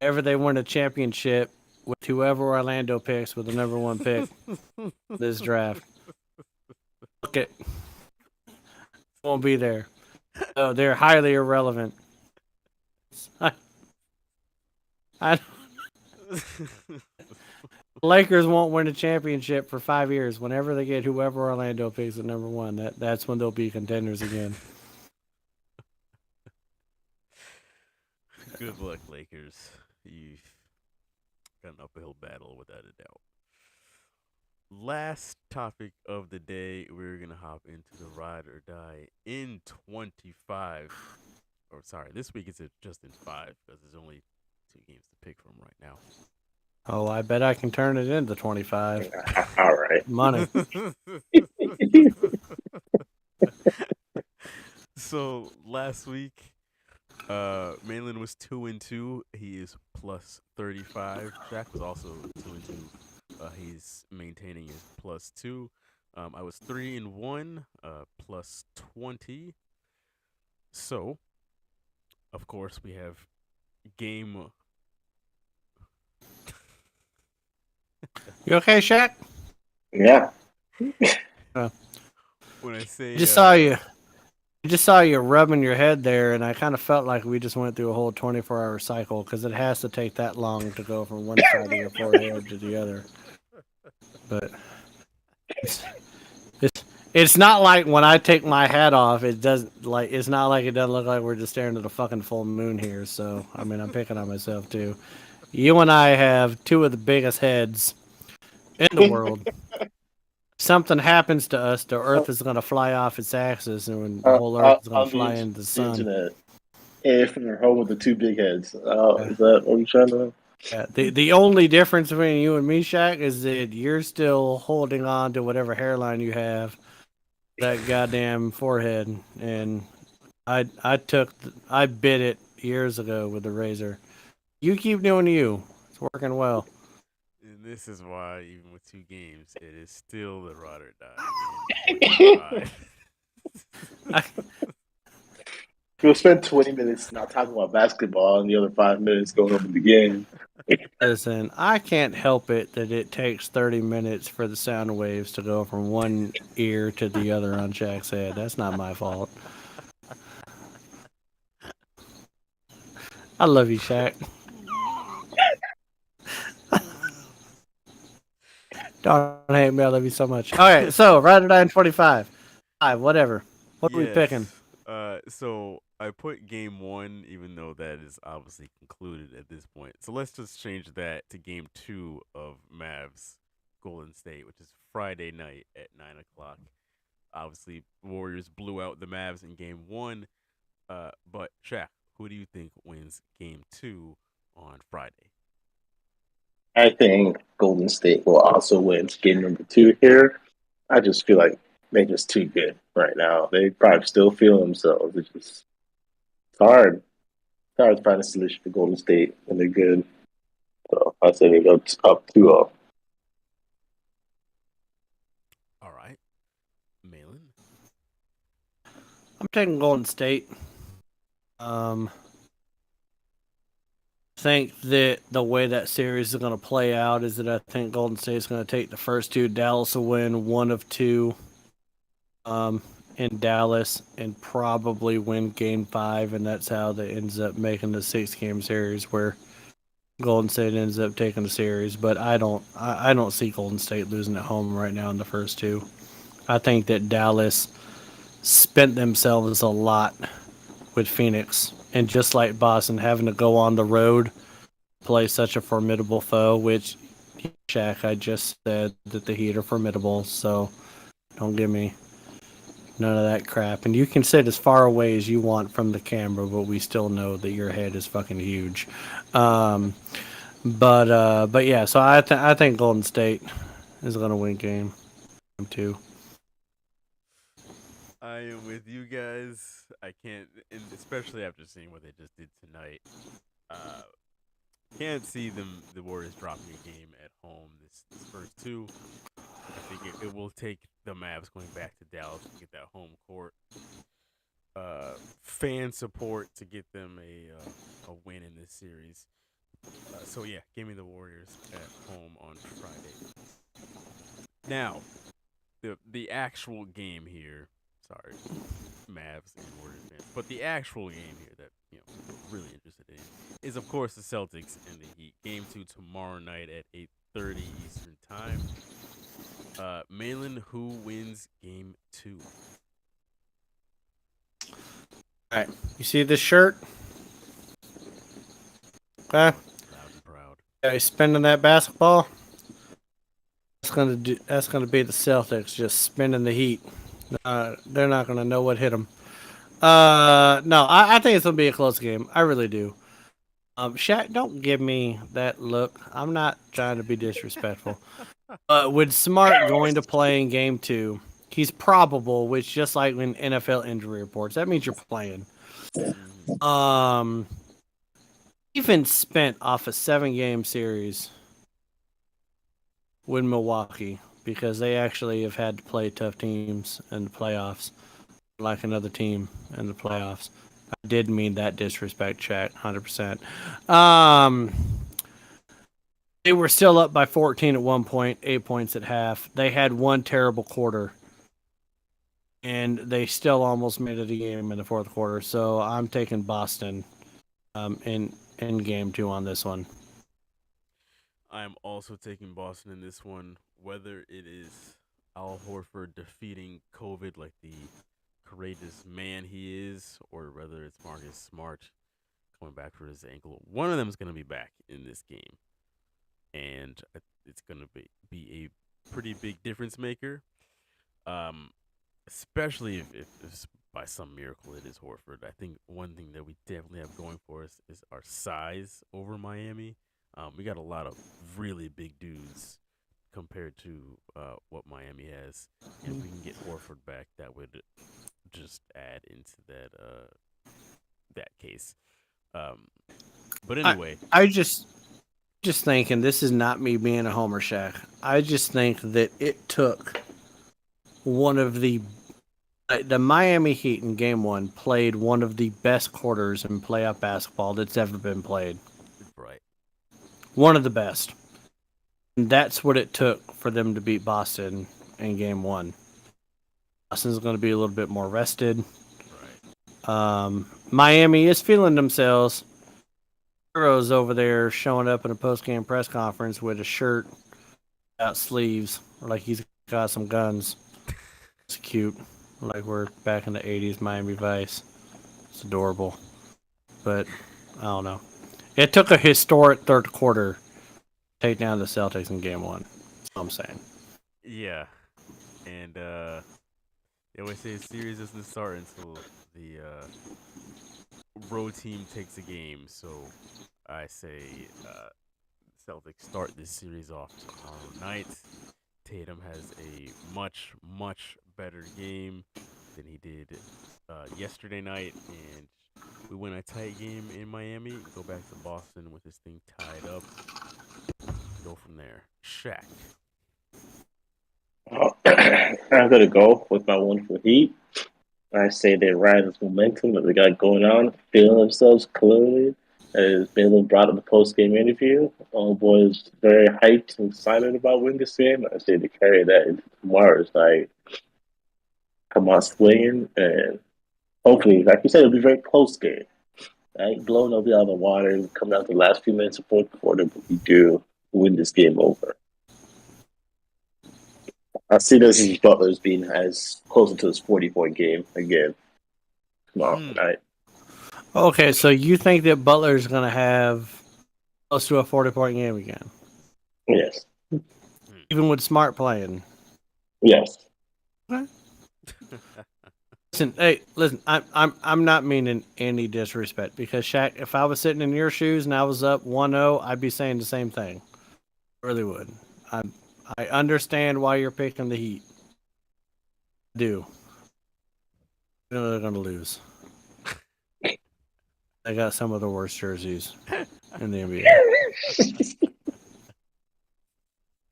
ever they win a championship with whoever Orlando picks with the number 1 pick this draft? Look it. Won't be there. So they're highly irrelevant. Lakers won't win a championship for 5 years. Whenever they get whoever Orlando picks at number 1, that's when they'll be contenders again. Good luck, Lakers. You've got an uphill battle without a doubt. Last topic of the day, we're going to hop into the ride or die in 25. Or sorry, this week it's just in 5 because there's only 2 games to pick from right now. Oh, I bet I can turn it into 25. All right. Money. So last week, Malin was 2-2. He is plus 35. Jack was also 2-2. He's maintaining his plus 2. I was 3-1, plus 20. So, of course, we have game. You okay, Shaq? Yeah. When I say Just saw you. I just saw you rubbing your head there, and I kind of felt like we just went through a whole 24-hour cycle because it has to take that long to go from one side of your forehead to the other. But it's not like when I take my hat off, it's not like it doesn't look like we're just staring at the fucking full moon here. So I mean, I'm picking on myself too. You and I have 2 of the biggest heads in the world. Something happens to us, the Earth is going to fly off its axis, and the whole Earth is going to fly into the sun. If you're home with the 2 big heads, is that what you're trying to? Yeah, the only difference between you and me, Shaq, is that you're still holding on to whatever hairline you have, that goddamn forehead, and I bit it years ago with a razor. You keep doing you. It's working well. And this is why, even with 2 games, it is still the ride or die. We'll spend 20 minutes not talking about basketball and the other 5 minutes going over the game. Listen, I can't help it that it takes 30 minutes for the sound waves to go from one ear to the other on Shaq's head. That's not my fault. I love you, Shaq. Don't hate me. I love you so much. All right, so ride or die in 45. 5, whatever. What are we picking? So I put game 1, even though that is obviously concluded at this point. So let's just change that to game 2 of Mavs Golden State, which is Friday night at 9 o'clock. Obviously, Warriors blew out the Mavs in game 1. But Shaq, who do you think wins game 2 on Friday? I think Golden State will also win game number 2 here. I just feel like they're just too good right now. They probably still feel themselves. It's hard. It's hard to find a solution for Golden State when they're good. So I say they go up 2-0. All right. Malin? I'm taking Golden State. I think that the way that series is going to play out is that I think Golden State's going to take the first 2. Dallas will win 1 of 2. in Dallas and probably win Game 5, and that's how they ends up making the 6-game series where Golden State ends up taking the series. But I don't see Golden State losing at home right now in the first two. I think that Dallas spent themselves a lot with Phoenix, and just like Boston, having to go on the road, play such a formidable foe, which Shaq, I just said that the Heat are formidable, so don't give me none of that crap. And you can sit as far away as you want from the camera, but we still know that your head is fucking huge. But yeah, so I think Golden State is going to win game 2. I am with you guys. I can't, and especially after seeing what they just did tonight. Can't see the Warriors dropping a game at home this first two. I think it will take the Mavs going back to Dallas to get that home court fan support to get them a win in this series. So yeah, give me the Warriors at home on Friday. Now, the actual game here. Sorry, Mavs and Warriors fans, but the actual game here that we're really interested in is, of course, the Celtics and the Heat. Game 2 tomorrow night at 8:30 Eastern Time. Malin, who wins Game 2? All right, you see this shirt? Okay. Loud and proud. Guy spinning that basketball. That's gonna be the Celtics just spinning the Heat. They're not gonna know what hit them. No, I think it's gonna be a close game. I really do. Shaq, don't give me that look. I'm not trying to be disrespectful. With Smart going to play in Game 2, he's probable, which just like in NFL injury reports, that means you're playing. Even spent off a 7-game series with Milwaukee because they actually have had to play tough teams in the playoffs, like another team in the playoffs. I did mean that disrespect, chat, 100%. They were still up by 14 at one point, 8 points at half. They had one terrible quarter, and they still almost made it a game in the fourth quarter. So I'm taking Boston in Game 2 on this one. I'm also taking Boston in this one, whether it is Al Horford defeating COVID like the courageous man he is, or whether it's Marcus Smart coming back for his ankle. One of them is going to be back in this game, and it's going to be a pretty big difference maker, especially if by some miracle it is Horford. I think one thing that we definitely have going for us is our size over Miami. We got a lot of really big dudes compared to what Miami has. And if we can get Horford back, that would just add into that case. But anyway, I just thinking, this is not me being a homer, Shaq. I just think that it took one of the Miami Heat in Game 1 played one of the best quarters in playoff basketball that's ever been played. Right. One of the best. And that's what it took for them to beat Boston in Game 1. Boston's going to be a little bit more rested. Right. Miami is feeling themselves. Heroes over there showing up in a post-game press conference with a shirt without sleeves, like he's got some guns. It's cute. Like we're back in the 80s Miami Vice. It's adorable. But, I don't know. It took a historic third quarter to take down the Celtics in Game 1. That's what I'm saying. Yeah. And they always say a series doesn't start until the road team takes a game. So I say Celtics start this series off tomorrow night. Tatum has a much, much better game than he did yesterday night, and we win a tight game in Miami, go back to Boston with this thing tied up, go from there. Shaq. I'm going to go with my one for Heat. I say they ride this momentum that they got going on, feeling themselves clearly. As Baylor brought up the post-game interview, all boys very hyped and excited about winning this game. I say they carry that into tomorrow's night. come out swinging, and hopefully, like you said, it'll be a very close game. Right? Blowing over the other water, coming out the last few minutes of fourth quarter, but we do win this game over. I see this as Butler's being as closer to this 40-point game again tomorrow night. Okay, so you think that Butler's going to have close to a 40-point game again? Yes. Even with Smart playing? Yes. Okay. Listen. I'm not meaning any disrespect because Shaq, if I was sitting in your shoes and I was up 1-0, I'd be saying the same thing. I really would. I understand why you're picking the Heat. I do. You know they're going to lose. They got some of the worst jerseys in the NBA.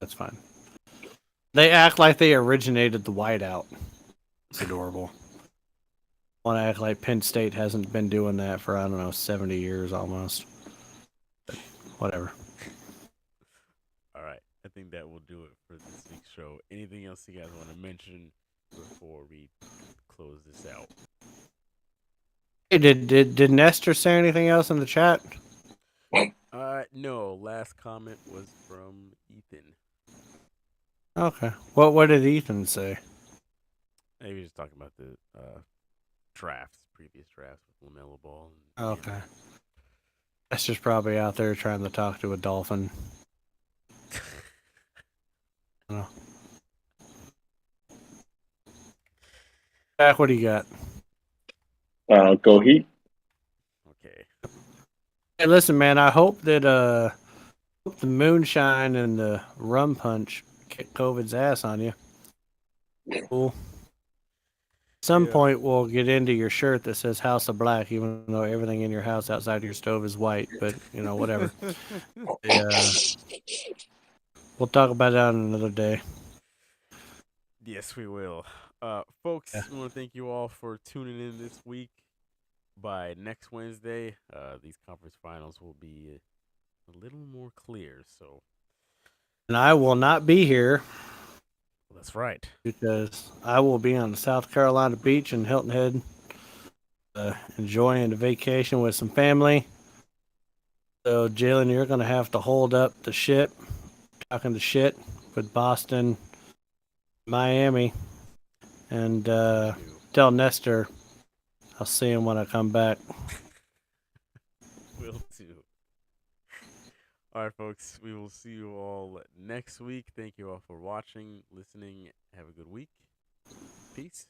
That's fine. They act like they originated the whiteout. It's adorable. I want to act like Penn State hasn't been doing that for, 70 years almost. But whatever. All right. I think that will do it for this week's show. Anything else you guys want to mention before we close this out? Hey, did Nestor say anything else in the chat? No. Last comment was from Ethan. Okay. What did Ethan say? He was just talking about the previous drafts with LaMelo Ball. Okay. Nestor's probably out there trying to talk to a dolphin. I don't know. Jack, what do you got? Go Heat. Okay. Hey, listen, man. I hope that the moonshine and the rum punch kick COVID's ass on you. Cool. At some point, we'll get into your shirt that says House of Black, even though everything in your house outside your stove is white. But whatever. We'll talk about that on another day. Yes, we will. Folks, I want to thank you all for tuning in this week. By next Wednesday, these conference finals will be a little more clear. So, and I will not be here. Well, that's right. Because I will be on the South Carolina beach in Hilton Head, enjoying the vacation with some family. So, Jalen, you're going to have to hold up the ship, talking the shit with Boston, Miami, and tell Nestor I'll see him when I come back. Will do. All right, folks. We will see you all next week. Thank you all for watching, listening. Have a good week. Peace.